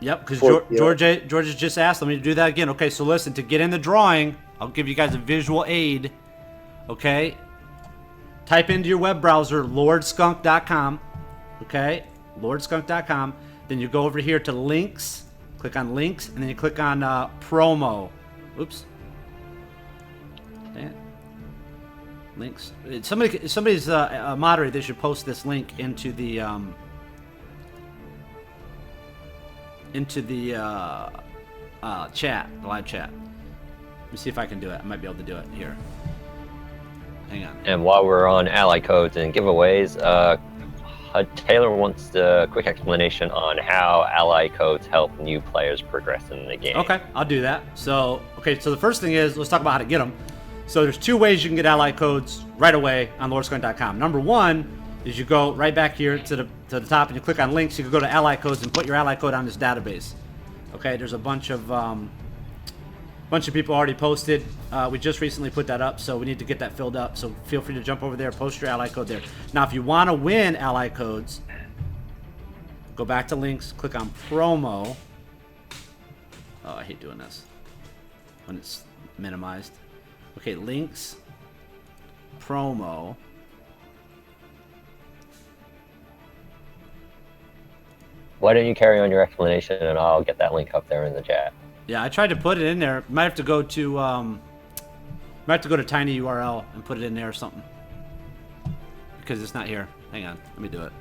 Yep, because George has just asked. Let me do that again. Okay, so listen, to get in the drawing, I'll give you guys a visual aid. Okay, type into your web browser lordskunk.com. Okay, lordskunk.com. Then you go over here to links, click on links, and then you click on promo. Oops. Damn. Links. Somebody's a moderator. They should post this link into the chat, the live chat. Let me see if I can do it. I might be able to do it here. Hang on. And while we're on ally codes and giveaways, Taylor wants a quick explanation on how ally codes help new players progress in the game. Okay, I'll do that. So the first thing is, let's talk about how to get them. So there's two ways you can get ally codes right away on lordscoin.com. Number one is you go right back here to the top and you click on links. You can go to ally codes and put your ally code on this database. Okay, there's a bunch of people already posted. We just recently put that up, so we need to get that filled up. So feel free to jump over there, post your ally code there. Now, if you want to win ally codes, go back to links, click on promo. Oh, I hate doing this when it's minimized. Okay, links, promo. Why don't you carry on your explanation and I'll get that link up there in the chat. Yeah, I tried to put it in there. Might have to go to tinyurl and put it in there or something. Because it's not here. Hang on, let me do it.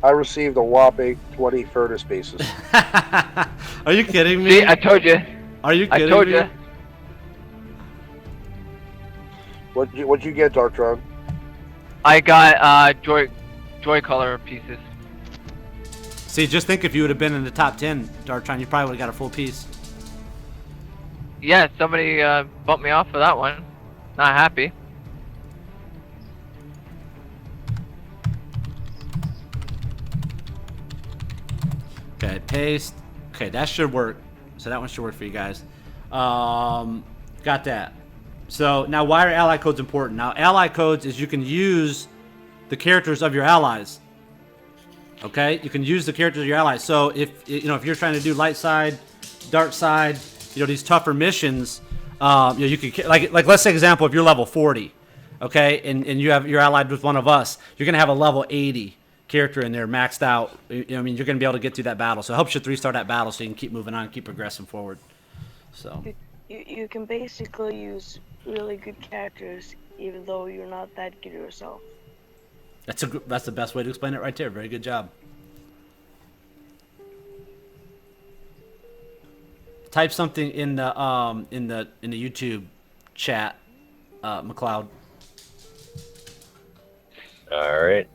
I received a whopping 20 furnace bases. Are you kidding me? See, I told you. Are you kidding me? I told you. What'd you get, Darktron? I got joy color pieces. See, just think if you would have been in the top 10, Darktron, you probably would have got a full piece. Yeah, somebody bumped me off for that one. Not happy. Okay, paste. Okay, that should work. So that one should work for you guys. Got that. So now, why are ally codes important? Now, ally codes is you can use the characters of your allies. Okay, you can use the characters of your allies. So if you're trying to do light side, dark side, these tougher missions, you can like let's say example, if you're level 40, okay, and you're allied with one of us, you're gonna have a level 80 character in there maxed out. You're gonna be able to get through that battle. So it helps you 3-star that battle, so you can keep moving on, keep progressing forward. So you can basically use really good characters even though you're not that good yourself. That's the best way to explain it right there. Very good job. Type something in the YouTube chat, McLeod. All right.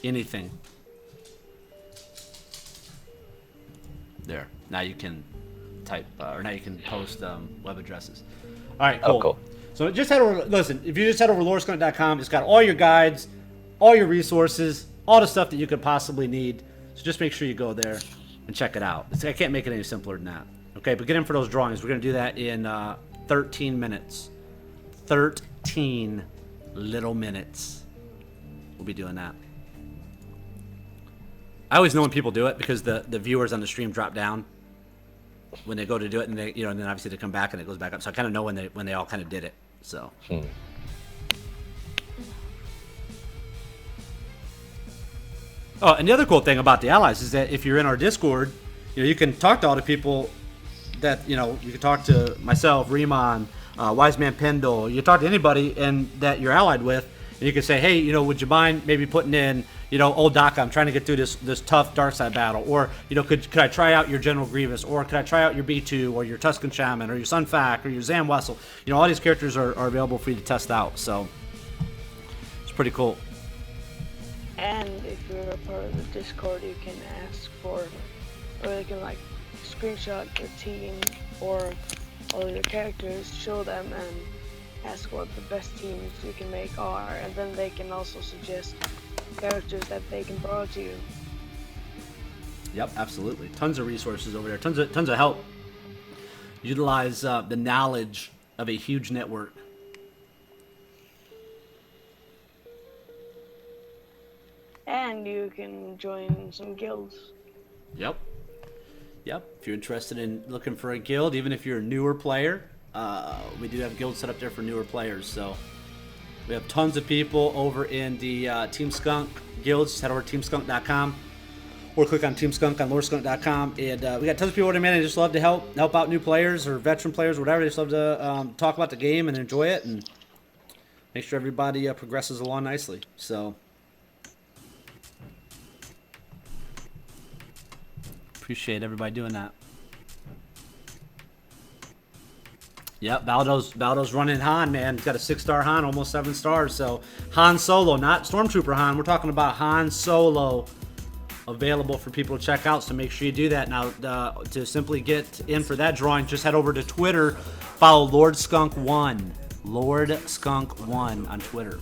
Anything. There. Now you can type, or now you can post web addresses. All right, cool. Oh, cool. So just head over. Listen, if you just head over to lordscoin.com, it's got all your guides, all your resources, all the stuff that you could possibly need. So just make sure you go there and check it out. I can't make it any simpler than that. Okay, but get in for those drawings. We're gonna do that in 13 minutes. 13 little minutes. We'll be doing that. I always know when people do it because the viewers on the stream drop down when they go to do it, and they and then obviously they come back and it goes back up. So I kind of know when they all kind of did it. So. Oh, and the other cool thing about the allies is that if you're in our Discord, you can talk to all the people that you can talk to myself, Riemann, Wise Man Pendle. You talk to anybody and that you're allied with, And you can say, hey, would you mind maybe putting in, old Doc, I'm trying to get through this tough dark side battle, or could I try out your General Grievous, or could I try out your B2, or your Tusken Shaman, or your Sun Fac, or your Zam Wessel? All these characters are available for you to test out, so it's pretty cool. And if you're a part of the Discord, you can ask for, or you can screenshot your team or all your characters, show them, and ask what the best teams you can make are, and then they can also suggest characters that they can borrow to you. Yep, absolutely. Tons of resources over there. Tons of help. Utilize the knowledge of a huge network. And you can join some guilds. Yep. If you're interested in looking for a guild, even if you're a newer player, we do have guilds set up there for newer players. So we have tons of people over in the Team Skunk guilds. Just head over to teamskunk.com or click on Team Skunk on lordskunk.com. And we got tons of people over there, man. They just love to help out new players or veteran players, or whatever. They just love to talk about the game and enjoy it and make sure everybody progresses along nicely. So appreciate everybody doing that. Yep, Baldo's running Han, man. He's got a 6-star Han, almost 7 stars. So Han Solo, not Stormtrooper Han. We're talking about Han Solo, available for people to check out. So make sure you do that. Now, to simply get in for that drawing, just head over to Twitter. Follow Lord Skunk 1, Lord Skunk 1 on Twitter.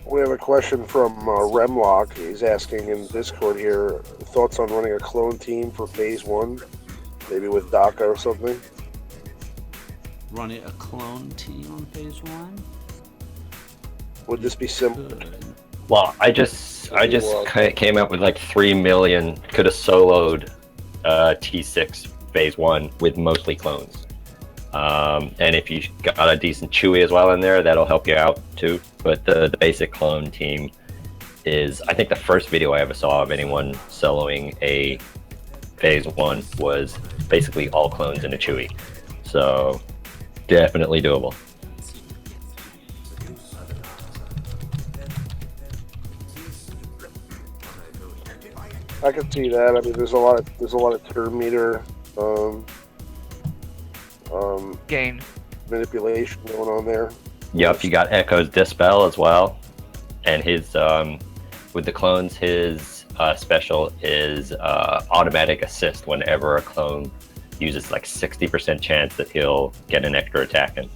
We have a question from Remlock. He's asking in Discord here, thoughts on running a clone team for Phase 1? Maybe with DACA or something? Running a clone team on Phase 1? Would this be simple? Well, I just came up with 3 million, could have soloed T6 Phase 1 with mostly clones. And if you got a decent Chewie as well in there, that'll help you out too. But the basic clone team is, I think the first video I ever saw of anyone soloing a Phase 1 was basically all clones in a Chewie. So definitely doable. I can see that. I mean, there's a lot of turn meter gain manipulation going on there. Yep, you got Echo's Dispel as well, and his with the clones, his special is automatic assist whenever a clone uses 60% chance that he'll get an extra attack in.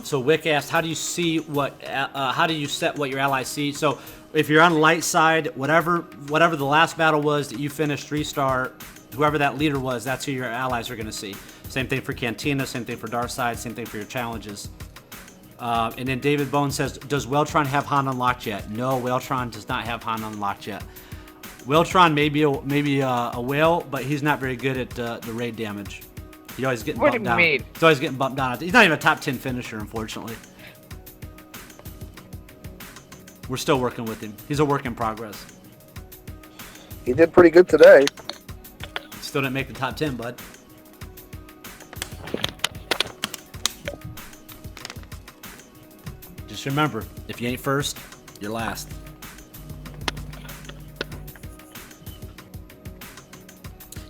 So Wick asked, how do you see how do you set what your allies see? So if you're on the light side, whatever the last battle was that you finished 3-star, whoever that leader was, that's who your allies are going to see. Same thing for Cantina, same thing for Dark Side, same thing for your challenges. And then David Bone says, does Weltron have Han unlocked yet? No, Weltron does not have Han unlocked yet. Weltron may be a whale, but he's not very good at the raid damage. He's always getting bumped down. He's always getting bumped down. He's not even a top 10 finisher, unfortunately. We're still working with him. He's a work in progress. He did pretty good today. Still didn't make the top 10, bud. Just remember, if you ain't first, you're last.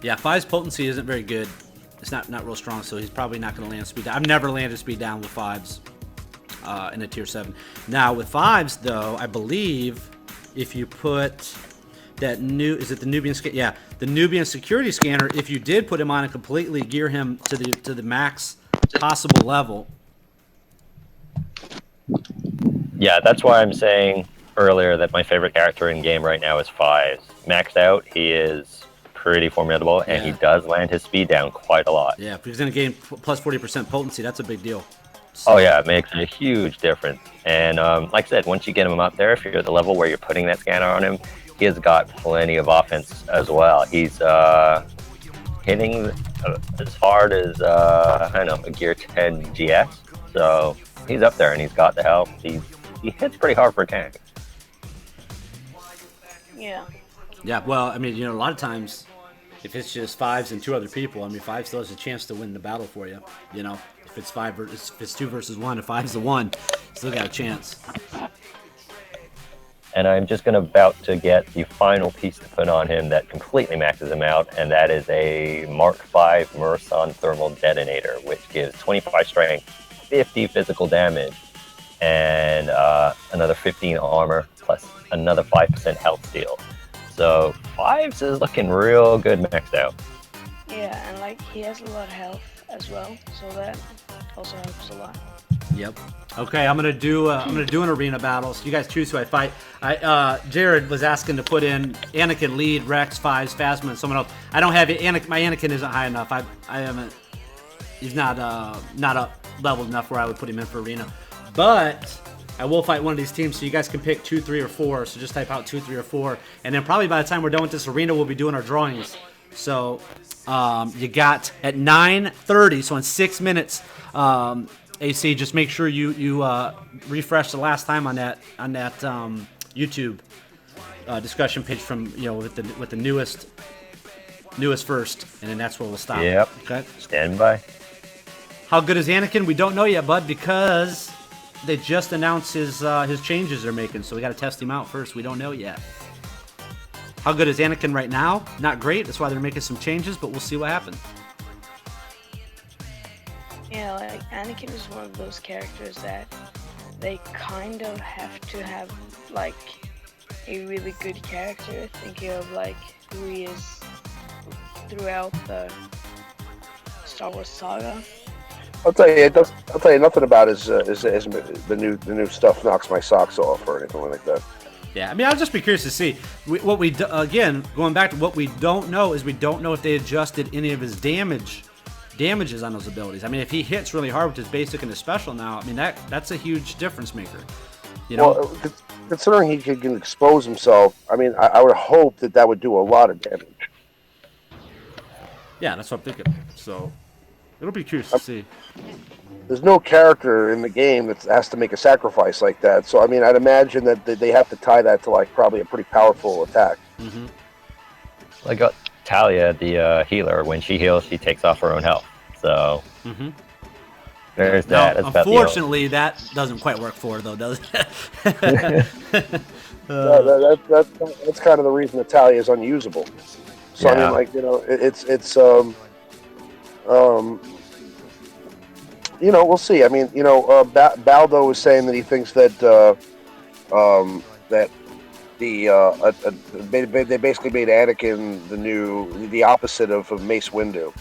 Yeah, 5's potency isn't very good. It's not real strong, so he's probably not going to land speed down. I've never landed speed down with 5's in a tier 7. Now, with 5's, though, I believe if you put that is it the Nubian scanner? Yeah, the Nubian security scanner, if you did put him on and completely gear him to the max possible level. Yeah, that's why I'm saying earlier that my favorite character in game right now is 5's. Maxed out, he is pretty formidable, and he does land his speed down quite a lot. Yeah, if he's going to gain plus 40% potency, that's a big deal. So. Oh yeah, it makes a huge difference. And like I said, once you get him up there, if you're at the level where you're putting that scanner on him, he has got plenty of offense as well. He's hitting as hard as, I don't know, a Gear 10 GX. So he's up there, and he's got the health. He hits pretty hard for a tank. Yeah. Yeah, well, I mean, a lot of times, if it's just 5's and 2 other people, I mean, 5 still has a chance to win the battle for you. If If it's if it's 2 versus 1, if 5's the 1, still got a chance. And I'm just about to get the final piece to put on him that completely maxes him out, and that is a Mark V Merson thermal detonator, which gives 25 strength, 50 physical damage, and another 15 armor, plus another 5% health steal. So 5s is looking real good maxed out. Yeah, and like he has a lot of health as well, so that also helps a lot. Yep. Okay, I'm gonna do an arena battle. So you guys choose who I fight. Jared was asking to put in Anakin lead, Rex, 5s, Phasma, and someone else. I don't have it. My Anakin isn't high enough. I haven't. He's not up leveled enough where I would put him in for arena. But I will fight one of these teams, so you guys can pick 2, 3, or 4. So just type out 2, 3, or 4, and then probably by the time we're done with this arena, we'll be doing our drawings. So you got at 9:30, so in 6 minutes. AC, just make sure you refresh the last time on that YouTube discussion page from with the newest first, and then that's where we'll stop. Yep. Okay. Stand by. How good is Anakin? We don't know yet, bud, because they just announced his changes they're making, so we got to test him out first. We don't know yet. How good is Anakin right now? Not great. That's why they're making some changes, but we'll see what happens. Yeah, like Anakin is one of those characters that they kind of have to have like a really good character, thinking of like who he is throughout the Star Wars saga. I'll tell you, nothing about his the new stuff knocks my socks off or anything like that. Yeah, I mean, I'll just be curious to see. Again, going back to what we don't know is we don't know if they adjusted any of his damages on those abilities. I mean, if he hits really hard with his basic and his special now, I mean, that's a huge difference maker. You know? Well, considering he can expose himself, I mean, I would hope that would do a lot of damage. Yeah, that's what I'm thinking. So, it'll be curious to see. There's no character in the game that has to make a sacrifice like that. So, I mean, I'd imagine that they have to tie that to, like, probably a pretty powerful attack. Mm-hmm. I got Talia, the healer. When she heals, she takes off her own health. So there's that. Now, unfortunately, that doesn't quite work for her, though, does it? That's kind of the reason that Talia is unusable. So, yeah. I mean, like, we'll see. I mean, Baldo was saying that he thinks that they basically made Anakin the opposite of Mace Windu.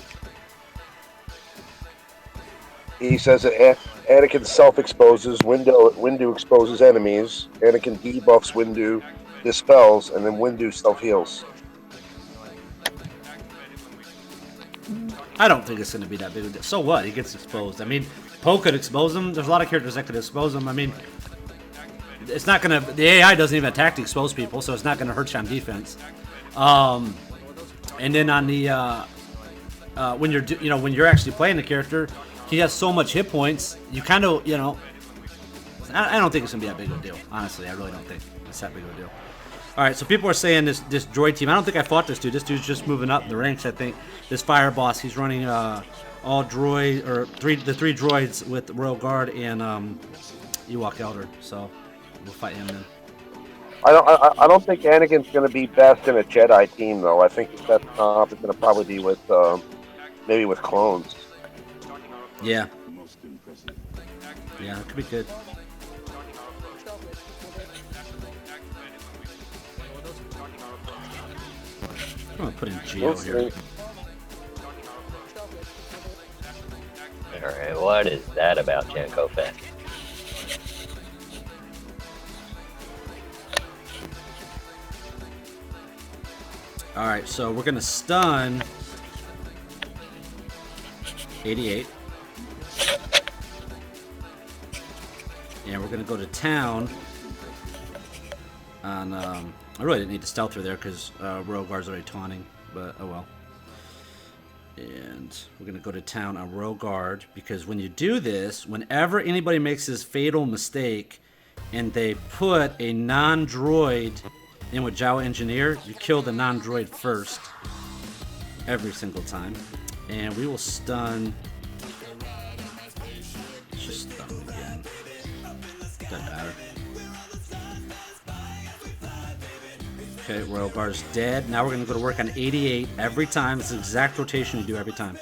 He says that Anakin self-exposes, Windu exposes enemies, Anakin debuffs, Windu dispels, and then Windu self-heals. I don't think it's going to be that big of a deal. So what? He gets exposed. I mean, Poe could expose him. There's a lot of characters that could expose him. I mean, it's not going to... The AI doesn't even attack to expose people, so it's not going to hurt you on defense. And then on the... when you're actually playing the character, he has so much hit points, you kind of, I don't think it's going to be that big of a deal. Honestly, I really don't think it's that big of a deal. All right, so people are saying this droid team. I don't think I fought this dude. This dude's just moving up the ranks, I think. This fire boss, he's running all droid, or the three droids with Royal Guard and Ewok Elder. So we'll fight him then. I don't think Anakin's going to be best in a Jedi team, though. I think his best comp is going to probably be with maybe with clones. Yeah. Yeah, it could be good. I'm going to put in Geo here. Alright, what is that about, Janko Fett? Alright, so we're going to stun 88. And we're going to go to town on... I really didn't need to stealth through there because Royal Guard's already taunting, but oh well. And we're going to go to town on Royal Guard because when you do this, whenever anybody makes this fatal mistake and they put a non-droid in with Jawa Engineer, you kill the non-droid first every single time. And we will stun Okay, Royal Guard's dead. Now we're going to go to work on 88 every time. It's the exact rotation you do every time.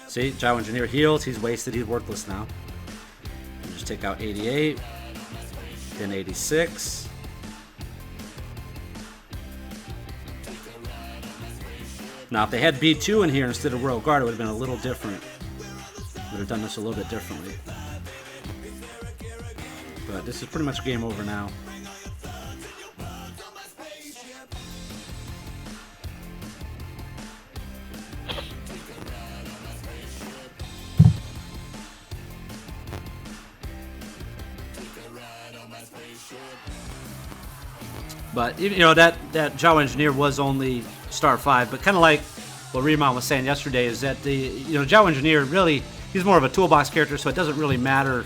See, Gyro Engineer heals. He's wasted. He's worthless now. Just take out 88. Then 86. Now, if they had B2 in here instead of Royal Guard, it would have been a little different. Would have done this a little bit differently. But this is pretty much game over now. But you know that Gyro Engineer was only star 5, but kind of like what Riemann was saying yesterday is that the Gyro Engineer really he's more of a toolbox character, so it doesn't really matter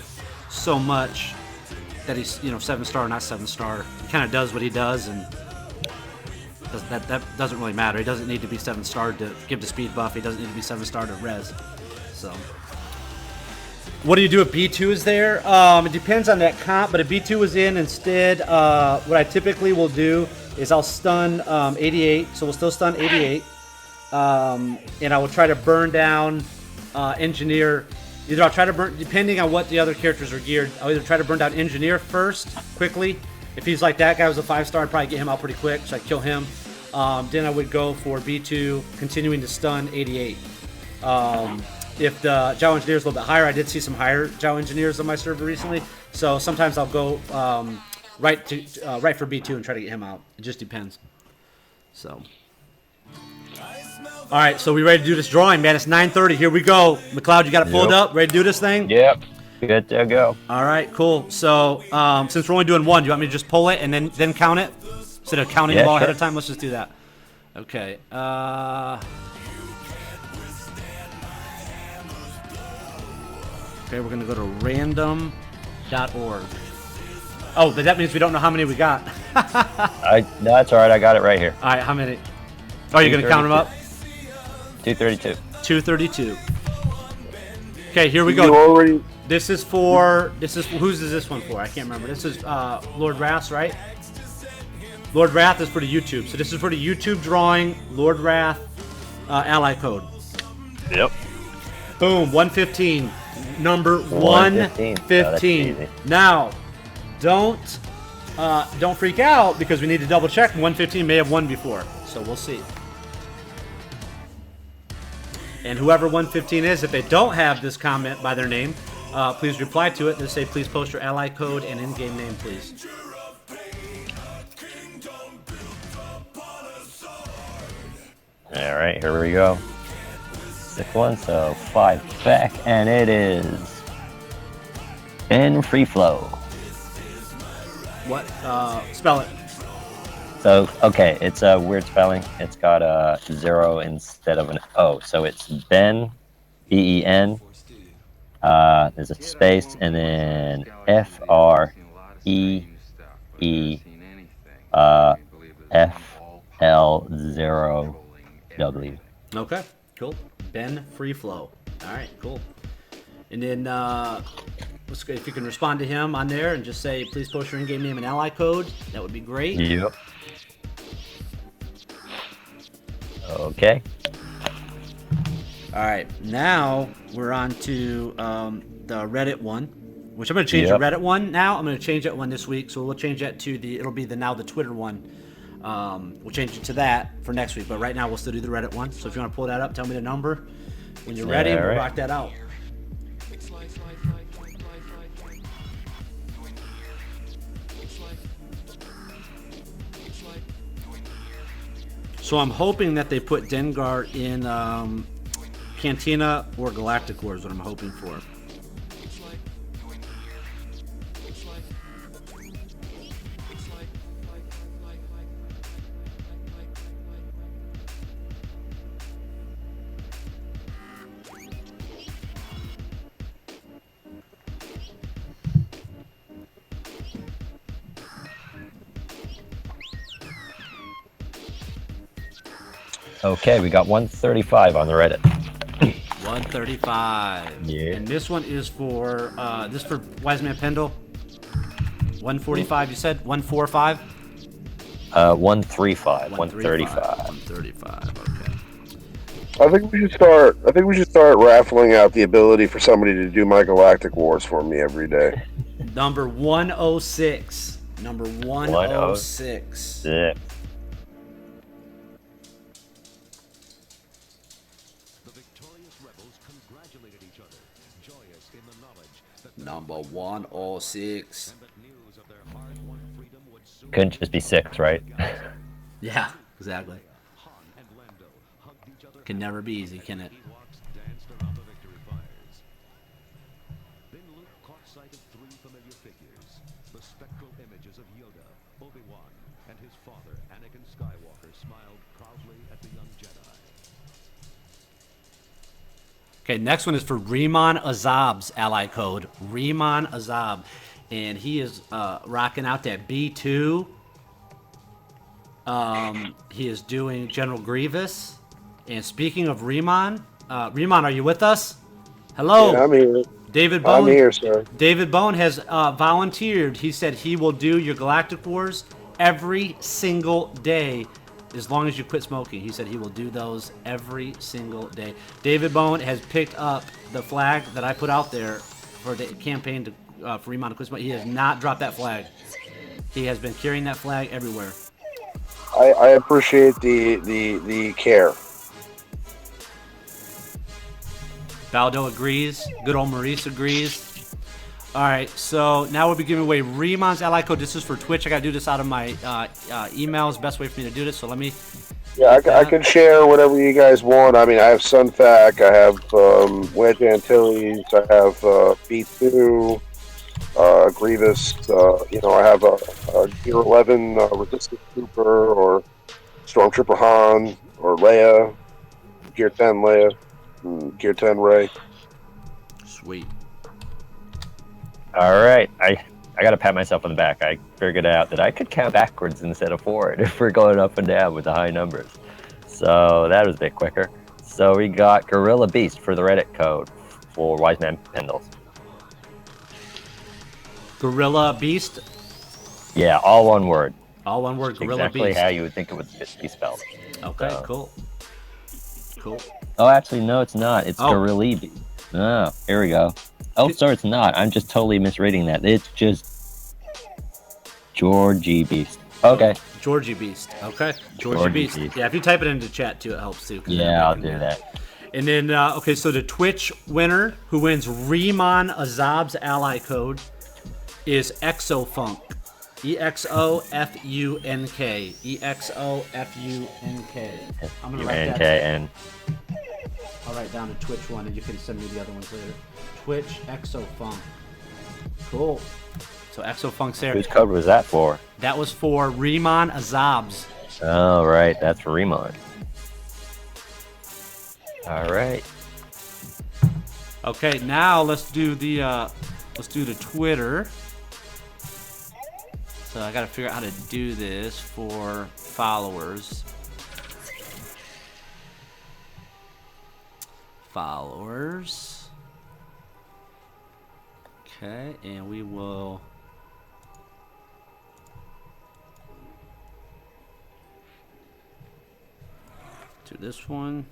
so much that he's 7-star or not 7-star. He kind of does what he does, and that doesn't really matter. He doesn't need to be 7-star to give the speed buff. He doesn't need to be 7-star to res. So. What do you do if B2 is there? It depends on that comp, but if B2 is in instead, what I typically will do is I'll stun 88, so we'll still stun 88, and I will try to burn down Engineer. Either I'll try to burn, depending on what the other characters are geared, I'll either try to burn down Engineer first, quickly. If he's like that guy was a 5-star, I'd probably get him out pretty quick, so I'd kill him. Then I would go for B2, continuing to stun 88. If the Gyro Engineer is a little bit higher, I did see some higher Gyro Engineers on my server recently, so sometimes I'll go right for B2 and try to get him out. It just depends. So, all right, so we ready to do this drawing, man? It's 9:30. Here we go. McLeod, you got it pulled up? Ready to do this thing? Yep. Good to go. All right, cool. So, since we're only doing one, do you want me to just pull it and then count it instead of counting them all ahead of time? Let's just do that. Okay. Okay, we're gonna go to random.org. Oh, but that means we don't know how many we got. No, that's all right. I got it right here. All right, how many? Oh, you're gonna count them up? 232. 232. Okay, here we go. This is whose is this one for? I can't remember. This is Lord Wrath's, right? Lord Wrath is for the YouTube. So this is for the YouTube drawing. Lord Wrath ally code. Yep. Boom. 115. Number 115. Oh, now, don't freak out because we need to double check. 115 may have won before, so we'll see. And whoever 115 is, if they don't have this comment by their name, please reply to it. Just say, please post your ally code and in-game name, please. All right, here we go. 6-1, so 5 back, and it is in free flow. What? Spell it. So, okay, it's a weird spelling. It's got a 0 instead of an O. So it's Ben, B-E-N, there's a space, and then F-R-E-E-F-L-0-W. Okay, cool. Ben Free Flow. All right, cool. And then if you can respond to him on there and just say, please post your in-game name and ally code, that would be great. Yep. Okay. All right, now we're on to the Reddit one, which I'm going to change the Reddit one now. I'm going to change that one this week, so we'll change that to it'll be the Twitter one. We'll change it to that for next week, but right now we'll still do the Reddit one. So if you want to pull that up, tell me the number. When you're ready, we'll rock that out. So I'm hoping that they put Dengar in Cantina or Galactic War is what I'm hoping for. Okay, we got 135 on the Reddit. 135. Yeah. And this one is for for Wise Man Pendle. 145. You said 145. 135, 135. 135. Okay. I think we should start raffling out the ability for somebody to do my Galactic Wars for me every day. Number 106. Number 106. Yeah. Number 106. Couldn't just be 6, right? Yeah, exactly. Can never be easy, can it? Then Luke caught sight of 3 familiar figures, the spectral images of Yoda, Obi-Wan, and his father, Anakin Skywalker, smiled proudly at the young Jedi. Okay, next one is for Riemann Azab's ally code. Riemann Azab. And he is rocking out that B2. He is doing General Grievous. And speaking of Riemann, Riemann, are you with us? Hello. Yeah, I'm here. David Bone. I'm here, sir. David Bone has volunteered. He said he will do your Galactic Wars every single day as long as you quit smoking. He said he will do those every single day. David Bone has picked up the flag that I put out there for the campaign to, for Riemann to quit smoking. He has not dropped that flag. He has been carrying that flag everywhere. I appreciate the care. Baldo agrees. Good old Maurice agrees. All right, so now we'll be giving away Riemann's ally code. This is for Twitch. I got to do this out of my emails. Best way for me to do this, so let me... Yeah, I can share whatever you guys want. I mean, I have Sunfac, I have Wedge Antilles, I have B2, Grievous, I have a Gear 11 Resistance Trooper, or Stormtrooper Han, or Leia, Gear 10 Leia, Gear 10 Rey. Sweet. All right, I got to pat myself on the back. I figured out that I could count backwards instead of forward if we're going up and down with the high numbers. So that was a bit quicker. So we got Gorilla Beast for the Reddit code for Wise Man Pendles. Gorilla Beast? Yeah, all one word. All one word, Gorilla exactly Beast. How you would think it would be spelled. Okay, So- cool. Cool. Oh, actually, no, it's not. It's Oh. Gorilla Beast. Oh, here we go. Oh, sorry, it's not. I'm just totally misreading that. It's just Georgie Beast. Okay. Georgie Beast. Okay. Georgie Georgie Beast. Beast. Yeah, if you type it into chat too, it helps too. 'cause then Yeah, I'll everybody do can- that. And then, okay, so the Twitch winner who wins Riemann Azab's ally code is Exofunk. EXOFUNK. EXOFUNK. I'm going to write that. UNKN. I'll write down the Twitch one and you can send me the other ones later. Twitch Exofunk. Cool. So Exofunk's there. Whose code was that for? That was for Riemann Azab's. Oh, right. That's Riemann. All right. Okay, now let's do the Twitter. So I gotta figure out how to do this for followers. Followers. Okay, and we will do this one.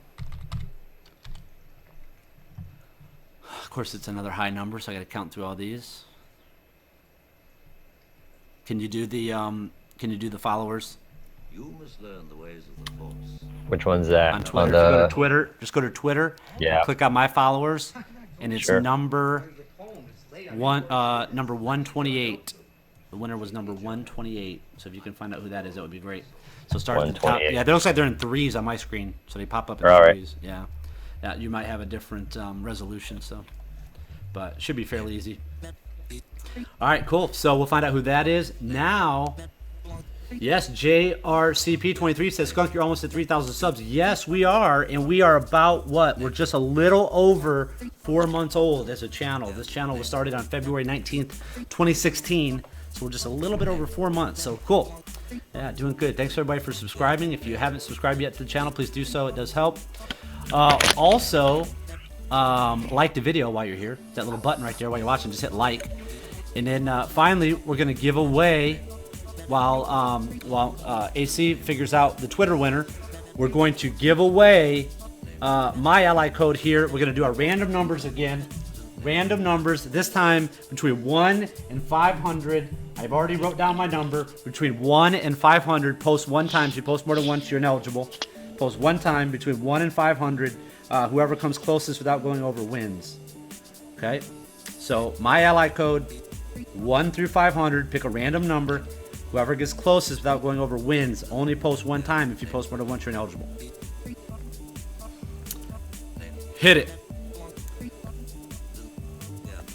Of course, it's another high number, so I gotta count through all these. Can you do the followers? You must learn the ways of the Force. Which one's that? On Twitter. On If you go the... to Twitter. Just go to Twitter. Yeah. Click on my followers, and it's Sure. number 128. The winner was number 128. So if you can find out who that is, that would be great. So start at the top. 128. Yeah, they look like they're in threes on my screen, so they pop up in All right. threes. Yeah. Yeah, you might have a different resolution, so, but it should be fairly easy. All right, cool. So we'll find out who that is now. Yes, JRCP23 says, Skunk, you're almost at 3,000 subs. Yes, we are, and we are about what? We're just a little over 4 months old as a channel. This channel was started on February 19th, 2016, so we're just a little bit over 4 months. So cool. Yeah, doing good. Thanks everybody for subscribing. If you haven't subscribed yet to the channel, please do so. It does help. Also, like the video while you're here. That little button right there while you're watching, just hit like. And then finally, we're going to give away while AC figures out the Twitter winner, we're going to give away my ally code here. We're going to do our random numbers again. Random numbers, this time between 1 and 500. I've already wrote down my number. Between 1 and 500, post one time. If you post more than once, you're ineligible. Post one time between 1 and 500. Whoever comes closest without going over wins. Okay? So, my ally code, 1 through 500. Pick a random number. Whoever gets closest without going over wins. Only post one time. If you post more than once, you're ineligible. Hit it.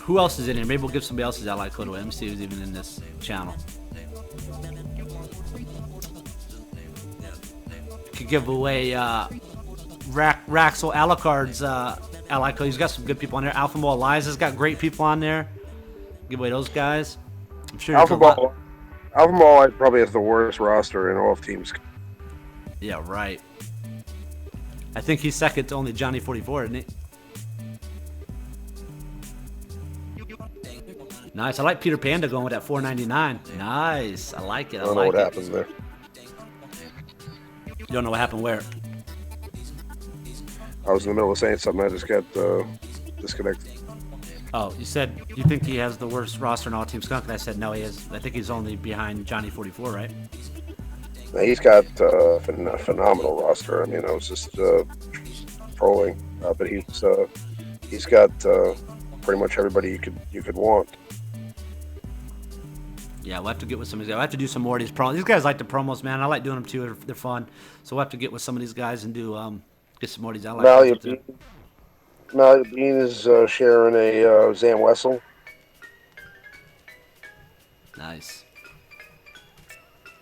Who else is in here? Maybe we'll give somebody else's ally code away. Let me see who's even in this channel. Could give away Raxel Alucard's ally code. He's got some good people on there. Alpha Mole Eliza's got great people on there. Give away those guys. I'm sure Alpha Mole probably has the worst roster in all of teams. Yeah, right. I think he's second to only Johnny 44, isn't he? Nice. I like Peter Panda going with that 499. Nice. I like it. I don't like know what it. happened there. You don't know what happened where? I was in the middle of saying something. I just got disconnected. Oh, you said you think he has the worst roster in all Team Skunk, and I said no, he is. I think he's only behind Johnny 44, right? He's got a phenomenal roster. I mean, I was just trolling, but he's got pretty much everybody you could want. Yeah, we'll have to get with some of these guys. We'll have to do some more of these promos. These guys like the promos, man. I like doing them too. They're fun. So we'll have to get with some of these guys and do get some more of these. I like Malia Bean is sharing a Zam Wessel. Nice.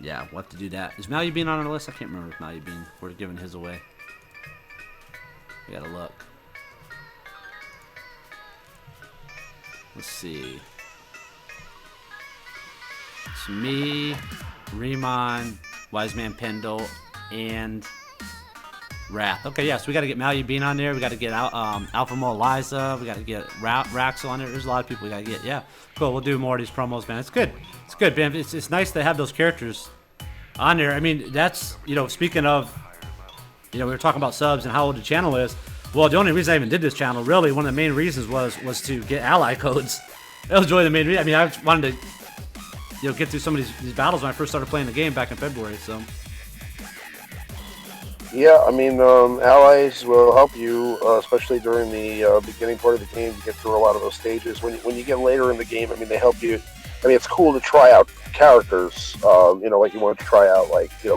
Yeah, we'll have to do that. Is Malia Bean on our list? I can't remember if Malia Bean. We're giving his away. We gotta look. Let's see. It's me, Riemann, Wiseman Pendle, and Wrath. Okay, yeah, so we got to get Malia Bean on there. We got to get Alpha Mole Eliza. We got to get Raxel on there. There's a lot of people we got to get. Yeah, cool. We'll do more of these promos, man. It's good. It's good, man. It's nice to have those characters on there. I mean, that's, speaking of, we were talking about subs and how old the channel is. Well, the only reason I even did this channel, really, one of the main reasons was to get ally codes. That was really the main reason. I mean, I wanted to, get through some of these battles when I first started playing the game back in February, so. Yeah, I mean, allies will help you, especially during the beginning part of the game, to get through a lot of those stages. When you get later in the game, I mean, they help you. I mean, it's cool to try out characters, like you want to try out,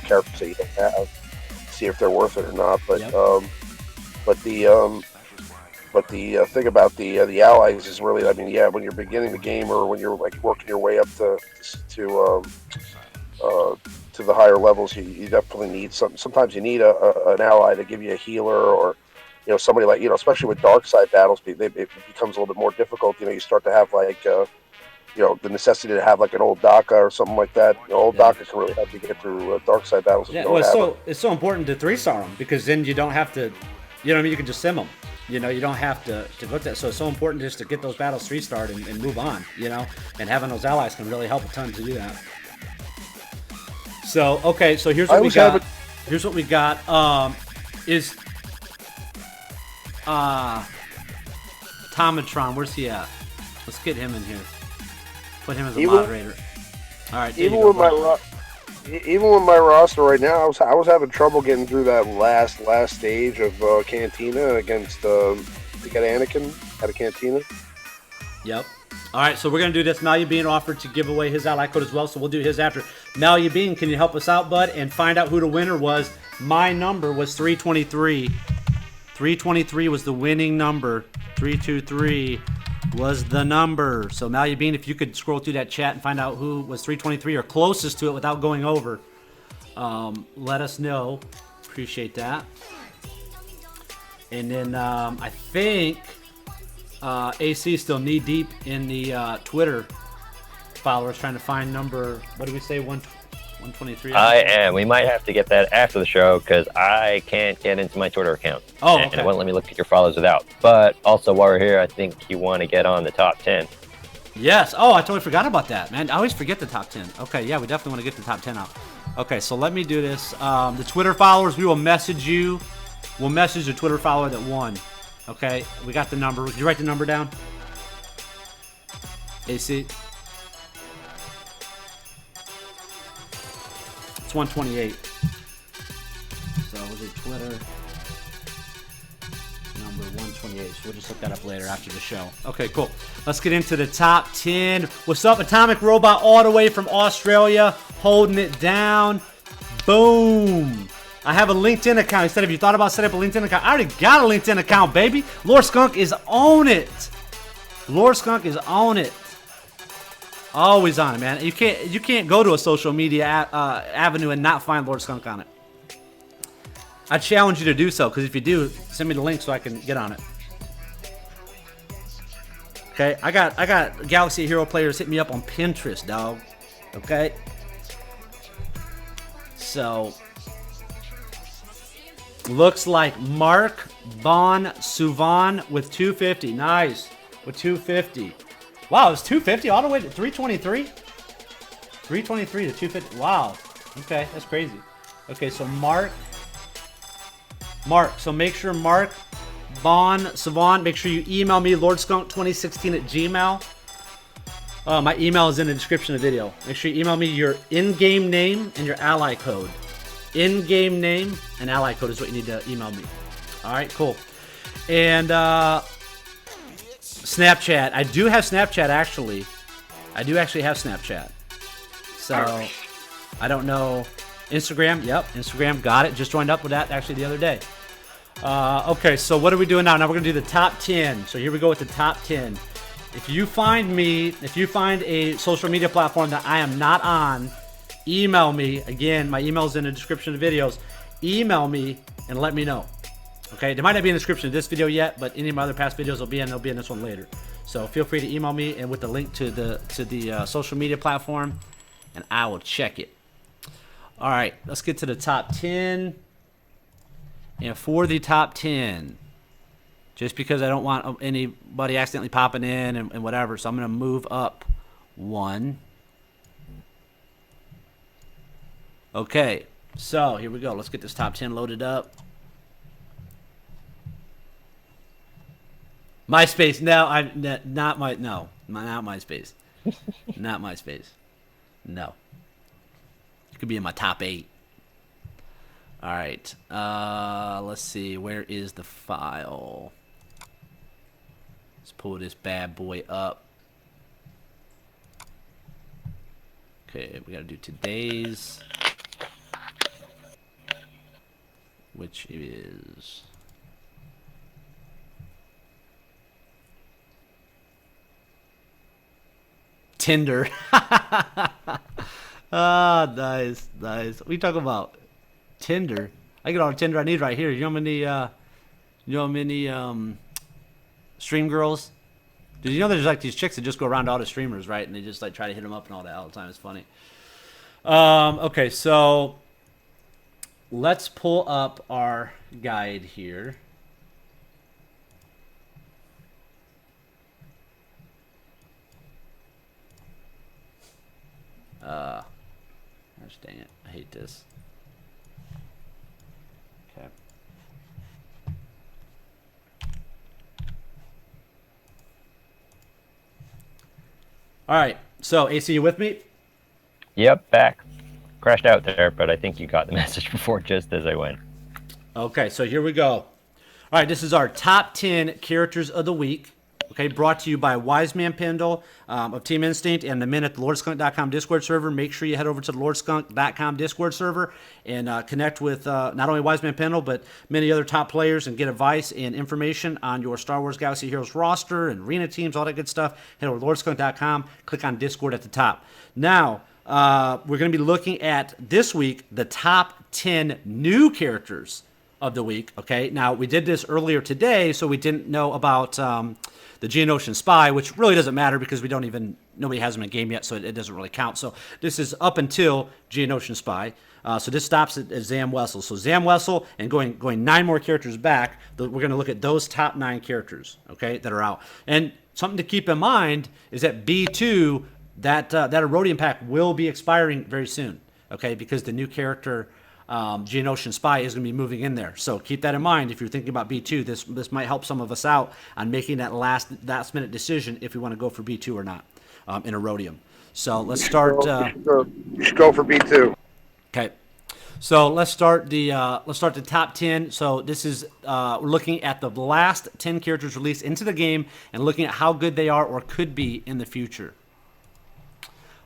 characters that you don't have, see if they're worth it or not. But the thing about the allies is really, I mean, yeah, when you're beginning the game or when you're working your way up to the higher levels, you definitely need sometimes you need an ally to give you a healer, or somebody especially with dark side battles, it becomes a little bit more difficult. You start to have the necessity to have an old Daka or something like that. Old Daka can really help you get through dark side battles. Yeah, well, it's so important to 3-star them, because then you don't have to, you can just sim them. You don't have to put that. So it's so important just to get those battles 3-starred and move on. And having those allies can really help a ton to do that. So okay, so here's what we got. Here's what we got. Is Tomatron? Where's he at? Let's get him in here. Put him as a moderator. All right. Even with my roster right now, I was having trouble getting through that last stage of Cantina against to get Anakin at a Cantina. Yep. All right, so we're going to do this. Malia Bean offered to give away his ally code as well, so we'll do his after. Malia Bean, can you help us out, bud, and find out who the winner was? My number was 323. 323 was the winning number. 323 was the number. So, Malia Bean, if you could scroll through that chat and find out who was 323 or closest to it without going over, let us know. Appreciate that. And then I think... AC still knee deep in the Twitter followers trying to find number, what did we say, 123? I am. We might have to get that after the show because I can't get into my Twitter account. Oh, okay. And it won't let me look at your followers without. But also while we're here, I think you want to get on the top 10. Yes. Oh, I totally forgot about that, man. I always forget the top 10. Okay, yeah, we definitely want to get the top 10 out. Okay, so let me do this. The Twitter followers, we will message you. We'll message the Twitter follower that won. Okay, we got the number. Can you write the number down? AC. It's 128. So we'll do Twitter. Number 128. So we'll just look that up later after the show. Okay, cool. Let's get into the top 10. What's up, Atomic Robot, all the way from Australia, holding it down. Boom. I have a LinkedIn account. He said, have you thought about setting up a LinkedIn account? I already got a LinkedIn account, baby. Lord Skunk is on it. Lord Skunk is on it. Always on it, man. You can't go to a social media avenue and not find Lord Skunk on it. I challenge you to do so, because if you do, send me the link so I can get on it. Okay, I got Galaxy Hero players hit me up on Pinterest, dog. Okay. So looks like Mark Von Suvan with 250. Nice. With 250. Wow, it's 250 all the way to 323? 323 to 250. Wow. Okay, that's crazy. Okay, so Mark, so make sure Mark Von Savon, make sure you email me, lordskunk2016@gmail. My email is in the description of the video. Make sure you email me your in-game name and your ally code. In-game name and ally code is what you need to email me. All right, cool. And Snapchat. I do have Snapchat, actually. I do actually have Snapchat. So, I don't know. Instagram, yep, Instagram, got it. Just joined up with that actually the other day. Okay, so what are we doing now? Now we're going to do the top 10. So here we go with the top 10. If you find a social media platform that I am not on, email me. Again, my email is in the description of the videos. Email me and let me know. Okay, they might not be in the description of this video yet, but any of my other past videos will be in. They'll be in this one later. So feel free to email me and with the link to the social media platform, and I will check it. All right, let's get to the top 10. And for the top 10, just because I don't want anybody accidentally popping in and whatever, so I'm going to move up one. Okay, so here we go. Let's get this top 10 loaded up. MySpace, not MySpace. Not MySpace. No. It could be in my top 8. All right. Let's see. Where is the file? Let's pull this bad boy up. Okay, we got to do today's, which is Tinder. Ah, nice. What are you talking about? Tinder. I get all the Tinder I need right here. You know how many stream girls? Did you know there's like these chicks that just go around to all the streamers, right? And they just like try to hit them up and all that all the time. It's funny. Okay, so let's pull up our guide here. Gosh dang it. I hate this. Okay. All right. So, AC, you with me? Yep, back. Crashed out there, but I think you got the message before just as I went. Okay, so here we go. All right, this is our top 10 characters of the week. Okay, brought to you by Wiseman Pendle of Team Instinct and the men at the LordSkunk.com Discord server. Make sure you head over to the LordSkunk.com Discord server and connect with not only Wiseman Pendle, but many other top players and get advice and information on your Star Wars Galaxy Heroes roster and arena teams, all that good stuff. Head over to LordSkunk.com, click on Discord at the top. Now, we're going to be looking at, this week, the top 10 new characters of the week. Okay, now we did this earlier today, so we didn't know about the Geonosian Spy, which really doesn't matter because nobody has him in game yet, so it doesn't really count. So this is up until Geonosian Spy. So this stops at Zam Wessel. So Zam Wessel, and going 9 more characters back, we're going to look at those top 9 characters, okay, that are out. And something to keep in mind is that B2, that Erodium pack will be expiring very soon, okay, because the new character, Geonosian Spy, is going to be moving in there. So keep that in mind if you're thinking about B2. This might help some of us out on making that last minute decision if we want to go for B2 or not in Erodium. So let's start. You should go for B2. Okay. So let's start the top 10. So this is we're looking at the last 10 characters released into the game and looking at how good they are or could be in the future.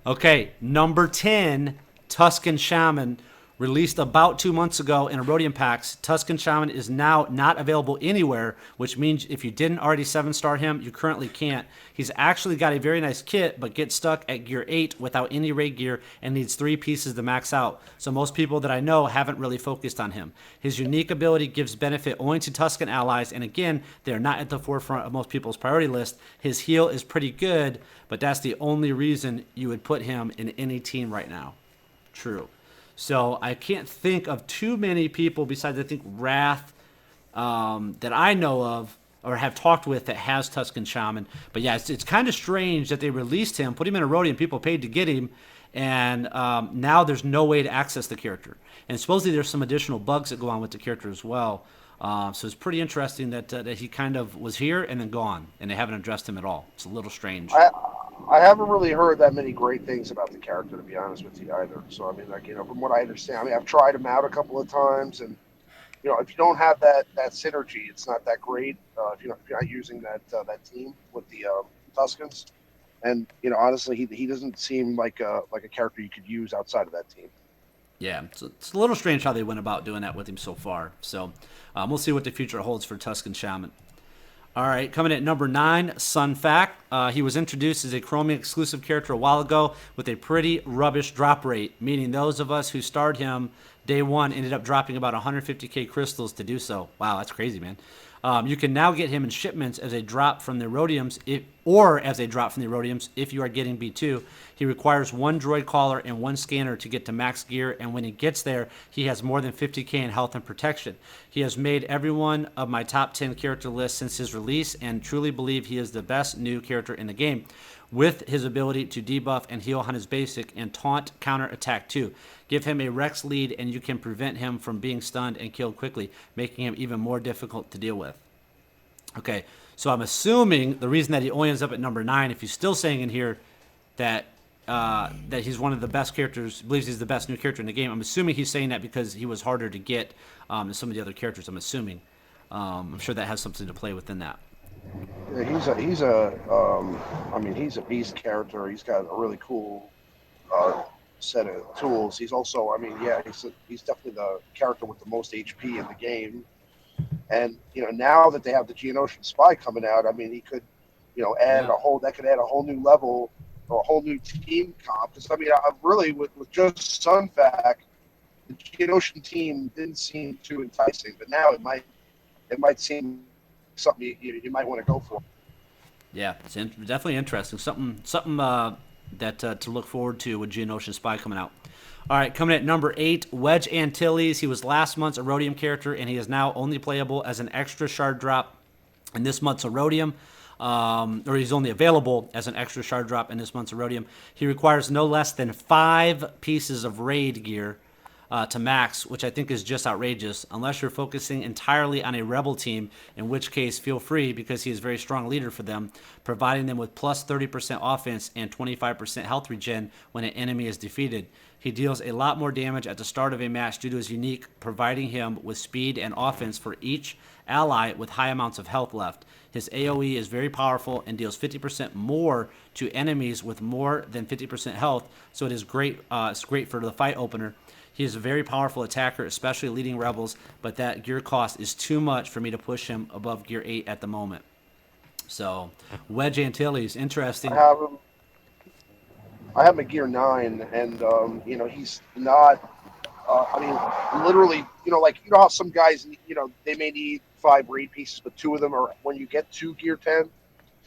Okay, number 10, Tusken Shaman, released about 2 months ago in Erodium packs. Tusken Shaman is now not available anywhere, which means if you didn't already 7-star him, you currently can't. He's actually got a very nice kit, but gets stuck at gear 8 without any raid gear and needs 3 pieces to max out. So most people that I know haven't really focused on him. His unique ability gives benefit only to Tusken allies, and again, they're not at the forefront of most people's priority list. His heal is pretty good, but that's the only reason you would put him in any team right now. True. So I can't think of too many people besides, I think, Wrath that I know of or have talked with that has Tusken Shaman. But yeah, it's kind of strange that they released him, put him in Erodium, people paid to get him, and now there's no way to access the character. And supposedly there's some additional bugs that go on with the character as well. So it's pretty interesting that he kind of was here and then gone, and they haven't addressed him at all. It's a little strange. I haven't really heard that many great things about the character, to be honest with you, either. So, I mean, like, you know, from what I understand, I mean, I've tried him out a couple of times, and, you know, if you don't have that synergy, it's not that great. If you're not using that team with the Tuskens, and, you know, honestly, he doesn't seem like a character you could use outside of that team. Yeah, it's a little strange how they went about doing that with him so far. So we'll see what the future holds for Tusken Shaman. All right, coming at number 9, Sun Fac. He was introduced as a Chromium exclusive character a while ago with a pretty rubbish drop rate, meaning those of us who starred him day one ended up dropping about 150k crystals to do so. Wow, that's crazy, man. You can now get him in shipments as a drop from the Erodiums, if you are getting B2. He requires 1 droid collar and 1 scanner to get to max gear, and when he gets there, he has more than 50k in health and protection. He has made every one of my top 10 character lists since his release, and truly believe he is the best new character in the game, with his ability to debuff and heal on his basic and taunt counter attack too. Give him a Rex lead and you can prevent him from being stunned and killed quickly, making him even more difficult to deal with. Okay, so I'm assuming the reason that he only ends up at number 9, if he's still saying in here that he's one of the best characters, believes he's the best new character in the game, I'm assuming he's saying that because he was harder to get than some of the other characters, I'm assuming. I'm sure that has something to play within that. Yeah, I mean, he's a beast character. He's got a really cool set of tools. He's also, I mean, yeah, he's definitely the character with the most HP in the game. And, you know, now that they have the Geonosian Spy coming out, I mean, he could, you know, add a whole new level or a whole new team comp. Because, I mean, I really, with just Sun Fac, the Geonosian team didn't seem too enticing. But now it might seem something you might want to go for. Yeah, it's definitely interesting. Something that to look forward to with Geonosian Spy coming out. All right, coming at number 8, Wedge Antilles. He was last month's Erodium character, and he is now only playable as an extra shard drop in this month's Erodium. Or he's only available as an extra shard drop in this month's Erodium. He requires no less than 5 pieces of raid gear to max, which I think is just outrageous, unless you're focusing entirely on a rebel team, in which case feel free, because he is a very strong leader for them, providing them with plus 30% offense and 25% health regen when an enemy is defeated. He deals a lot more damage at the start of a match due to his unique, providing him with speed and offense for each ally with high amounts of health left. His AoE is very powerful and deals 50% more to enemies with more than 50% health, so it is great. It's great for the fight opener. He is a very powerful attacker, especially leading rebels, but that gear cost is too much for me to push him above gear 8 at the moment. So, Wedge Antilles, interesting. I have him at gear 9, and you know, he's not. I mean, literally, you know, like, you know how some guys, you know, they may need 5 raid pieces, but 2 of them are when you get to gear 10.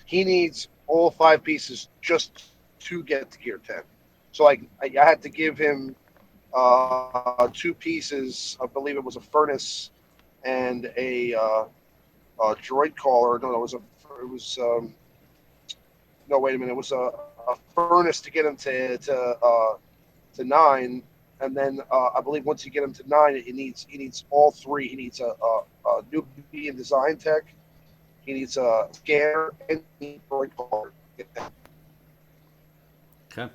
He needs all 5 pieces just to get to gear 10. So, like, I had to give him 2 pieces. I believe it was a furnace and a droid collar. No, it was no, wait a minute. It was a furnace to get him to 9, and then I believe once you get him to 9, he needs all 3. He needs a newbie and design tech. He needs a scanner and he needs a droid caller. Okay.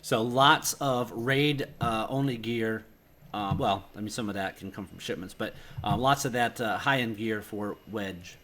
So lots of raid only gear. Well, I mean, some of that can come from shipments, but lots of that high end gear for Wedge.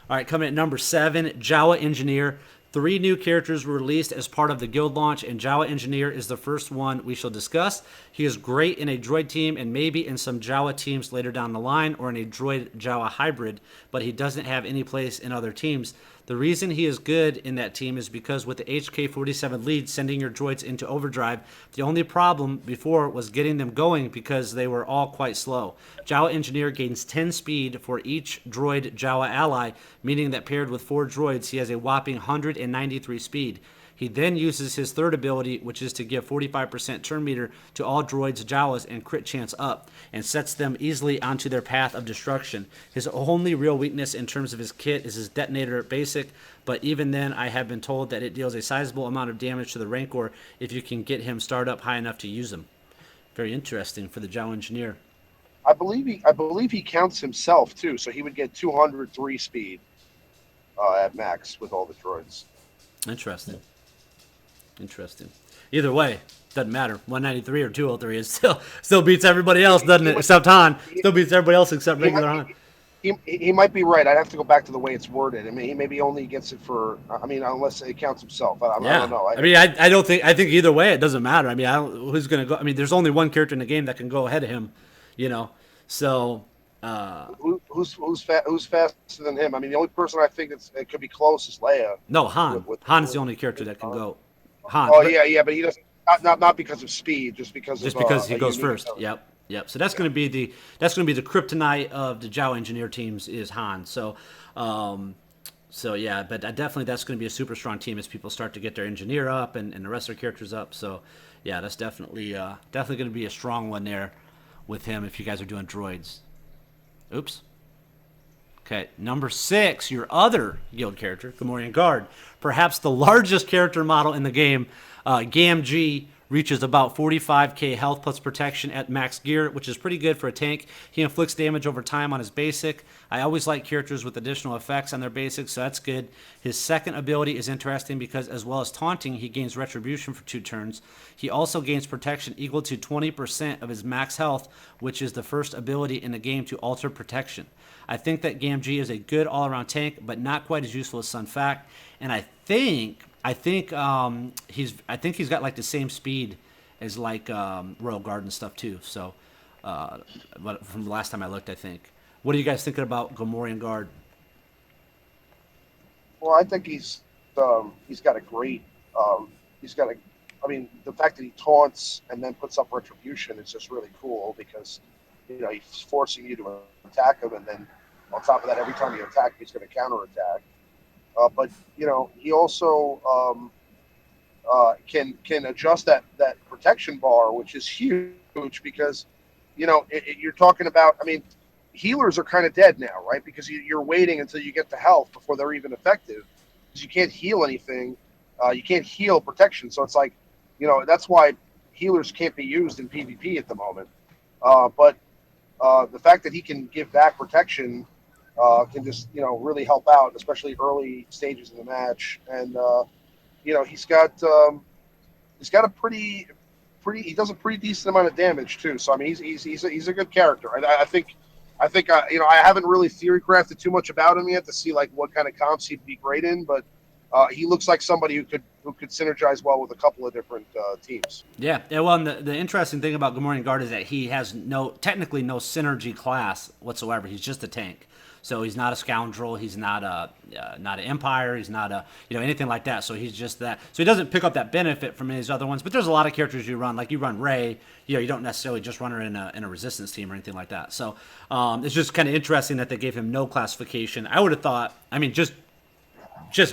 All right, coming at number 7, Jawa Engineer. 3 new characters were released as part of the guild launch, and Jawa Engineer is the first one we shall discuss. He is great in a droid team and maybe in some Jawa teams later down the line or in a droid Jawa hybrid, but he doesn't have any place in other teams. The reason he is good in that team is because with the HK-47 lead sending your droids into overdrive, the only problem before was getting them going because they were all quite slow. Jawa Engineer gains 10 speed for each droid Jawa ally, meaning that paired with 4 droids, he has a whopping 193 speed. He then uses his third ability, which is to give 45% turn meter to all droids Jawas and crit chance up, and sets them easily onto their path of destruction. His only real weakness in terms of his kit is his detonator basic, but even then I have been told that it deals a sizable amount of damage to the Rancor if you can get him started up high enough to use him. Very interesting for the Jawa Engineer. I believe he counts himself too, so he would get 203 speed at max with all the droids. Interesting. Either way, doesn't matter. 193 or 203 is still beats everybody else, doesn't it? Except Han. Still beats everybody else except regular Han. He might be right. I'd have to go back to the way it's worded. I mean, he maybe only gets it for. I mean, unless it counts himself. I don't know. I don't think. I think either way it doesn't matter. I mean, who's gonna go? I mean, there's only one character in the game that can go ahead of him. You know, so. Who's faster than him? I mean, the only person I think it could be close is Leia. No, Han. Han's the only character that can go. Han. Oh yeah, but he doesn't. Not because of speed, just because he goes first. Yep. So that's going to be the kryptonite of the Jawa Engineer teams is Han. So yeah, but definitely that's going to be a super strong team as people start to get their engineer up and the rest of their characters up. So yeah, that's definitely going to be a strong one there with him if you guys are doing droids. Oops. Okay, number 6, your other guild character, Gamorrean Guard. Perhaps the largest character model in the game, GAMG reaches about 45k health plus protection at max gear, which is pretty good for a tank. He inflicts damage over time on his basic. I always like characters with additional effects on their basic, so that's good. His second ability is interesting because as well as taunting, he gains retribution for 2 turns. He also gains protection equal to 20% of his max health, which is the first ability in the game to alter protection. I think that GAMG is a good all-around tank, but not quite as useful as Sun Fac. And I think he's got like the same speed as like Royal Guard and stuff too. So, but from the last time I looked, I think. What are you guys thinking about Gamorrean Guard? Well, I think he's got a great. I mean, the fact that he taunts and then puts up retribution is just really cool because he's forcing you to attack him, and then on top of that, every time you attack, he's going to counterattack. But he also can adjust that protection bar, which is huge because you're talking about. I mean, healers are kind of dead now, right? Because you're waiting until you get to health before they're even effective, because you can't heal anything. You can't heal protection, so it's like that's why healers can't be used in PvP at the moment. But the fact that he can give back protection can just really help out, especially early stages of the match. And he's got a pretty he does a pretty decent amount of damage too. So I mean he's a good character. I think I haven't really theory crafted too much about him yet to see like what kind of comps he'd be great in, but he looks like somebody who could synergize well with a couple of different teams. Yeah. Well, and the interesting thing about Gamorrean Guard is that he has technically no synergy class whatsoever. He's just a tank. So he's not a scoundrel. He's not an empire. He's not anything like that. So he's just that. So he doesn't pick up that benefit from his other ones. But there's a lot of characters you run, like you run Rey. You don't necessarily just run her in a resistance team or anything like that. So it's just kind of interesting that they gave him no classification. I would have thought. I mean, just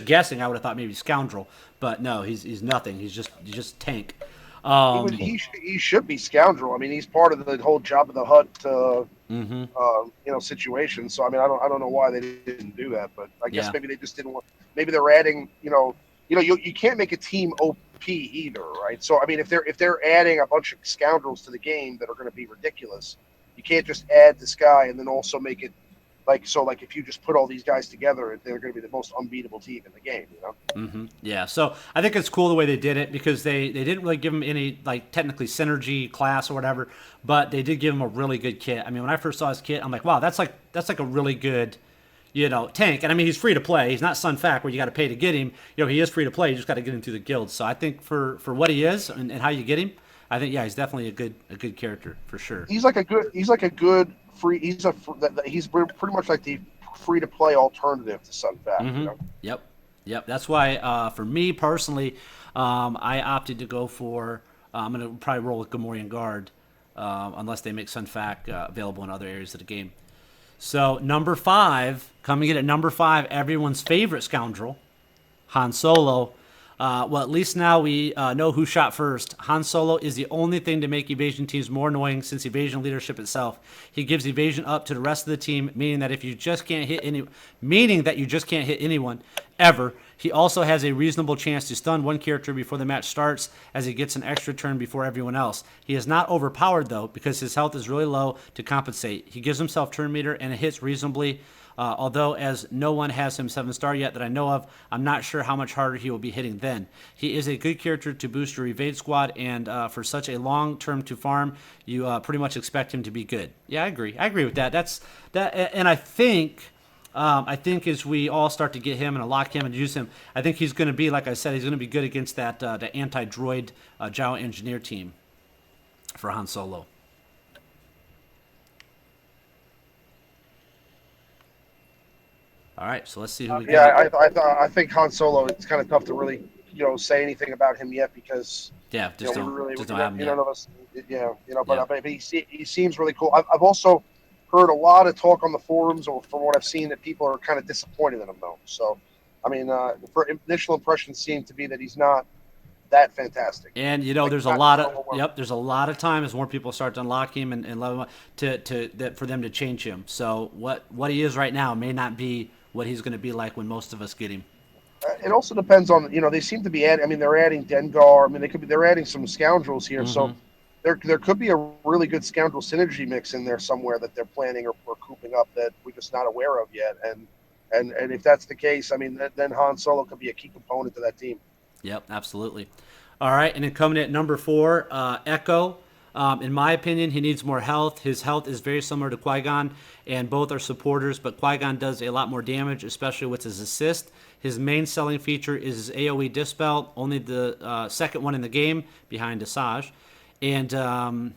guessing, I would have thought maybe scoundrel, but no, he's nothing. He's just tank. He should be scoundrel. I mean, he's part of the whole Job of the Hutt situation. So I mean, I don't know why they didn't do that, but I guess maybe they just didn't want. Maybe they're adding you can't make a team OP either, right? So I mean, if they're adding a bunch of scoundrels to the game that are going to be ridiculous, you can't just add this guy and then also make it like if you just put all these guys together, they're going to be the most unbeatable team in the game, you know? Mm-hmm. Yeah, so I think it's cool the way they did it because they didn't really give him any like technically synergy class or whatever, but they did give him a really good kit. I mean, when I first saw his kit, I'm like, wow, that's like a really good, tank. And I mean, he's free to play. He's not Sun Fac where you got to pay to get him. He is free to play. You just got to get him through the guild. So I think for what he is and how you get him, I think he's definitely a good character for sure. He's like a good free. He's pretty much like the free to play alternative to Sun Fac. Mm-hmm. Yep. That's why for me personally, I opted to go for. I'm gonna probably roll with Gamorrean Guard, unless they make Sun Fac available in other areas of the game. So number 5, coming in at number 5, everyone's favorite scoundrel, Han Solo. Well, at least now we know who shot first. Han Solo is the only thing to make evasion teams more annoying since evasion leadership itself. He gives evasion up to the rest of the team, meaning that you just can't hit anyone ever. He also has a reasonable chance to stun one character before the match starts, as he gets an extra turn before everyone else. He is not overpowered though, because his health is really low to compensate. He gives himself turn meter and it hits reasonably. Although as no one has him 7-star yet that I know of, I'm not sure how much harder he will be hitting then. He is a good character to boost your evade squad, and for such a long term to farm, you pretty much expect him to be good. Yeah, I agree with that. That's that, and I think as we all start to get him and lock him and use him, I think he's going to be, like I said, he's going to be good against that the anti-droid Jawa engineer team for Han Solo. All right, so let's see who we got. I think Han Solo. It's kind of tough to really say anything about him yet because don't have him yet. None of us, but he seems really cool. I've also heard a lot of talk on the forums, or from what I've seen, that people are kind of disappointed in him though. So, I mean, for initial impressions seem to be that he's not that fantastic. And there's a lot of time as more people start to unlock him and love him for them to change him. So what he is right now may not be what he's going to be like when most of us get him. It also depends on they seem to be adding. I mean, they're adding Dengar. I mean, they're adding some scoundrels here. Mm-hmm. So there could be a really good scoundrel synergy mix in there somewhere that they're planning or cooping up that we're just not aware of yet. And if that's the case, I mean, then Han Solo could be a key component to that team. Yep, absolutely. All right, and then coming in at number 4, Echo. In my opinion, he needs more health. His health is very similar to Qui-Gon, and both are supporters, but Qui-Gon does a lot more damage, especially with his assist. His main selling feature is his AoE Dispel, only the second one in the game, behind Asajj. And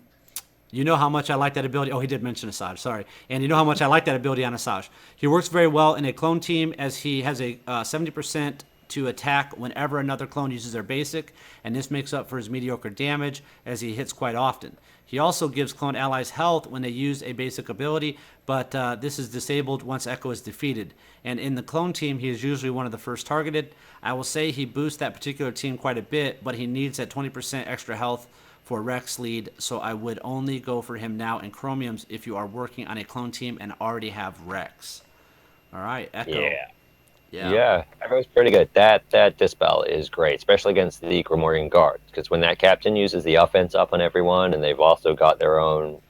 you know how much I like that ability. Oh, he did mention Asajj, sorry. And you know how much I like that ability on Asajj. He works very well in a clone team, as he has a 70% to attack whenever another clone uses their basic, and this makes up for his mediocre damage as he hits quite often. He also gives clone allies health when they use a basic ability, but this is disabled once Echo is defeated. And in the clone team, he is usually one of the first targeted. I will say he boosts that particular team quite a bit, but he needs that 20% extra health for Rex lead, so I would only go for him now in Chromiums if you are working on a clone team and already have Rex. All right, Echo. Yeah, Echo's pretty good. That Dispel is great, especially against the Gamorrean Guard, because when that captain uses the offense up on everyone, and they've also got their own,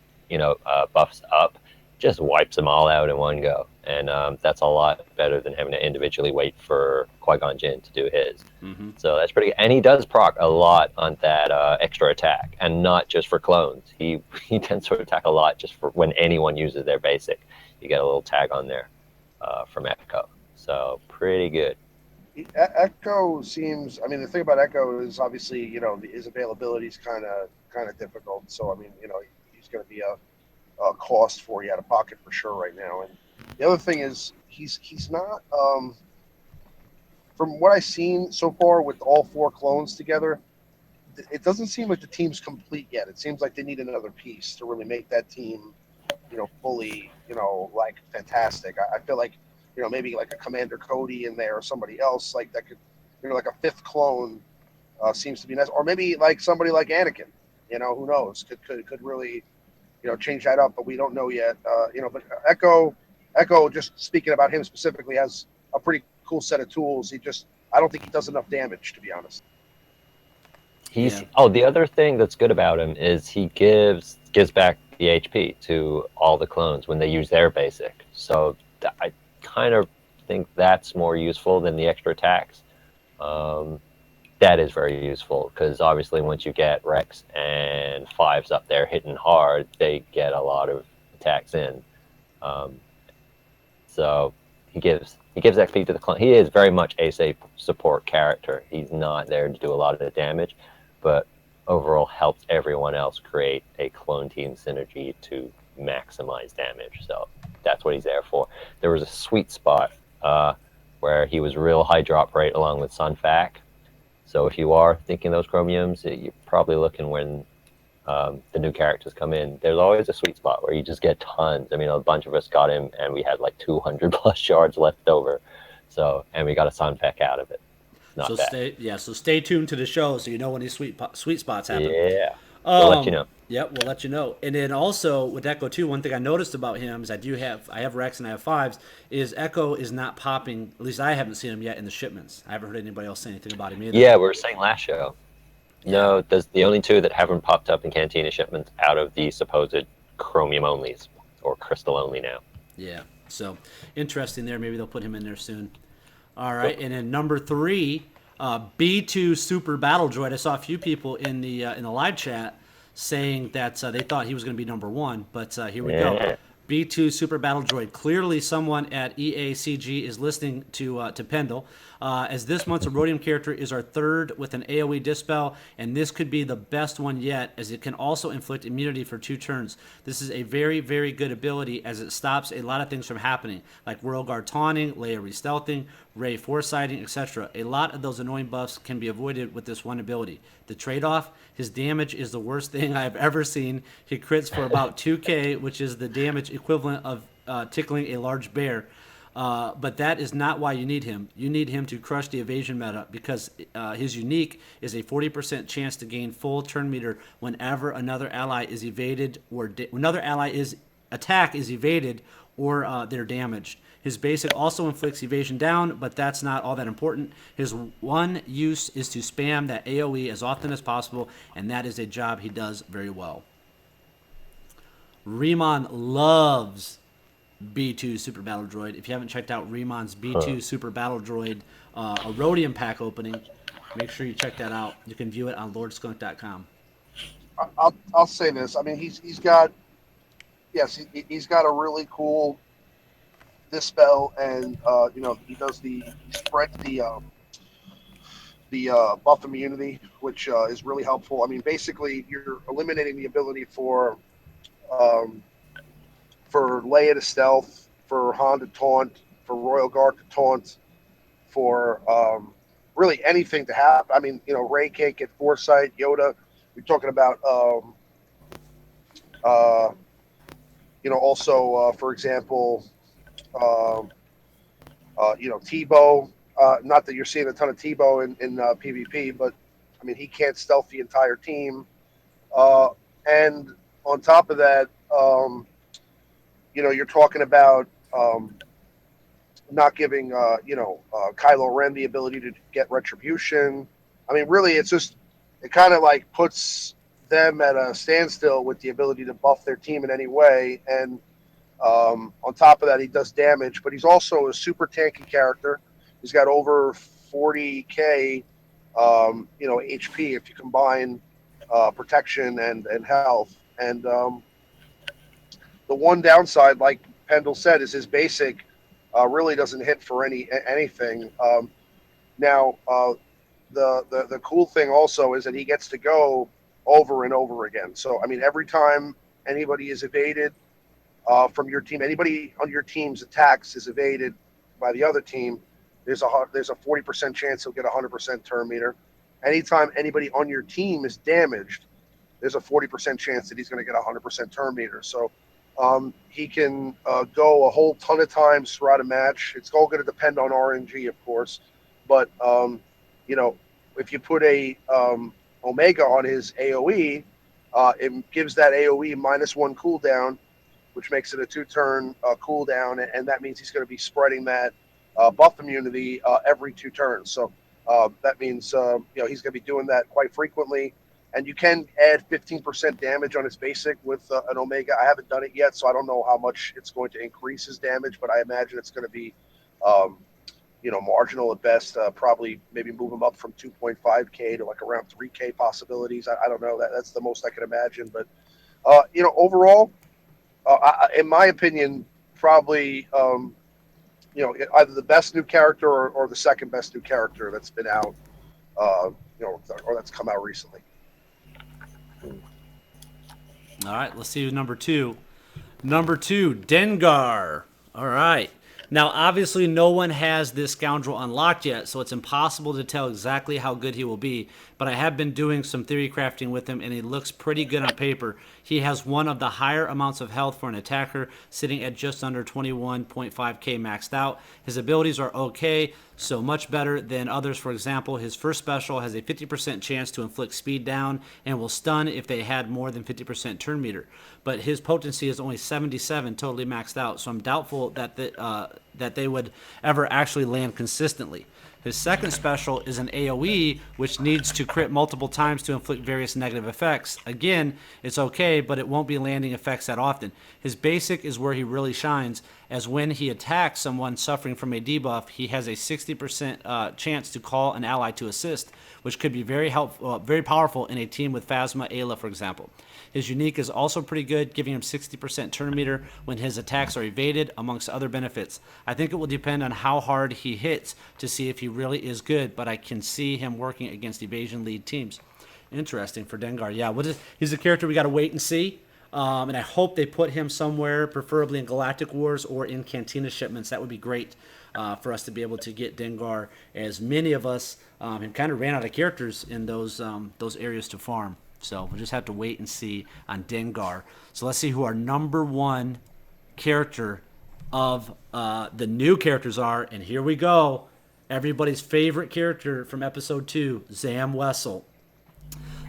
buffs up, just wipes them all out in one go. And that's a lot better than having to individually wait for Qui-Gon Jinn to do his. Mm-hmm. So that's pretty good. And he does proc a lot on that extra attack, and not just for clones. He tends to attack a lot just for when anyone uses their basic. You get a little tag on there from Echo. So pretty good. Echo seems. I mean, the thing about Echo is obviously, his availability is kind of difficult. So I mean, he's going to be a cost for you out of pocket for sure right now. And the other thing is he's not. From what I've seen so far with all 4 clones together, it doesn't seem like the team's complete yet. It seems like they need another piece to really make that team, fully, like fantastic. I feel like. Maybe like a Commander Cody in there or somebody else like that could, like a 5th clone seems to be nice. Or maybe like somebody like Anakin, who knows, could really, change that up, but we don't know yet. But Echo, just speaking about him specifically, has a pretty cool set of tools. I don't think he does enough damage, to be honest. The other thing that's good about him is he gives back the HP to all the clones when they use their basic. So I kind of think that's more useful than the extra attacks. That is very useful because obviously once you get Rex and Fives up there hitting hard, they get a lot of attacks in. So he gives XP to the clone. He is very much a safe support character. He's not there to do a lot of the damage, but overall helps everyone else create a clone team synergy to maximize damage. So that's what he's there for. There was a sweet spot where he was real high drop rate along with Sunfac. So if you are thinking those chromiums, you're probably looking when the new characters come in. There's always a sweet spot where you just get tons. I mean, a bunch of us got him, and we had like 200 plus shards left over. So, and we got a Sunfac out of it. Not bad. So stay tuned to the show so you know when these sweet spots happen. Yeah, we'll let you know. Yep, we'll let you know. And then also with Echo too, one thing I noticed about him is I have Rex and I have Fives, is Echo is not popping, at least I haven't seen him yet in the shipments. I haven't heard anybody else say anything about him either. Yeah, we were saying last show. No, there's the only two that haven't popped up in Cantina shipments out of the supposed chromium onlys, or crystal only now. Yeah, so interesting there. Maybe they'll put him in there soon. All right, and then number 3, B2 Super Battle Droid. I saw a few people in the live chat saying that they thought he was going to be number 1, but here we go. B2 Super Battle Droid. Clearly someone at EACG is listening to Pendle. As this month's Erodium character is our 3rd with an AoE Dispel, and this could be the best one yet, as it can also inflict immunity for 2 turns. This is a very, very good ability, as it stops a lot of things from happening, like Royal Guard taunting, Leia re-stealthing, Rey foresighting, etc. A lot of those annoying buffs can be avoided with this one ability. The trade-off, his damage is the worst thing I've ever seen. He crits for about 2k, which is the damage equivalent of tickling a large bear. But that is not why you need him. You need him to crush the evasion meta, because his unique is a 40% chance to gain full turn meter whenever another ally is evaded or attack is evaded or they're damaged. His basic also inflicts evasion down, but that's not all that important. His one use is to spam that AoE as often as possible, and that is a job he does very well. Riemann loves B2 Super Battle Droid. If you haven't checked out Riemann's B2 Super Battle Droid Erodium pack opening, make sure you check that out. You can view it on lordskunk.com. I'll say this. I mean, he's got a really cool dispel, and he does he spreads the buff immunity, which is really helpful. I mean, basically you're eliminating the ability for Leia to stealth, for Han to taunt, for Royal Guard to taunt, for really anything to happen. I mean, Rey can't get foresight. Yoda, we're talking about also for example, Tebow. Not that you're seeing a ton of Tebow in PvP, but I mean, he can't stealth the entire team. And on top of that, you're talking about not giving Kylo Ren the ability to get retribution. I mean, really, it kind of like puts them at a standstill with the ability to buff their team in any way. And on top of that, he does damage, but he's also a super tanky character. He's got over 40k, HP if you combine protection and health. And the one downside, like Pendle said, is his basic really doesn't hit for anything. Now, the cool thing also is that he gets to go over and over again. So, I mean, every time anybody is evaded from your team, anybody on your team's attacks is evaded by the other team, there's a 40% chance he'll get 100% turn meter. Anytime anybody on your team is damaged, there's a 40% chance that he's going to get 100% turn meter. So he can go a whole ton of times throughout a match. It's all going to depend on RNG, of course. But, if you put a Omega on his AoE, it gives that AoE -1 cooldown, which makes it a 2-turn cooldown. And that means he's going to be spreading that buff immunity every 2 turns. So that means he's going to be doing that quite frequently. And you can add 15% damage on his basic with an Omega. I haven't done it yet, so I don't know how much it's going to increase his damage, but I imagine it's going to be marginal at best. Probably maybe move him up from 2.5k to like around 3k possibilities. I don't know. That's the most I can imagine. But overall, in my opinion, probably either the best new character or the second best new character that's been out, or that's come out recently. All right, let's see who's number 2. Number 2, Dengar. All right. Now, obviously, no one has this scoundrel unlocked yet, so it's impossible to tell exactly how good he will be. But I have been doing some theory crafting with him, and he looks pretty good on paper. He has one of the higher amounts of health for an attacker, sitting at just under 21.5k maxed out. His abilities are okay, so much better than others. For example, his first special has a 50% chance to inflict speed down and will stun if they had more than 50% turn meter. But his potency is only 77, totally maxed out, so I'm doubtful that they would ever actually land consistently. His second special is an AoE, which needs to crit multiple times to inflict various negative effects. Again, it's okay, but it won't be landing effects that often. His basic is where he really shines, as when he attacks someone suffering from a debuff, he has a 60% chance to call an ally to assist, which could be very powerful in a team with Phasma, Ayla, for example. His unique is also pretty good, giving him 60% turn meter when his attacks are evaded, amongst other benefits. I think it will depend on how hard he hits to see if he really is good, but I can see him working against evasion lead teams. Interesting for Dengar. Yeah, he's a character we got to wait and see. And I hope they put him somewhere, preferably in Galactic Wars or in Cantina shipments. That would be great for us to be able to get Dengar, as many of us have kind of ran out of characters in those areas to farm. So we'll just have to wait and see on Dengar. So let's see who our number 1 character of the new characters are. And here we go. Everybody's favorite character from episode 2, Zam Wessel.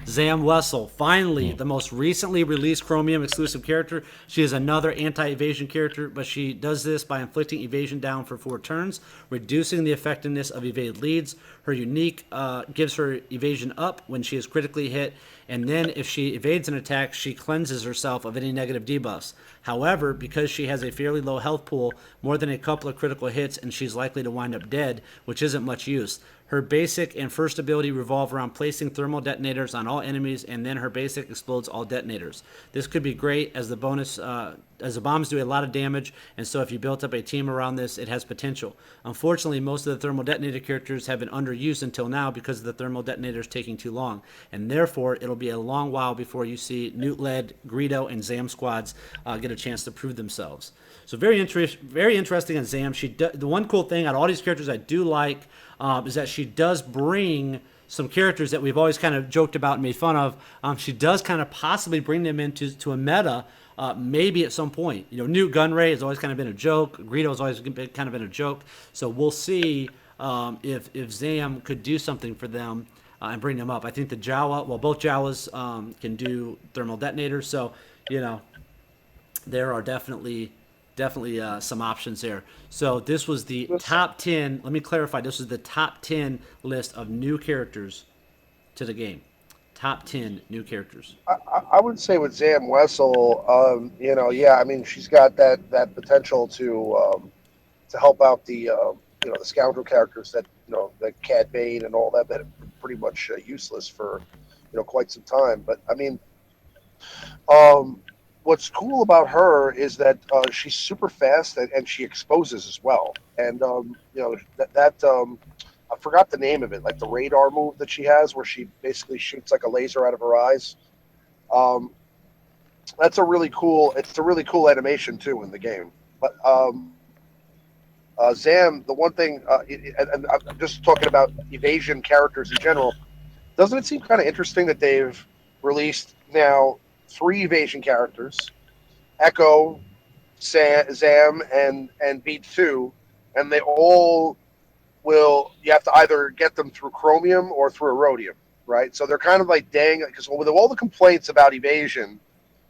Zam Wessel, finally, the most recently released Chromium exclusive character. She is another anti-evasion character, but she does this by inflicting evasion down for 4 turns, reducing the effectiveness of evade leads. Her unique gives her evasion up when she is critically hit, and then if she evades an attack, she cleanses herself of any negative debuffs. However, because she has a fairly low health pool, more than a couple of critical hits, and she's likely to wind up dead, which isn't much use. Her basic and first ability revolve around placing thermal detonators on all enemies, and then her basic explodes all detonators. This could be great as the bonus, as the bombs do a lot of damage, and so if you built up a team around this, it has potential. Unfortunately, most of the thermal detonator characters have been underused until now because of the thermal detonators taking too long, and therefore it'll be a long while before you see Newt-led Greedo and Zam squads get a chance to prove themselves. So very interesting on Zam. The one cool thing out of all these characters I do like is that she does bring some characters that we've always kind of joked about and made fun of. She does kind of possibly bring them into a meta, maybe at some point. Newt Gunray has always kind of been a joke. Greedo has always kind of been a joke. So we'll see if Zam could do something for them and bring them up. I think the Jawa, both Jawas can do thermal detonators. So, there are definitely some options there. So this was the top 10. Let me clarify. This is the top 10 list of new characters to the game. Top 10 new characters. I would say with Zam Wessel, she's got that potential to help out the the scoundrel characters that the Cad Bane and all that have been pretty much useless for quite some time. But I mean, what's cool about her is that she's super fast and she exposes as well. And I forgot the name of it, like the radar move that she has, where she basically shoots like a laser out of her eyes. That's a really cool. It's a really cool animation too in the game. But Zam, the one thing, and I'm just talking about evasion characters in general. Doesn't it seem kind of interesting that they've released now 3 evasion characters, Echo, Zam, and B2, and they all you have to either get them through Chromium or through Erodium, right? So they're kind of like because with all the complaints about evasion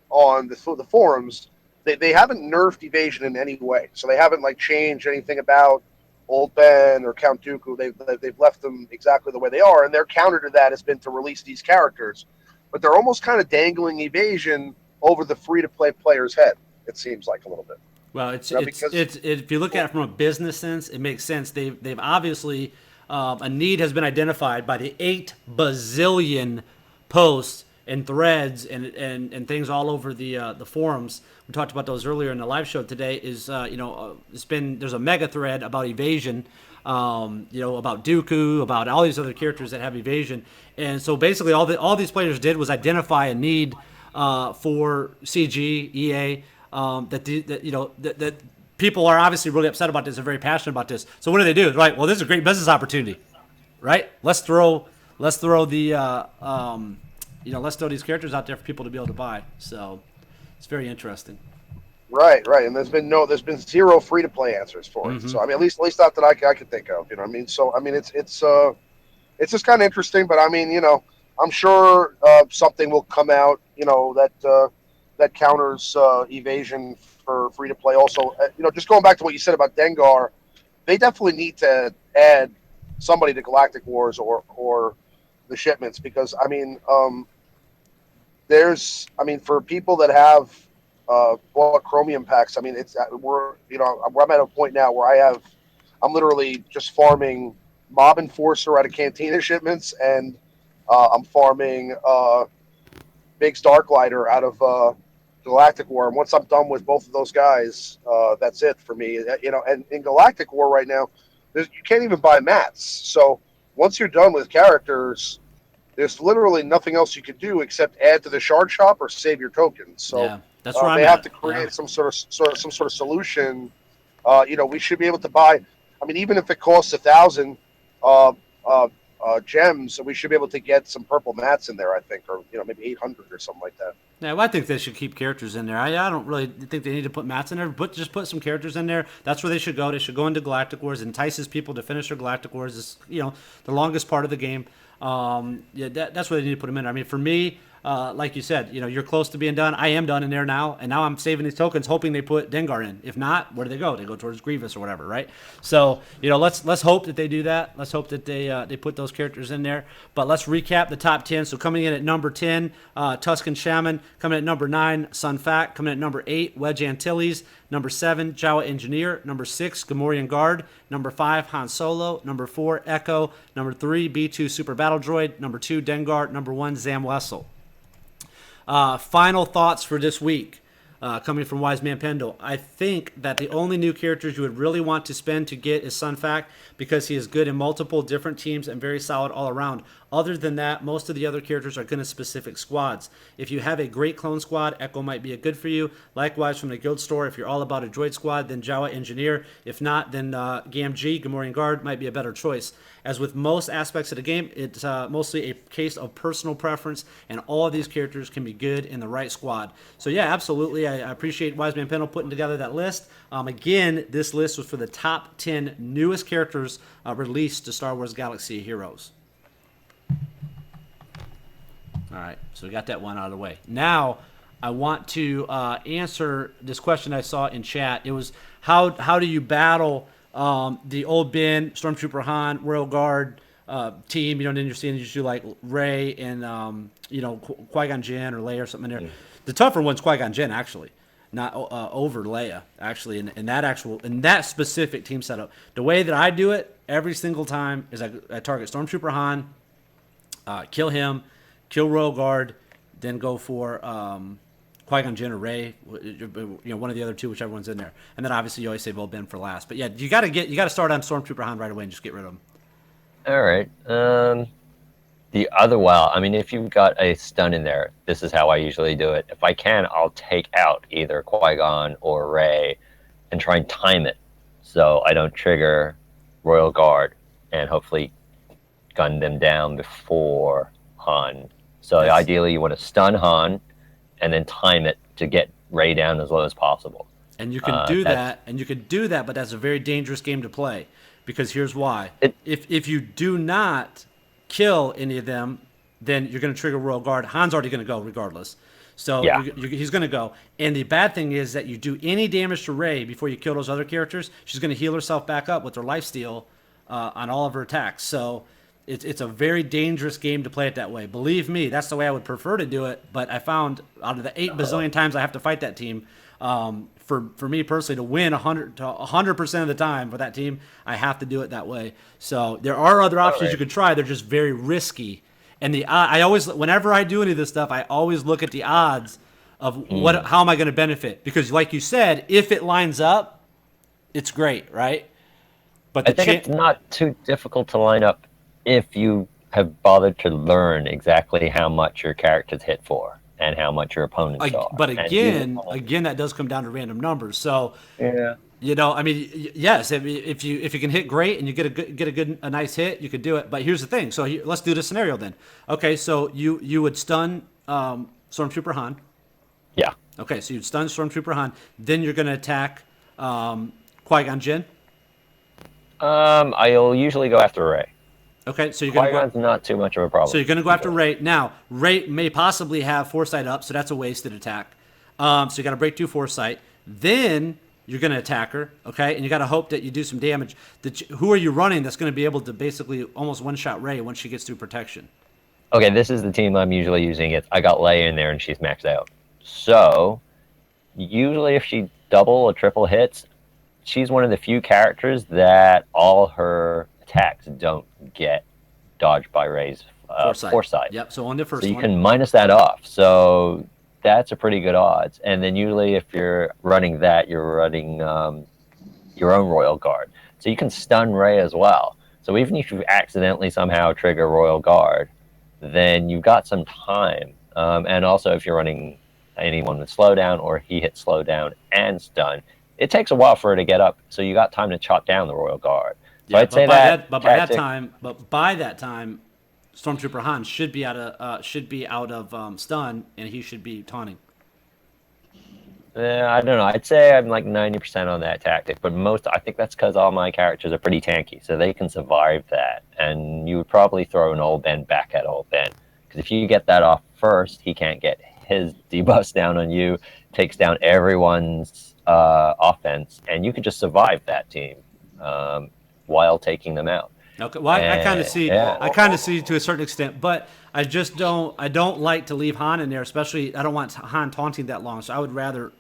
on the forums, they haven't nerfed evasion in any way. So they haven't changed anything about Old Ben or Count Dooku. They've left them exactly the way they are, and their counter to that has been to release these characters, but they're almost kind of dangling evasion over the free-to-play player's head. It seems like a little bit. Well, it's if you look at it from a business sense, it makes sense. They've obviously a need has been identified by the 8 bazillion posts and threads and things all over the forums. We talked about those earlier in the live show today. There's a mega thread about evasion, about Dooku, about all these other characters that have evasion, and so basically all these players did was identify a need for CG, EA. That people are obviously really upset about this and very passionate about this. So what do? Right. Well, this is a great business opportunity, right? Let's throw let's throw these characters out there for people to be able to buy. So it's very interesting. Right. And there's been zero free to play answers for it. So I mean, at least not that I could think of. You know what I mean? So I mean, it's just kind of interesting. But I mean, I'm sure something will come out. That counters evasion for free to play. Also, just going back to what you said about Dengar, they definitely need to add somebody to Galactic Wars or the shipments, because I mean, for people that have bought Chromium packs, I mean, I'm at a point now where I'm literally just farming Mob Enforcer out of Cantina shipments, and I'm farming Biggs Darklighter out of Galactic War. And once I'm done with both of those guys, that's it for me. And in Galactic War right now, you can't even buy mats. So once you're done with characters, there's literally nothing else you can do except add to the shard shop or save your tokens. So that's where they have to create some sort of solution. We should be able to buy. I mean, even if it costs 1,000 gems, we should be able to get some purple mats in there, I think, or maybe 800 or something like that. Yeah, well, I think they should keep characters in there. I don't really think they need to put mats in there, but just put some characters in there. That's where they should go. They should go into Galactic Wars. It entices people to finish their Galactic Wars. It's, the longest part of the game. That's where they need to put them in there. I mean, for me, like you said, you're close to being done. I am done in there now, and now I'm saving these tokens, hoping they put Dengar in. If not, where do they go? They go towards Grievous or whatever, right? So, let's hope that they do that. Let's hope that they put those characters in there. But let's recap the top 10. So coming in at number 10, Tusken Shaman. Coming at number 9, Sun Fac. Coming at number 8, Wedge Antilles. Number 7, Jawa Engineer. Number 6, Gamorrean Guard. Number 5, Han Solo. Number 4, Echo. Number 3, B2 Super Battle Droid. Number 2, Dengar. Number 1, Zam Wessel. Final thoughts for this week, coming from Wise Man Pendle. I think that the only new characters you would really want to spend to get is Sun Fac, because he is good in multiple different teams and very solid all around. Other than that, most of the other characters are good in specific squads. If you have a great clone squad, Echo might be a good for you. Likewise, from the guild store, if you're all about a droid squad, then Jawa Engineer. If not, then GAMG, Gamorrean Guard, might be a better choice. As with most aspects of the game, it's mostly a case of personal preference, and all of these characters can be good in the right squad. So yeah, absolutely. I appreciate Wise Man Pendle putting together that list. Again, this list was for the top 10 newest characters released to Star Wars Galaxy of Heroes. All right, so we got that one out of the way. Now, I want to answer this question I saw in chat. It was, how do you battle the Old Ben, Stormtrooper Han, Royal Guard team? Then you're seeing usually like Rey and Qui-Gon Jinn or Leia or something in there. The tougher one's Qui-Gon Jinn, actually, not over Leia, actually, in that specific team setup. The way that I do it every single time is I target Stormtrooper Han, kill him, kill Royal Guard, then go for Qui-Gon Jinn or Rey, one of the other two, whichever one's in there, and then obviously you always save Old Ben for last. But yeah, you got to start on Stormtrooper Han right away and just get rid of him. All right. The other I mean, if you've got a stun in there, this is how I usually do it. If I can, I'll take out either Qui-Gon or Rey and try and time it so I don't trigger Royal Guard and hopefully gun them down before Han. So ideally, you want to stun Han and then time it to get Rey down as low as possible. And you can do that, but that's a very dangerous game to play, because here's why. If you do not kill any of them, then you're going to trigger Royal Guard. Han's already going to go regardless. So Yeah. he's going to go. And the bad thing is that you do any damage to Rey before you kill those other characters, she's going to heal herself back up with her lifesteal on all of her attacks. So it's a very dangerous game to play it that way. Believe me, that's the way I would prefer to do it. But I found out of the 8 bazillion times I have to fight that team, for me personally, to win 100% of the time for that team, I have to do it that way. So there are other options you could try. They're just very risky. And I always, whenever I do any of this stuff, I always look at the odds of how am I going to benefit? Because like you said, if it lines up, it's great, right? But I think it's not too difficult to line up if you have bothered to learn exactly how much your characters hit for and how much your opponents are. But again, that does come down to random numbers. So yeah. You know, I mean, yes, if you can hit great and you get a nice hit, you could do it. But here's the thing. So let's do this scenario then. Okay, so you would stun Stormtrooper Han. Yeah. Okay, so you'd stun Stormtrooper Han. Then you're going to attack Qui-Gon Jinn. I'll usually go after Rey. Okay, so you're going to Qui-Gon's not too much of a problem. So you're going to go after Rey. Now, Rey may possibly have Foresight up, so that's a wasted attack. So you got to break 2 Foresight. Then you're going to attack her, okay? And you got to hope that you do some damage. Who are you running that's going to be able to basically almost one-shot Rey once she gets through protection? Okay, this is the team I'm usually using. I got Leia in there and she's maxed out. So, usually if she double or triple hits, she's one of the few characters that all her attacks don't get dodged by Rey's foresight. Yep, so on the first one. So you one. can minus that off. So that's a pretty good odds. And then usually if you're running that, you're running your own Royal Guard. So you can stun Rey as well. So even if you accidentally somehow trigger Royal Guard, then you've got some time. And also if you're running anyone with slowdown or he hits slowdown and stun, it takes a while for her to get up. So you got time to chop down the Royal Guard. So Yeah, I'd say by that time, Stormtrooper Han should be out of stun, and he should be taunting. I don't know. I'd say I'm like 90% on that tactic, but I think that's because all my characters are pretty tanky, so they can survive that. And you would probably throw an Old Ben back at Old Ben, because if you get that off first, he can't get his debuffs down on you, takes down everyone's offense, and you could just survive that team while taking them out. Okay, well, I kind of see, to a certain extent, but I just don't. I don't like to leave Han in there, especially I don't want Han taunting that long. So I would rather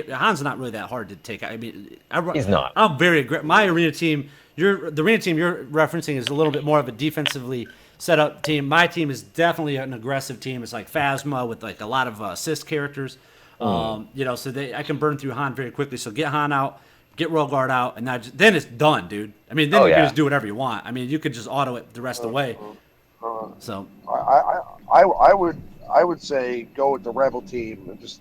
Han's not really that hard to take. I mean, he's not. I'm very aggressive. My arena team, the arena team you're referencing is a little bit more of a defensively set up team. My team is definitely an aggressive team. It's like Phasma with like a lot of assist characters. So I can burn through Han very quickly. So get Han out. Get Royal Guard out, and then it's done, dude. I mean, then you can just do whatever you want. I mean, you could just auto it the rest of the way. So I would say go with the Rebel team and just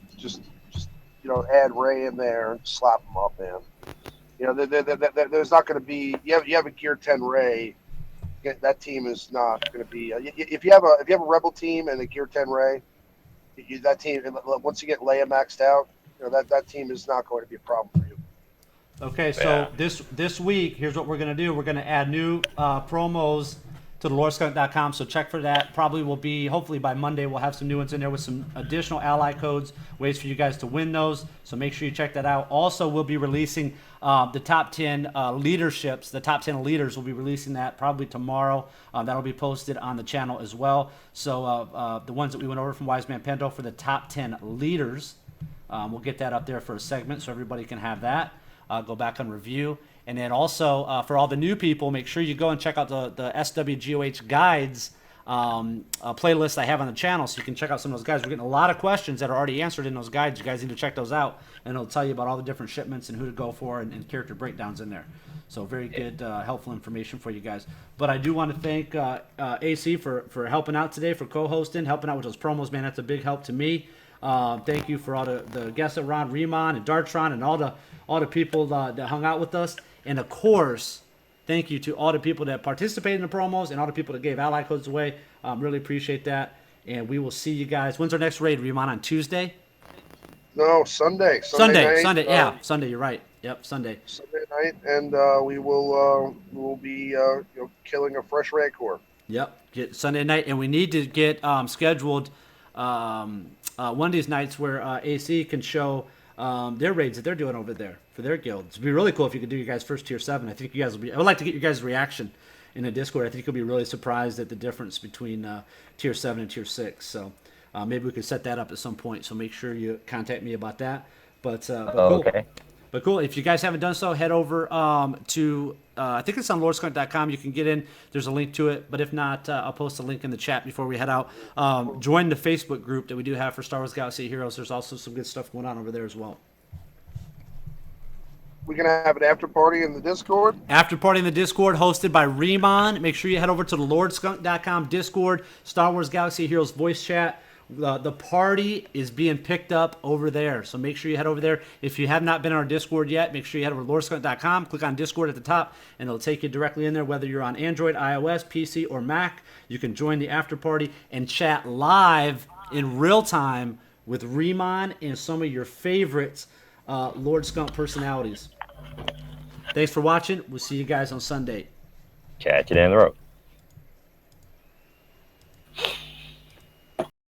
add Rey in there and slap them up, man. There's not going to be you have a Gear 10 Rey. That team is not going to be if you have a Rebel team and a Gear 10 Rey, that team once you get Leia maxed out, that team is not going to be a problem for you. Okay, so this week, here's what we're going to do. We're going to add new promos to the loreskunk.com, so check for that. Probably will be, hopefully by Monday, we'll have some new ones in there with some additional ally codes, ways for you guys to win those, so make sure you check that out. Also, we'll be releasing the top 10 leaderships, the top 10 leaders. We'll be releasing that probably tomorrow. That'll be posted on the channel as well. So the ones that we went over from Wise Man Pendo for the top 10 leaders, we'll get that up there for a segment so everybody can have that. Go back and review. And then also, for all the new people, make sure you go and check out the SWGOH guides playlist I have on the channel, so you can check out some of those guides. We're getting a lot of questions that are already answered in those guides. You guys need to check those out, and it'll tell you about all the different shipments and who to go for and character breakdowns in there. So very good, helpful information for you guys. But I do want to thank AC for helping out today, for co-hosting, helping out with those promos, man. That's a big help to me. Thank you for all the guests that were on, Remon and Dartron and all the people that hung out with us. And of course, thank you to all the people that participated in the promos and all the people that gave ally codes away. Really appreciate that. And we will see you guys. When's our next raid, Remon? On Tuesday? No, Sunday. Sunday. Night, Yeah, Sunday. You're right. Yep, Sunday. Sunday night, and we will be killing a fresh Rancor. Yep, get Sunday night, and we need to get scheduled one of these nights where AC can show their raids that they're doing over there for their guilds. It'd be really cool if you could do your guys' first tier 7. I think you guys will be. I would like to get your guys' reaction in the Discord. I think you'll be really surprised at the difference between tier 7 and tier 6. So maybe we could set that up at some point. So make sure you contact me about that. But cool. Okay. But cool. If you guys haven't done so, head over to I think it's on lordskunk.com. You can get in. There's a link to it. But if not, I'll post a link in the chat before we head out. Join the Facebook group that we do have for Star Wars Galaxy of Heroes. There's also some good stuff going on over there as well. We're going to have an after party in the Discord. After party in the Discord hosted by Remon. Make sure you head over to the lordskunk.com Discord, Star Wars Galaxy of Heroes voice chat. The party is being picked up over there, so make sure you head over there. If you have not been on our Discord yet, make sure you head over to lordskunk.com, click on Discord at the top, and it'll take you directly in there. Whether you're on Android, iOS, PC, or Mac, you can join the after party and chat live in real time with Remon and some of your favorite Lord Skunk personalities. Thanks for watching. We'll see you guys on Sunday. Catch you down the road.